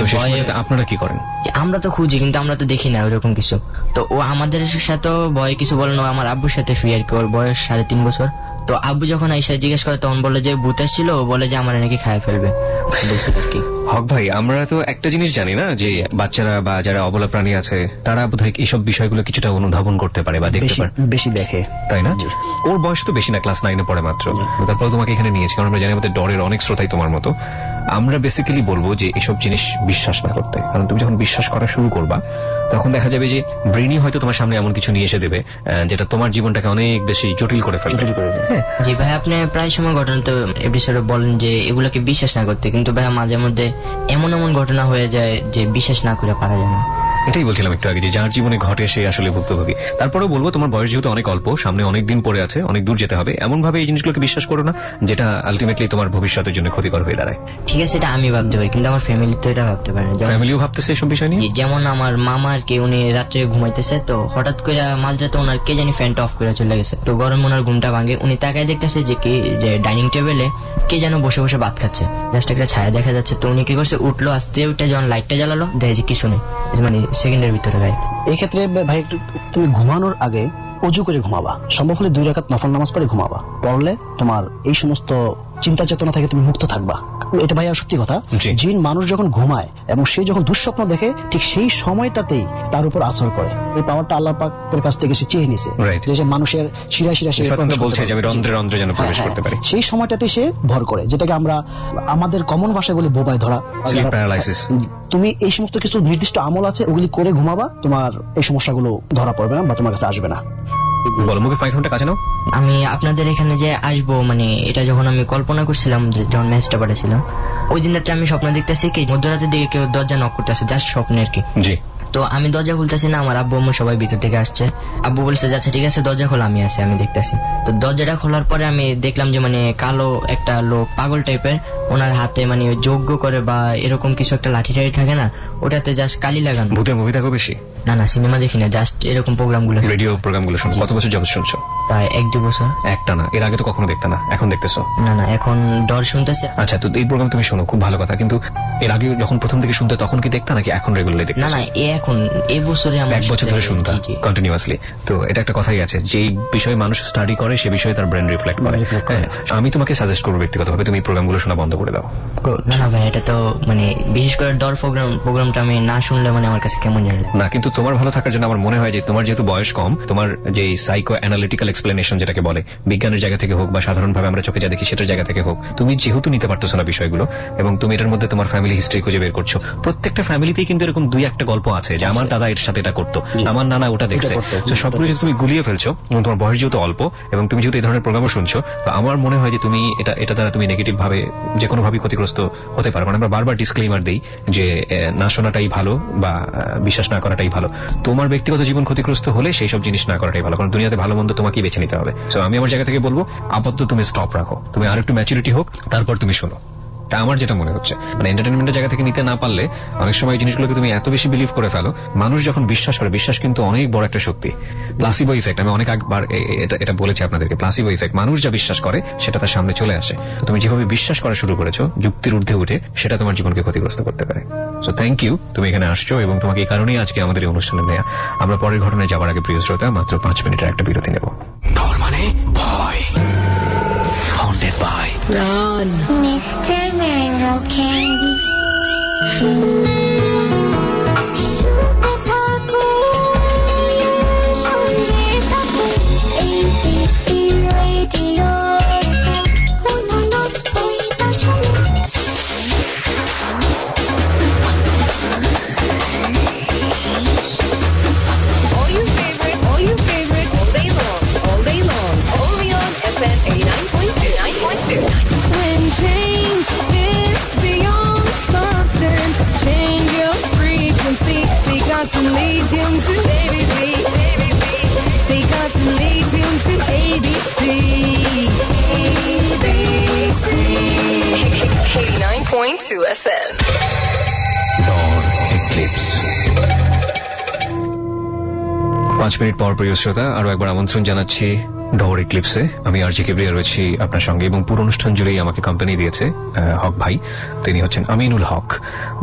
আপনারা কি করেন? আমরা তো খুঁজি কিন্তু আমরা তো দেখি না ওরকম কিছু। তো ও আমাদের সাথে ভয়ে কিছু বলে না, আমার আব্বুর সাথে ফ্রি আর কি। ওর বয়স 3.5 বছর। তো আব্বু যখন আইসা জিজ্ঞেস করে তখন বলে যে ভূত ছিল, ও বলে যে আমার নাকি খায় ফেলবে বলছে আর কি। হক ভাই, আমরা তো একটা জিনিস জানি না যে বাচ্চারা বা যারা অবলা প্রাণী আছে তারা বোধহয় এইসব বিষয়গুলো কিছুটা অনুধাবন করতে পারে বা দেখতে পারে, বেশি দেখে, তাই না? ওর বয়স তো বেশি না, ক্লাস 9-এ পড়ে মাত্র। তারপরে তোমাকে এখানে নিয়েছি কারণ আমরা জানি আমাদের ডরের অনেক শ্রোতাই তোমার মতো। আমরা বেসিক্যালি বলবো যে এসব জিনিস বিশ্বাস না করতে, কারণ তুমি যখন বিশ্বাস করা শুরু করবা তখন দেখা যাবে যে ব্রেনই হয়তো তোমার সামনে এমন কিছু নিয়ে এসে দেবে যেটা তোমার জীবনটাকে অনেক বেশি জটিল করে ফেলবে। জি ভাই, আপনি প্রায় সময় ঘটনা তো এপিসোডে বলেন যে এগুলোকে বিশ্বাস না করতে, কিন্তু ভাই মাঝে মধ্যে এমন এমন ঘটনা হয়ে যায় যে বিশ্বাস না করে পারা যায় না। এটাই বলছিলাম একটু আগে যে যার জীবনে ঘটে সে আসলে ভুক্তভোগী। তারপরেও বলবো তোমার বয়স যেহেতু অনেক অল্প, সামনে অনেক দিন পড়ে আছে, অনেক দূর যেতে হবে, এমন ভাবে এই জিনিসগুলোকে বিশ্বাস করো না যেটা আলটিমেটলি তোমার ভবিষ্যতের জন্য ক্ষতিকর হয়ে দাঁড়ায়। ঠিক আছে, এটা আমি ভাবতে পারি কিন্তু আমার ফ্যামিলি তো এটা ভাবতে পারে না। ফ্যামিলিও ভাবতেছে এসব বিষয় নিয়ে। যেমন আমার মামা আর কি, উনি রাত্রে ঘুমাইতেছে, তো হঠাৎ করে মাঝরাতে ওনার কে জানি ফ্যানটা অফ করে চলে গেছে। তো গরম ওনার ঘুমটা ভাঙে, উনি তাকায় দেখতেছে যে কি যে ডাইনিং টেবিলে কে যেন বসে বসে ভাত খাচ্ছে, জাস্ট একটা ছায়া দেখা যাচ্ছে। তো উনি কি করছে, উঠলো, আস্তে উঠে যখন লাইটটা জ্বালালো দেখে যে কিছু নেই, মানে সেকেন্ডের ভিতরে। ভাই এই ক্ষেত্রে ভাই একটু তুমি ঘুমানোর আগে অজু করে ঘুমাবা, সম্ভব হলে 2 রাকাত নফল নামাজ পড়ে ঘুমাবা। পড়লে তোমার এই সমস্ত চিন্তা চেতনা থেকে তুমি মুক্ত থাকবা। এটা ভাইয়া সত্যি কথা। জিন মানুষ যখন ঘুমায় এবং সে যখন দুঃস্বপ্ন দেখে ঠিক সেই সময়টাতেই তার উপর আসর করে। এই পাওয়ারটা আল্লাহ পাকের কাছ থেকে সে চেয়ে নিছে, যে মানুষের শিরা শিরা সে বলছে যে আমি রন্ধ্রে রন্ধ্রে যেন প্রবেশ করতে পারি। সেই সময়টাতে সে ভর করে, যেটাকে আমরা আমাদের কমন ভাষায় বলি বোবায় ধরা, স্লিপ প্যারালাইসিস। তুমি এই সমস্ত কিছু নির্দিষ্ট আমল আছে, ওগুলি করে ঘুমাবা, তোমার এই সমস্যাগুলো ধরা পড়বে না বা তোমার কাছে আসবে না। বলো মুখে মাইক্রোফোনটা কাছে নাও। আমি আপনাদের এখানে যে আসবো, মানে এটা যখন আমি কল্পনা করছিলাম যখন ম্যাচটা পাঠাছিলাম, ওই দিনটা আমি স্বপ্ন দেখতেছি কি মধ্যরাতের দিকে কেউ দরজা নক করতেছে, জাস্ট স্বপ্নে আর কি। জি। তো আমি দরজা খুলতেছি না, আমার আব্বু আম্মু সবাই ভিতর থেকে আসছে। আব্বু বলছে আচ্ছা ঠিক আছে দরজা খোলা, আমি আছি, আমি দেখতেছি। তো দরজাটা খোলার পরে আমি দেখলাম যে মানে কালো একটা লোক, পাগল টাইপের, ওনার হাতে মানে যজ্ঞ করে বা এরকম কিছু একটা লাঠি টাঠি থাকে না, ওটাতে জাস্ট কালি লাগানো। ভূতের মুভি দেখো বেশি? না না, সিনেমা দেখি না, জাস্ট এরকম প্রোগ্রামগুলো, রেডিও প্রোগ্রামগুলো শুনছো। কত বছর যাবত শুনছো? প্রায় 1-2 বছর। একটা না, এর আগে তো কখনো দেখতে না, এখন দেখতেছো? না না, এখন ডর শুনতেছে। আচ্ছা, তো এই প্রোগ্রাম তুমি শোনো, খুব ভালো কথা, কিন্তু এর আগে যখন প্রথম থেকে শুনতে তখন কি দেখতা নাকি এখন রেগুলারলি দেখতে? না না, এখন এই বছরে আমরা 1 বছর ধরে শুনতা কন্টিনিউয়াসলি। তো এটা একটা কথাই আছে, যে বিষয়ে মানুষ স্টাডি করে সে বিষয়ে তার ব্রেন রিফ্লেক্ট করে। আমি তোমাকে সাজেস্ট করবো ব্যক্তিগতভাবে তুমি প্রোগ্রামগুলো শোনা বন্ধ করে দাও। না না ভাই, এটা তো মানে বিশেষ করে ডর প্রোগ্রামটা আমি না শুনলে মানে আমার কাছে কেমন জানি না। কিন্তু তোমার ভালো থাকার জন্য আমার মনে হয় যে তোমার যেহেতু বয়স কম, তোমার যে সাইকো অ্যানালিটিক্যাল এক্সপ্লেনেশন যেটাকে বলে, বিজ্ঞানের জায়গা থেকে হোক বা সাধারণভাবে আমরা চোখে যা দেখি সেটার জায়গা থেকে হোক, তুমি যেহেতু নিতে পারতেছো না বিষয়গুলো এবং তুমি এটার মধ্যে তোমার ফ্যামিলি হিস্ট্রি খুঁজে বের করছো। প্রত্যেকটা ফ্যামিলিতেই কিন্তু এরকম 2-1টা গল্প আছে যে আমার দাদা এর সাথে এটা করতো, আমার নানা ওটা দেখছে। তো সবগুলো তুমি গুলিয়ে ফেলছো এবং তোমার বয়স যেহেতু অল্প এবং তুমি যেহেতু এই ধরনের প্রোগ্রামও শুনছো, তো আমার মনে হয় যে তুমি এটা দ্বারা তুমি নেগেটিভ ভাবে যে কোনো ভাবে ক্ষতিগ্রস্ত হতে পারো। মানে আমরা বারবার ডিসক্লেইমার দিই যে না শোনাটাই ভালো বা বিশ্বাস না করাটাই ভালো। তোমার ব্যক্তিগত জীবন ক্ষতিগ্রস্ত হলে সেই সব জিনিস না করাটাই ভালো, কারণ দুনিয়াতে ভালো মন্দ তোমাকেই বেছে নিতে হবে। তো আমি আমার জায়গা থেকে বলবো আপাতত তুমি স্টপ রাখো, তুমি আর একটু ম্যাচুরিটি হোক, তারপর তুমি শোনো। আমার যেটা মনে হচ্ছে মানে এন্টারটেনমেন্টের জায়গা থেকে নিতে না পারলে অনেক সময় এই জিনিসগুলোকে তুমি এত বেশি বিলিভ করে ফেলো। মানুষ যখন বিশ্বাস করে, বিশ্বাস কিন্তু অনেক বড় একটা শক্তি। প্লাসিবো ইফেক্ট, আমি অনেক একবার এটা বলেছি আপনাদেরকে, প্লাসিবো ইফেক্ট, মানুষ যা বিশ্বাস করে সেটা তার সামনে চলে আসে। তুমি যেভাবে বিশ্বাস করা শুরু করেছো যুক্তির ঊর্ধ্বে উঠে, সেটা তোমার জীবনকে ক্ষতিগ্রস্ত করতে পারে। সো থ্যাংক ইউ, তুমি এখানে আসছো এবং তোমাকে এই কারণেই আজকে আমাদের এই অনুষ্ঠানে নেয়া। আমরা পরের ঘটনায় যাওয়ার আগে প্রিয় শ্রোতা মাত্র 5 মিনিটের একটা বিরতি নেব। ডর মানে ভয়, sounded by Run, Mr. Mango Candy. ABC Radio. All your favorite, all day long, only on FM 89.2. tuned to ABC. Stay constantly tuned to ABC. ABC. 89.2 FM. ডর এক্লিপস। 5 মিনিট পর প্রিয় শ্রোতা আরো একবার আমন্ত্রণ জানাচ্ছি ডর এক্লিপসে। আমি আরজি কিবরিয়া রয়েছি আপনার সঙ্গে এবং পুরো অনুষ্ঠান জুড়েই আমাকে কোম্পানি দিয়েছে হক ভাই। তিনি হচ্ছেন আমিনুল হক।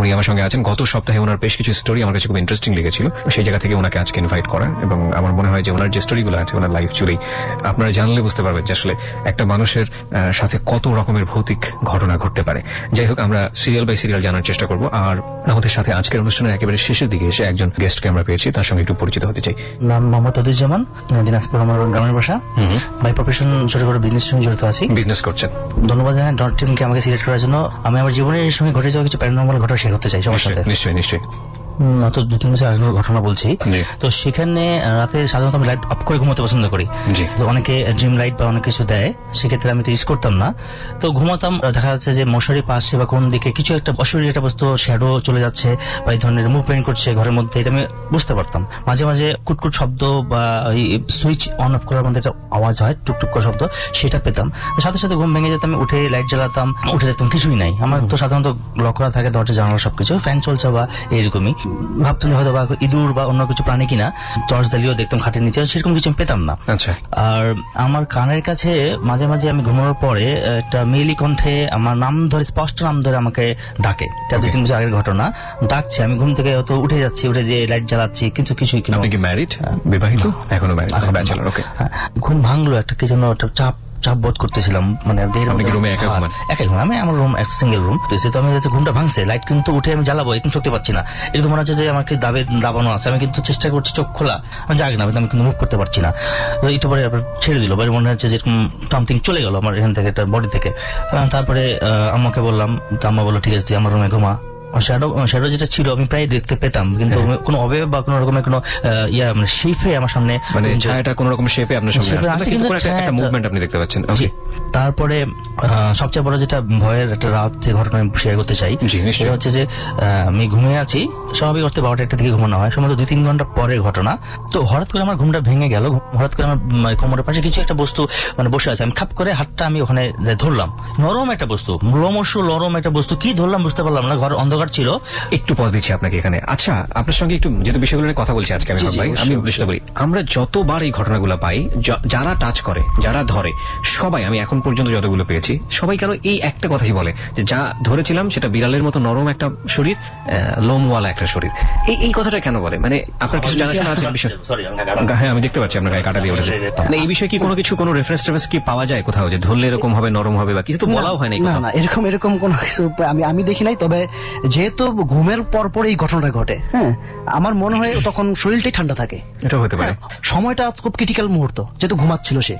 উনি আমার সঙ্গে আছেন। গত সপ্তাহে ওনার বেশ কিছু স্টোরি আমার কাছে খুব ইন্টারেস্টিং লেগেছিল, সেই জায়গা থেকে ওনাকে আজকে ইনভাইট করা। এবং আমার মনে হয় যে ওনার যে স্টোরিগুলো আছে ওনার লাইফ জুড়েই আপনারা জানলে বুঝতে পারবেন যে আসলে একটা মানুষের সাথে কত রকমের ভৌতিক ঘটনা ঘটতে পারে। যাই হোক, আমরা সিরিয়াল বাই সিরিয়াল জানার চেষ্টা করব। আর আমাদের সাথে আজকের অনুষ্ঠানের একেবারে শেষের দিকে এসে একজন গেস্টকে আমরা পেয়েছি, তার সঙ্গে একটু পরিচিত হতে চাই। নাম মোহাম্মদ আদিজুজ্জামান, দিনাজপুর আমার গ্রামের বাসা। বাই প্রফেশন ছোট করে বিজনেস সঙ্গে জড়িত আছি। বিজনেস করছেন? ধন্যবাদ জানাই ডট টিমকে আমাকে সিলেক্ট করার জন্য। আমি আমার জীবনের সঙ্গে ঘটে যাওয়া কিছু প্যারানর্মাল ঘটনা শেয়ার করতে চাই সবার সাথে। নিশ্চয়ই নিশ্চয়ই। তো 2-3 বছর আগের ঘটনা বলছি। তো সেখানে রাতে সাধারণত আমি লাইট অফ করে ঘুমাতে পছন্দ করি। তো অনেকে ড্রিম লাইট বা অনেক কিছু দেয়, সেক্ষেত্রে আমি তো ইউজ করতাম না। তো ঘুমাতাম, দেখা যাচ্ছে যে মশারি পাশে বা কোন দিকে কিছু একটা অশরীর একটা বস্তু শ্যাডো চলে যাচ্ছে বা এই ধরনের মুভমেন্ট করছে ঘরের মধ্যে, এটা আমি বুঝতে পারতাম। মাঝে মাঝে কুটকুট শব্দ বা ওই সুইচ অন অফ করার মধ্যে একটা আওয়াজ হয়, টুকটুক করে শব্দ, সেটা পেতাম। সাথে সাথে ঘুম ভেঙে যেতাম, উঠে লাইট জ্বালাতাম, উঠে দেখতাম কিছুই নাই। আমার তো সাধারণত লক করা থাকে দরজা জানালা সবকিছু, ফ্যান চলছে বা এইরকমই। ভাবতাম হয়তো বা ইঁদুর বা অন্য কিছু প্রাণী কিনা, টর্চ জ্বালিয়েও দেখতাম খাটের নিচে, সেরকম কিছু আমি পেতাম না। আচ্ছা। আর আমার কানের কাছে মাঝে মাঝে আমি ঘুমানোর পরে একটা মেয়েলি কণ্ঠে আমার নাম ধরে, স্পষ্ট নাম ধরে আমাকে ডাকে। এটা 2-3 বছর আগের ঘটনা। ডাকছে, আমি ঘুম থেকে হয়তো উঠে যাচ্ছি, উঠে যে লাইট জ্বালাচ্ছি, কিন্তু কিছুই কিনা। আপনি কি ম্যারিড, বিবাহিত? এখনো ম্যারিড, ব্যাচেলর। ওকে। ঘুম ভাঙলো, একটা কি যেন একটা চাপ বোধ করতেছিলাম, মানে রুমে একা ঘুমান? একা ঘুম, আমি আমার রুম এক সিঙ্গেল রুম। তো আমি যাতে ঘুমটা ভাঙছে, লাইট কিন্তু উঠে আমি জ্বালাবো এরকম শক্তি পাচ্ছি না। এরকম মনে হচ্ছে যে আমাকে দাবানো আছে। আমি কিন্তু চেষ্টা করছি চোখ খোলা, আমি জাগি না, আমি কিন্তু মুভ করতে পারছি না। তো একটু পরে ছেড়ে দিল, মনে হচ্ছে যেরকম সামথিং চলে গেল আমার এখান থেকে, বডি থেকে। তারপরে আমাকে বললাম, আম্মা বললো ঠিক আছে তুই আমার রুমে ঘুমা। শ্যাডো যেটা ছিল আমি প্রায় দেখতে পেতাম, কিন্তু কোনো অবয়ব বা কোনো রকমের কোনো মানে শেপে আমার সামনে, মানে ছায়াটা কোনো রকম শেপে আপনার সামনে আসছে, কিন্তু একটা মুভমেন্ট আপনি দেখতে পাচ্ছেন। ওকে। তারপরে সবচেয়ে বড় যেটা ভয়ের একটা রাত যে ঘটনা আমি শেয়ার করতে চাই, সেটা হচ্ছে যে আমি ঘুমিয়ে আছি, স্বাভাবিক অর্থে 12টা দিকে ঘুমানো হয়, সম্ভবত 2-3 ঘন্টা পরের ঘটনা। তো হঠাৎ করে আমার ঘুমটা ভেঙে গেল। হঠাৎ করে আমার কোমরের পাশে কিছু একটা বস্তু মানে বসে আছে, আমি খাপ করে হাতটা আমি ওখানে ধরলাম, নরম একটা বস্তু, নরম একটা বস্তু, কি ধরলাম বুঝতে পারলাম না, ঘর অন্ধকার ছিল। একটু পজ দিচ্ছি আপনাকে এখানে। আচ্ছা, আপনার সঙ্গে একটু যেহেতু বিষয়গুলো নিয়ে কথা বলছি আজকে আমি ভাই, আমি বুঝতে পারি আমরা যতবার এই ঘটনাগুলো পাই, যারা টাচ করে, যারা ধরে, সবাই, আমি এখন পর্যন্ত যতগুলো পেয়েছি, সবাই কেন এই একটা কথাই বলে যে যা ধরেছিলাম সেটা বিড়ালের মতো নরম একটা শরীর, লোমওয়ালা একটা শরীর। এই কথাটা কেন বলে? মানে আপনার কিছু জানাশোনা আছে বিষয়? হ্যাঁ, আমি দেখতে পাচ্ছি আপনার গায়ে কাটা দিয়ে উঠেছে। মানে এই বিষয়ে কি কোনো রেফারেন্স কি পাওয়া যায় কোথাও, যে ধরলে এরকম হবে, নরম হবে, বা কিছু তো বলাও হয় না? না, এরকম কোনো কিছু আমি দেখি নাই। তবে যেহেতু ঘুমের পর এই ঘটনাটা ঘটে, হ্যাঁ, আমার মনে হয় তখন শরীরটাই ঠান্ডা থাকে। এটা হতে পারে। সময়টা খুব ক্রিটিক্যাল মুহূর্ত, যেহেতু ঘুমাচ্ছিল সে,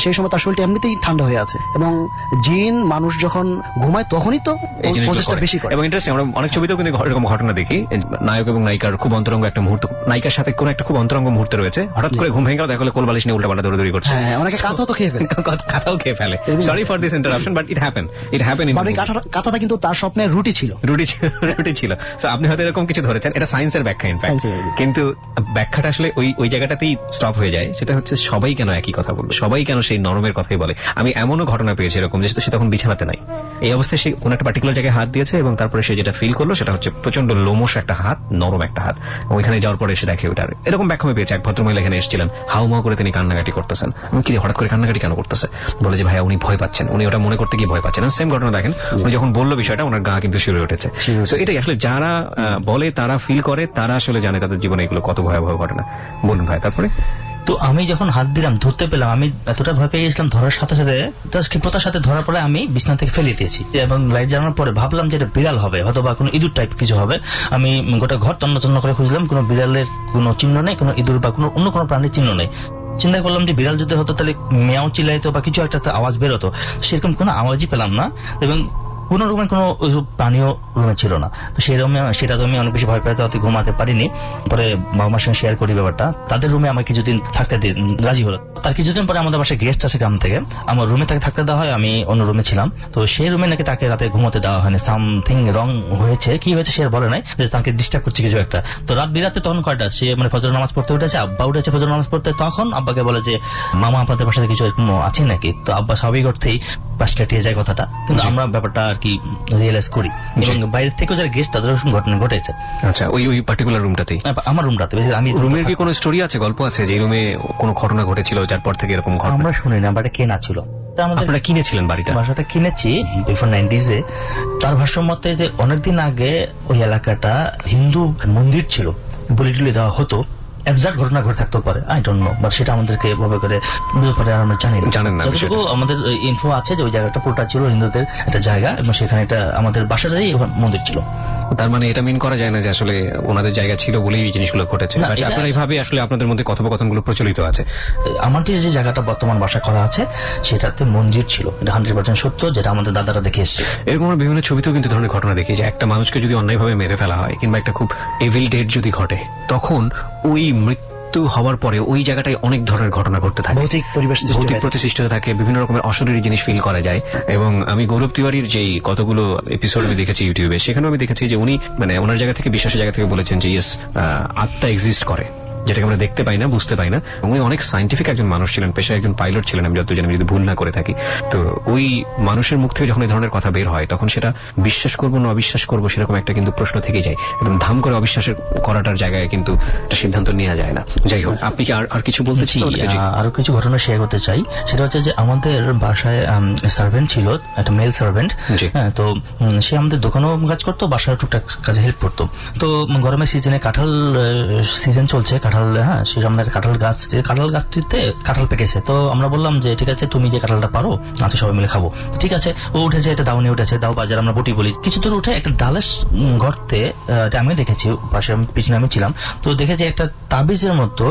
সেই সময় তার শরীরটা এমনিতেই ঠান্ডা হয়ে আছে। এবং জিন মানুষ যখন ঘুমায় তখনই তো প্রচেষ্টা বেশি করে। এবং ইন্টারেস্টিং, আমরা অনেক ছবিতেও কিন্তু এরকম ঘটনা দেখি, নায়ক এবং নায়িকার খুব অন্তরঙ্গ একটা মুহূর্ত, নায়িকার সাথে কোনো একটা খুব অন্তরঙ্গ মুহূর্ত রয়েছে, হঠাৎ করে ঘুম ভেঙে গেল, দেখা হলো কোল বালিশ নিয়ে উল্টাপাল্টা দৌড়াদৌড়ি করছে। হ্যাঁ, অনেকে কাঁথাও তো খেয়ে ফেলে। কাঁথাও খেয়ে ফেলে। Sorry for this interruption, but it happen. কাঁথাটা কিন্তু তার স্বপ্নের রুটি ছিল। সো আপনি হয়তো এরকম কিছু ধরেছেন, এটা সায়েন্সের ব্যাখ্যা ইনফ্যাক্ট, কিন্তু ব্যাখ্যাটা আসলে ওই জায়গাটাতেই স্টপ হয়ে যায়। সেটা হচ্ছে সবাই কেন একই কথা বলবে, সবাই কেন সেই নরমের কথাই বলে। আমি এমনও ঘটনা পেয়েছি এরকম, যে সে তখন বিছানাতে নাই, এই অবস্থায় সে কোন একটা পার্টিকুলার জায়গায় হাত দিয়েছে, এবং তারপরে সে যেটা ফিল করলো সেটা হচ্ছে প্রচন্ড লোমশ একটা হাত, নরম একটা হাত। ওইখানে যাওয়ার পরে এসে দেখে ওটার এরকম ব্যাখ্যা পেয়েছে। এক ভদ্রমহিলা এখানে এসেছিলেন, হাউমাউ করে তিনি কান্নাকাটি করতেছেন। আমি কি হঠাৎ করে কান্নাকাটি কেন করতেছে? বলে যে ভাইয়া উনি ভয় পাচ্ছেন, উনি ওটা মনে করতে গিয়ে ভয় পাচ্ছেন। সেম ঘটনা দেখেন, উনি যখন বললো বিষয়টা, ওনার গা কিন্তু শিউরে উঠেছে। তো এটাই আসলে যারা বলে, তারা ফিল করে, তারা আসলে জানে তাদের জীবনে এগুলো কত ভয়াবহ ঘটনা। বলুন ভাই, তারপরে? তো আমি যখন হাত দিলাম, ধরতে পেলাম, আমি এতটা ভয় পেয়ে গেছিলাম, ধরার সাথে সাথে ক্ষিপ্রতার সাথে ধরার পরে আমি বিছানা থেকে ফেলে দিয়েছি, এবং লাইট জ্বালানোর পরে ভাবলাম যে এটা বিড়াল হবে, হয়তো বা কোনো ইঁদুর টাইপ কিছু হবে। আমি গোটা ঘর তন্ন করে খুঁজলাম, কোনো বিড়ালের কোনো চিহ্ন নেই, কোনো ইঁদুর বা কোনো অন্য কোনো প্রাণীর চিহ্ন নেই। চিন্তা করলাম যে বিড়াল যদি হতো তাহলে মেয়াও চিল্লাইতো বা কিছু একটা আওয়াজ বেরোতো, সেরকম কোনো আওয়াজই পেলাম না। এবং কোনো রকমের কোনো প্রাণীয় রুমে ছিল না। তো সেই রুমে সেটা তো আমি অনেক বেশি ভয় পেতে অত ঘুমাতে পারিনি। পরে বাবা মার সঙ্গে শেয়ার করি ব্যাপারটা, তাদের রুমে আমাকে কিছুদিন থাকতে রাজি হলো। তার কিছুদিন পরে আমাদের বাসায় গেস্ট আসে গ্রাম থেকে, আমার রুমে তাকে থাকতে দেওয়া হয়, আমি অন্য রুমে ছিলাম। তো সেই রুমে নাকি তাকে রাতে ঘুমোতে দেওয়া হয়নি, সামথিং রং হয়েছে, কি হয়েছে সে আর বলে নাই, যে তাকে ডিস্টার্ব করছে কিছু একটা। তো রাত বিরাতে তখন কয়টা, সে মানে ফজর নামাজ পড়তে উঠেছে, আব্বা উঠেছে ফজর নামাজ পড়তে, তখন আব্বাকে বলে যে মামা আপনাদের বাসাতে কিছু এরকম আছে নাকি। তো আব্বা স্বাভাবিক অর্থেই পাশ কাটিয়ে যায় কথাটা, কিন্তু আমরা ব্যাপারটা আর কি রিয়েলাইজ করি, এবং বাইরে থেকেও যারা গেস্ট তাদের ঘটনা ঘটেছে। আচ্ছা, ওই পার্টিকুলার রুমটাতেই? আমার রুমটাতে। আমি রুমের কি কোনো স্টোরি আছে, গল্প আছে যে রুমে কোনো ঘটনা ঘটেছিল যার পর থেকে এরকম ঘটনা? আমরা শুনি না, বাড়িটা কেনা ছিল। আপনারা কিনেছিলেন বাড়িটা? বাসাটা কিনেছি বিফোর 90s-এ। তার ভাষ্য মতে যে অনেকদিন আগে ওই এলাকাটা হিন্দু মন্দির ছিল, বলি টুলি দেওয়া হতো। এক্সাক্ট ঘটনা ঘটে থাকতে পারে, আই ডোন্ট নো, বাট সেটা আমাদেরকে এভাবে করে ব্যাপারে আমরা জানেন না। যতটুকু আমাদের ইনফো আছে যে ওই জায়গাটা পুরোটা ছিল হিন্দুদের একটা জায়গা, এবং সেখানে একটা আমাদের বাসাটাই মন্দির ছিল। তার মানে এটা মিন করা যায় না যে আসলে ওনাদের জায়গা ছিল বলেই এই জিনিসগুলো ঘটেছে। আপনারা এইভাবে আসলে আপনাদের মধ্যে কথোপকথনগুলো প্রচলিত আছে। আমার যে জায়গাটা বর্তমান বাসা করা আছে সেটাতে মন্দির ছিল, এটা 100% সত্য, যেটা আমাদের দাদারা দেখে এসেছে। এরকম আমরা বিভিন্ন ছবিতেও কিন্তু ধরনের ঘটনা দেখি যে একটা মানুষকে যদি অন্যায়ভাবে মেরে ফেলা হয়, কিংবা একটা খুব এভিল ডেথ যদি ঘটে, তখন ওই মৃত্যু হওয়ার পরে ওই জায়গাটায় অনেক ধরনের ঘটনা ঘটতে থাকে, ভৌতিক পরিবেশ প্রতিষ্ঠিত থাকে, বিভিন্ন রকমের অশরীরী জিনিস ফিল করা যায়। এবং আমি গৌরব তিওয়ারির যেই কতগুলো এপিসোড আমি দেখেছি ইউটিউবে, সেখানেও আমি দেখেছি যে উনি মানে ওনার জায়গা থেকে, বিশ্বাসের জায়গা থেকে বলেছেন যে ইয়েস, আত্মা এক্সিস্ট করে, যেটাকে আমরা দেখতে পাই না, বুঝতে পাই না। উনি অনেক সায়েন্টিফিক একজন মানুষ ছিলেন, পেশায় একজন পাইলট ছিলেন, আমি যতদূর জানি, আমি যদি ভুল না করে থাকি। তো ওই মানুষের মুখ থেকে যখন এই ধরনের কথা বের হয়, তখন সেটা বিশ্বাস করবো না অবিশ্বাস করবো সেরকম একটা কিন্তু প্রশ্ন থেকে যায়, এবং ধাম করে অবিশ্বাসের করাটার জায়গায় কিন্তু একটা সিদ্ধান্ত নেওয়া যায় না। যাই হোক, আপনি কি আর কিছু বলতে চাই? আরো কিছু ঘটনা শেয়ার করতে চাই। সেটা হচ্ছে যে আমাদের বাসায় সার্ভেন্ট ছিল, একটা মেল সার্ভেন্ট। হ্যাঁ, তো সে আমাদের দোকানেও কাজ করতো, বাসায় টুকটাক কাজে হেল্প করতো। তো গরমের সিজনে কাঁঠাল সিজন চলছে, হ্যাঁ, সে আমাদের কাঁঠাল গাছটিতে কাঁঠাল পেকেছে। তো আমরা বললাম যে ঠিক আছে, তুমি যে কাঁঠালটা পারো, আচ্ছা সবাই মিলে খাবো। ঠিক আছে, ও উঠেছে, একটা দাও নিয়ে উঠেছে, দাও বাজার আমরা বটি বলি। কিছু দূর উঠে একটা ডালের গর্তে, আমি দেখেছি, পাশে পিছনে আমি ছিলাম, তো দেখেছি একটা তাবিজের মতো,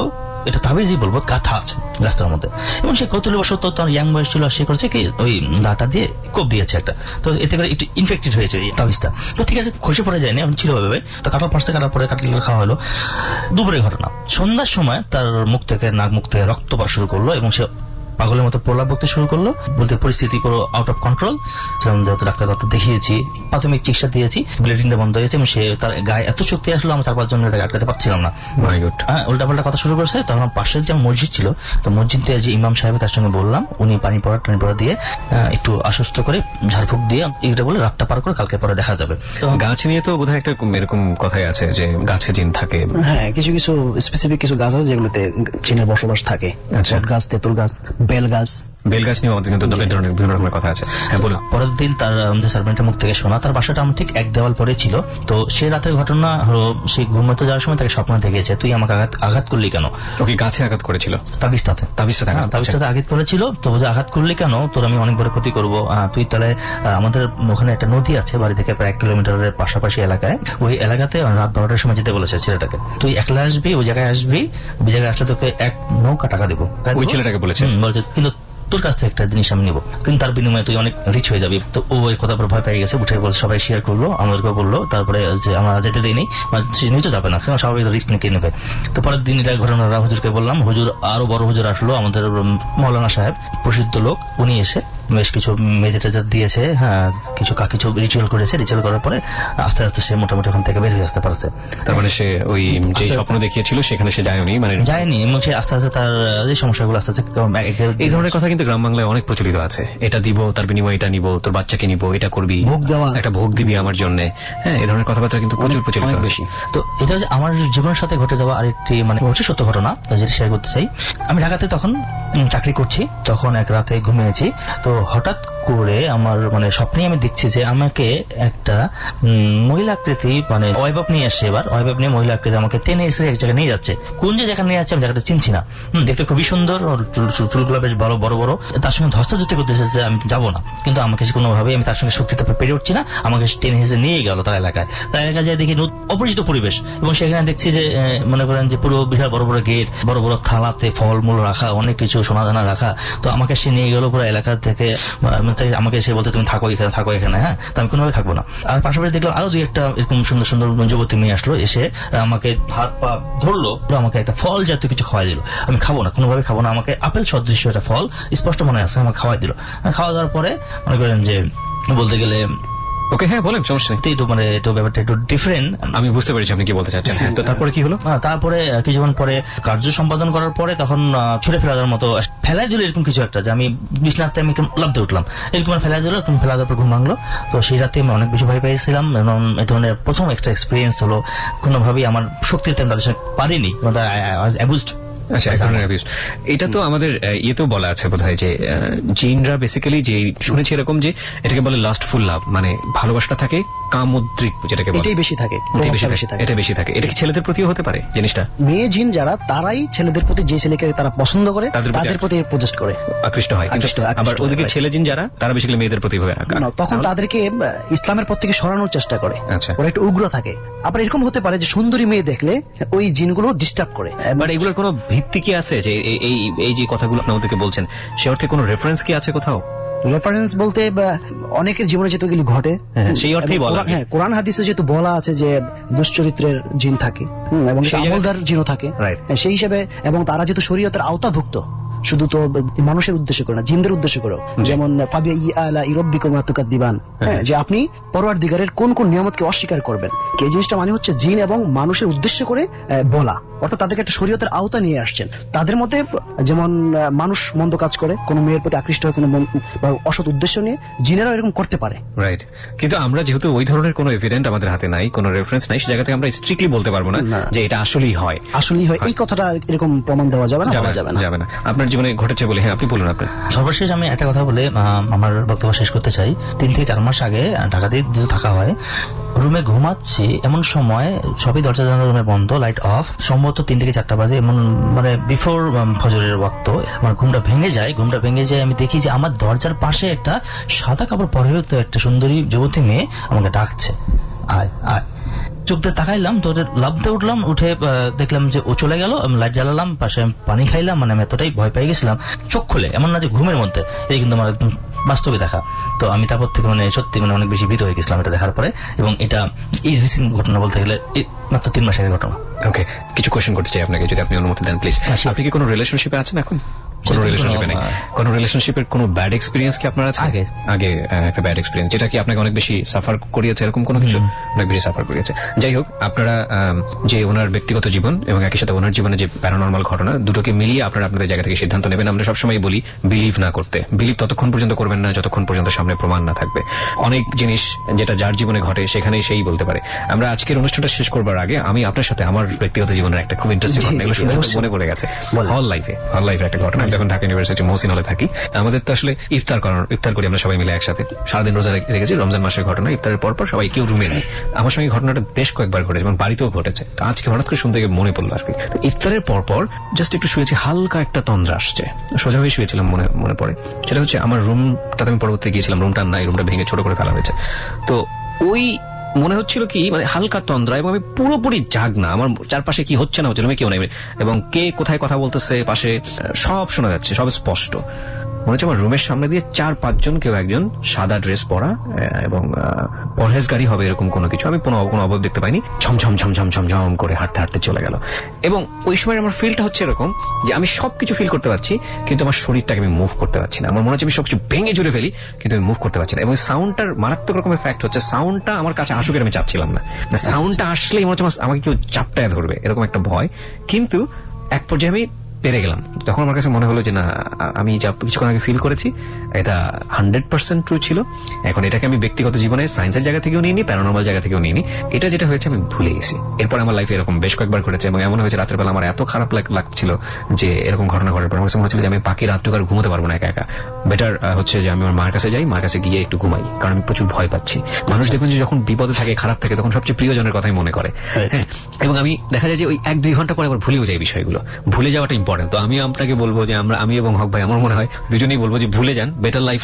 এটা তাবিজই বলবো, কাঁথা আছে রাস্তার মধ্যে। এবং সে কৌতূহলবশত, তার ইয়াং বয়স ছিল, সে করেছে কি ওই দাটা দিয়ে কোপ দিয়েছে একটা, তো এতে করে একটু ইনফেক্টেড হয়েছে এই তাবিজটা। তো ঠিক আছে, খসে পড়ে যায়নি, এখন ছিল ভাবে। তো কাটার পাশে কাটার পরে কাটলে খাওয়া হলো। দুপুরের ঘটনা, সন্ধ্যার সময় তার মুখ থেকে, নাক মুখ থেকে রক্ত পড়া শুরু করলো, এবং সে পাগলের মতো প্রলাপ বলতে শুরু করলো, বলতে পরিস্থিতি পুরো আউট অফ কন্ট্রোল। যেহেতু ডাক্তার দেখিয়েছি, প্রাথমিক চিকিৎসা দিয়েছি, ব্লিডিংটা বন্ধ হয়েছে, এবং সে তার গায়ে এত শক্তি আসলো, আমি 4-5 জন এটাকে আটকাতে পারছিলাম না। হ্যাঁ, উল্টাপাল্টা কথা শুরু করছে। তখন পাশের যে মসজিদ ছিল, তো মসজিদে যে ইমাম সাহেব, তার সঙ্গে বললাম, উনি পানি পড়া দিয়ে একটু আশ্বস্ত করে ঝাড়ফুঁক দিয়ে এটা বলে রাতটা পার করে কালকে পরে দেখা যাবে। তো গাছ নিয়ে তো বোধহয় একটা এরকম কথাই আছে যে গাছে জিন থাকে। হ্যাঁ, কিছু স্পেসিফিক কিছু গাছ আছে যেগুলোতে জিনের বসবাস থাকে। বট গাছ, তেঁতুল গাছ, বেল গাছ নিয়ে আমাদের কিন্তু এই ধরনের বিভিন্ন রকমের কথা আছে। হ্যাঁ, বলুন। পরের দিন তার আমাদের সার্ভেন্টের মুখ থেকে শোনা, তার বাসাটা আমার ঠিক এক দেওয়াল পরে ছিল। তো সে রাতের ঘটনা হলো, সে ঘুমোতে যাওয়ার সময় তাকে স্বপ্ন দেখেছে, তুই আমাকে আঘাত করলি কেন? ওকে গাছে আঘাত করেছিল? তাবিজটাতে আঘাত করেছিল। তো আঘাত করলি কেন? তোর আমি অনেক বড় ক্ষতি করবো, তুই তাহলে আমাদের ওখানে একটা নদী আছে বাড়ি থেকে প্রায় 1 কিলোমিটারের পাশাপাশি এলাকায়, ওই এলাকাতে রাত 12টার সময় যেতে বলেছে ছেলেটাকে। তুই একলা আসবি, ওই জায়গায় আসবি, ওই জায়গায় আসলে তোকে 1 নৌকা টাকা দেবো। ওই ছেলেটাকে বলেছে? বলছে, কিন্তু তোর কাছ থেকে একটা জিনিস আমি নেবো, কিন্তু তার বিনিময়ে তুই অনেক রিচ হয়ে যাবি। তো ও ওই কথা ভয় পেয়ে গেছে, উঠে বলছে, সবাই শেয়ার করলো, আমাদেরকেও বললো। তারপরে যে আমরা যেতে দিইনি, নিতে যাবে না, স্বাভাবিক রিস্ক নিয়ে নেবে। তো পরের দিন এটা ঘটনা হুজুরকে বললাম, হুজুর, আরো বড় হুজুর আসলো, আমাদের মৌলানা সাহেব, প্রসিদ্ধ লোক, উনি এসে বেশ কিছু মেডিটেটর দিয়েছে, হ্যাঁ, কিছু রিচুয়াল করেছে। রিচুয়াল করার পরে আস্তে আস্তে সে মোটামুটি ওখান থেকে বের হয়ে আসতে পারছে। তার মানে সে ওই যে স্বপ্ন দেখিয়েছিল সেখানে সে যায়নি, এবং সে আস্তে আস্তে তার এই সমস্যাগুলো আস্তে আস্তে। এই ধরনের কথা কিন্তু গ্রাম বাংলায় অনেক প্রচলিত আছে, এটা দিব, তার বিনিময়ে এটা নিব, তোর বাচ্চাকে নিব, এটা করবি, ভোগ দেওয়া, একটা ভোগ দিবি আমার জন্য। হ্যাঁ, এই ধরনের কথাবার্তা কিন্তু প্রচুর প্রচলিত বেশি। তো এটা হচ্ছে আমার জীবনের সাথে ঘটে যাওয়া আরেকটি মানে সত্য ঘটনা, যেটা শেয়ার করতে চাই। আমি ঢাকাতে তখন চাকরি করছি, তখন এক রাতে ঘুমিয়েছি। তো হঠাৎ করে আমার মানে স্বপ্নে আমি দেখছি যে আমাকে একটা মহিলা আকৃতি, মানে ওয়াইবাব নিয়ে আসছে, এবার ওয়াইবাব নিয়ে মহিলা আকৃতি আমাকে টেনে এসে এক জায়গায় নিয়ে যাচ্ছে। কোন যে জায়গায় নিয়ে যাচ্ছে আমি জায়গাটা চিনছি না। দেখতে খুবই সুন্দর, চুলগুলো বেশ বড় বড়। তার সঙ্গে ধস্তাধস্তি করতেছে যে আমি যাবো না, কিন্তু আমাকে কোনোভাবে আমি তার সঙ্গে শক্তিতে পেরে উঠছি না। আমাকে টেনে এসে নিয়ে গেল তার এলাকায় যাই দেখি অপরিচিত পরিবেশ, এবং সেখানে দেখছি যে মনে করেন যে পুরো বিশাল বড় বড় গেট, বড় বড় থালাতে ফলমূল রাখা, অনেক কিছু সোনা দানা রাখা। তো আমাকে সে নিয়ে গেল পুরো এলাকা থেকে চাই আমাকে এসে বলতে তুমি থাকো এখানে, হ্যাঁ, তো আমি কোনোভাবে থাকবো না। আর পাশাপাশি দেখলাম আরো দুই একটা এরকম সুন্দর সুন্দর যুবতী মেয়ে আসলো, এসে আমাকে হাত পা ধরলো, আমাকে একটা ফল জাতীয় কিছু খাওয়াই দিল। আমি খাবো না, কোনোভাবে খাবো না, আমাকে আপেল সদৃশ্য একটা ফল স্পষ্ট মনে আছে, আমাকে খাওয়াই দিল। খাওয়া দাওয়ার পরে মনে করেন যে বলতে গেলে ওকে, হ্যাঁ বলেন, সমস্যা নেই। একটু মানে একটু ব্যাপারটা একটু ডিফারেন্ট, আমি বুঝতে পেরেছি আপনি কি বলতে চাচ্ছেন। হ্যাঁ, তো তারপরে কি হলো? তারপরে কিছুক্ষণ পরে কার্য সম্পাদন করার পরে তখন ছুটে ফেলার মতো ফেলাই দিল এরকম কিছু একটা, যে আমি বিছনাতে আমি লাফতে উঠলাম, এরকম ফেলাই দিল, এরকম ফেলা দেওয়ার পর ঘুম ভাঙলো। তো সেই রাতে আমি অনেক বেশি ভয় পেয়েছিলাম, এবং এই ধরনের প্রথম একটা এক্সপিরিয়েন্স হলো। কোনোভাবেই আমার শক্তিতে আমি তাদের সাথে পারিনি, আচ্ছা, এটা তো আমাদের ইয়েতেও বলা আছে বোধহয় যে জিনরা বেসিক্যালি, যে শুনেছি এরকম যে এটাকে বলে লাস্টফুল লাভ, মানে ভালোবাসাটা থাকে কামোদ্রিক, যেটাকে বলে এটাই বেশি থাকে, এটা বেশি থাকে। এটা কি ছেলেদের প্রতিও হতে পারে জিনিসটা? মেয়ে জিন যারা, তারাই ছেলেদের প্রতি, যে ছেলেকে তারা পছন্দ করে তাদের প্রতি প্রজেস্ট করে, আকৃষ্ট হয়। আবার ওদিকে ছেলে জিন যারা, তারা বেসিক্যালি মেয়েদের প্রতি হয়, তখন তাদেরকে ইসলামের পথ থেকে সরানোর চেষ্টা করে। আচ্ছা, ওরা একটু উগ্র থাকে। আবার এরকম হতে পারে যে সুন্দরী মেয়ে দেখলে ওই জিনগুলো ডিস্টার্ব করে। বাট এগুলোর কোনো ভিত্তি কি আছে যে এই যে কথাগুলো আপনি ওদেরকে বলছেন, সে অর্থে কোনো রেফারেন্স কি আছে কোথাও? রেফারেন্স বলতে অনেকের জীবনে যেহেতু এগুলি ঘটে, সেই অর্থেই বলা। হ্যাঁ, কোরআন হাদিসে যেহেতু বলা আছে যে দুশ্চরিত্রের জিন থাকে, এবং আমলদার জিনও থাকে, সেই হিসেবে, এবং তারা যেহেতু শরীয়তের আওতাভুক্ত, শুধু তো মানুষের উদ্দেশ্য করে না, জিনদের উদ্দেশ্য করেও। যেমন যে আপনি পরওয়ারদিগারের কোন কোন নিয়ামতকে অস্বীকার করবেন, এই জিনিসটা মানে হচ্ছে জিন এবং মানুষের উদ্দেশ্য করে বলা, অর্থাৎ তাদেরকে একটা শরীয়তের আওতা নিয়ে আসছেন। তাদের মধ্যে যেমন মানুষ মন্দ কাজ করে, কোন মেয়ের প্রতি আকৃষ্ট হয় কোনো অসৎ উদ্দেশ্য নিয়ে, জিনেরাও এরকম করতে পারে। রাইট, কিন্তু আমরা যেহেতু ওই ধরনের কোনো এভিডেন্ট আমাদের হাতে নাই, কোনো রেফারেন্স নাই, সে জায়গা থেকে আমরা স্ট্রিক্টলি বলতে পারবো না যে এটা আসলেই হয়। এই কথাটা এরকম প্রমাণ দেওয়া যাবে না। আপনার জীবনে ঘটেছে বলে। হ্যাঁ, আপনি বলুন। আপনার সর্বশেষ আমি একটা কথা বলে আমার বক্তব্য শেষ করতে চাই। 3 থেকে 4 মাস আগে ঢাকাতে থাকা হয়, রুমে ঘুমাচ্ছি, এমন সময় সবই দরজা জানালা রুমে বন্ধ, লাইট অফ, সম্ভবত 3 থেকে 4টা বাজে, এমন মানে বিফোর ফজরের ওয়াক্ত। আমার ঘুমটা ভেঙে যায়, আমি দেখি যে আমার দরজার পাশে একটা সাদা কাপড় পরিহিত একটা সুন্দরী যুবতী মেয়ে আমাকে ডাকছে, আয় আয়। চোখ দিয়ে তাকাইলাম, তো লাফতে উঠলাম, উঠে দেখলাম যে ও চলে গেল। আমি লাইট জ্বালালাম, পাশে পানি খাইলাম, মানে আমি এতটাই ভয় পেয়ে গেছিলাম। চোখ খুলে, এমন না যে ঘুমের মধ্যে, এই কিন্তু আমার একদম বাস্তবে দেখা। তো আমি তারপর থেকে মানে সত্যি মানে অনেক বেশি ভীত হয়ে গেছিলাম এটা দেখার পরে। এবং এটা এই রিসেন্ট ঘটনা বলতে গেলে মাত্র 3 মাস আগের ঘটনা। ওকে, কিছু কোয়েশ্চেন করতে চাই আপনাকে, যদি আপনি অনুমতি দেন প্লিজ। আপনি কি কোনো রিলেশনশিপে আছেন এখন? কোনো রিলেশনশিপে নেই? কোনো রিলেশনশিপের কোনো ব্যাড এক্সপিরিয়েন্স কি আপনার আছে? আগে একটা ব্যাড এক্সপিরিয়েন্স, যেটা কি আপনাকে অনেক বেশি সাফার করিয়েছে, এরকম কোনো কিছু অনেক বেশি সাফার করিয়েছে? যাই হোক, আপনারা যে ওনার ব্যক্তিগত জীবন এবং একই সাথে ওনার জীবনে যে প্যারানর্মাল ঘটনা, দুটোকে মিলিয়ে আপনারা আপনাদের জায়গা থেকে সিদ্ধান্ত নেবেন। আমরা সবসময় বলি বিলিভ না করতে। বিলিভ ততক্ষণ পর্যন্ত করবেন না যতক্ষণ পর্যন্ত সামনে প্রমাণ না থাকবে। অনেক জিনিস যেটা যার জীবনে ঘটে সেখানেই সেই বলতে পারে। আমরা আজকের অনুষ্ঠানটা শেষ করবার আগে আমি আপনার সাথে আমার ব্যক্তিগত জীবনের একটা খুব ইন্টারেস্টিং ঘটনা, এগুলো শুনে মনে পড়ে গেছে। হল লাইফে একটা ঘটনা। আমি যখন ঢাকা ইউনিভার্সিটি মহসিন হলে থাকি, আমাদের তো আসলে ইফতার করি আমরা সবাই মিলে একসাথে। সারাদিন রোজা রেখেছি, রমজান মাসের ঘটনা। ইফতারের পর সবাই কেউ রুমে নেই। আমার সঙ্গে ঘটনাটা বেশ কয়েকবার ঘটেছে এবং বাড়িতেও ঘটেছে। তো আজকে হঠাৎ করে শুনতে গিয়ে মনে পড়লো আর কি। ইফতারের পর জাস্ট একটু শুয়েছি, হালকা একটা তন্দ্রা আসছে, সোজা হয়ে শুয়েছিলাম, মনে পড়ে। সেটা হচ্ছে আমার রুমটাতে আমি পরবর্তী গিয়েছিলাম, রুমটা নাই, রুমটা ভেঙে ছোট করে ফেলা হয়েছে। তো ওই মনে হচ্ছিল কি মানে হালকা তন্দ্রা, এবং আমি পুরোপুরি জাগ না, আমার চারপাশে কি হচ্ছে না হচ্ছে, রুমে কেউ নেই, এবং কে কোথায় কথা বলতেছে পাশে সব শোনা যাচ্ছে, সব স্পষ্ট। মনে হচ্ছে আমার রুমের সামনে দিয়ে 4-5 জন, কেউ একজন সাদা ড্রেস পরা এবং পরহেজগারি হবে এরকম কোনো কিছু, আমি কোনো অভাব দেখতে পাইনি, ঝমঝম করে হাঁটতে চলে গেল। এবং ওই সময় আমার ফিলটা হচ্ছে এরকম যে আমি সবকিছু ফিল করতে পারছি, কিন্তু আমার শরীরটাকে আমি মুভ করতে পারছি না। আমার মনে হচ্ছে আমি সবকিছু ভেঙে জুড়ে ফেলি, কিন্তু আমি মুভ করতে পারছি না। এবং সাউন্ডটার মারাত্মক রকমের ফ্যাক্ট হচ্ছে, সাউন্ডটা আমার কাছে আসুক আমি চাচ্ছিলাম না। সাউন্ডটা আসলেই মনে হচ্ছে আমাকে কেউ চাপটায় ধরবে, এরকম একটা ভয়। কিন্তু এক পর্যায়ে আমি পেরে গেলাম। তখন আমার কাছে মনে হলো যে না, আমি যা কিছুক্ষণ আগে ফিল করেছি এটা 100% ট্রু ছিল। এখন এটাকে আমি ব্যক্তিগত জীবনে সায়েন্সের জায়গা থেকেও নিইনি, প্যারানর্মাল জায়গা থেকেও নিইনি। এটা যেটা হয়েছে আমি ভুলে গেছি। এরপর আমার লাইফে এরকম বেশ কয়েকবার ঘটেছে, এবং এমন হয়েছে রাতের বেলা আমার এত খারাপ লাগছিল যে এরকম ঘটনা ঘটার পর আমার কাছে মনে হচ্ছিল যে আমি বাকি রাতটুকু আর ঘুমোতে পারবো না একা। বেটার হচ্ছে যে আমি আমার মার কাছে যাই, মার কাছে গিয়ে একটু ঘুমাই, কারণ আমি প্রচুর ভয় পাচ্ছি। মানুষ দেখুন যে যখন বিপদে থাকে, খারাপ থাকে, তখন সবচেয়ে প্রিয়জনের কথাই মনে করে। হ্যাঁ, এবং আমি দেখা যায় যে ওই 1-2 ঘন্টা পরে আবার ভুলেও যাই বিষয়গুলো। ভুলে যাওয়াটা ইম্পর্টেন্ট। তো আমি আপনাকে বলবো যে আমি এবং হক ভাই, আমার মনে হয় দুজনেই বলবো যে ভুলে যান, বেটার লাইফ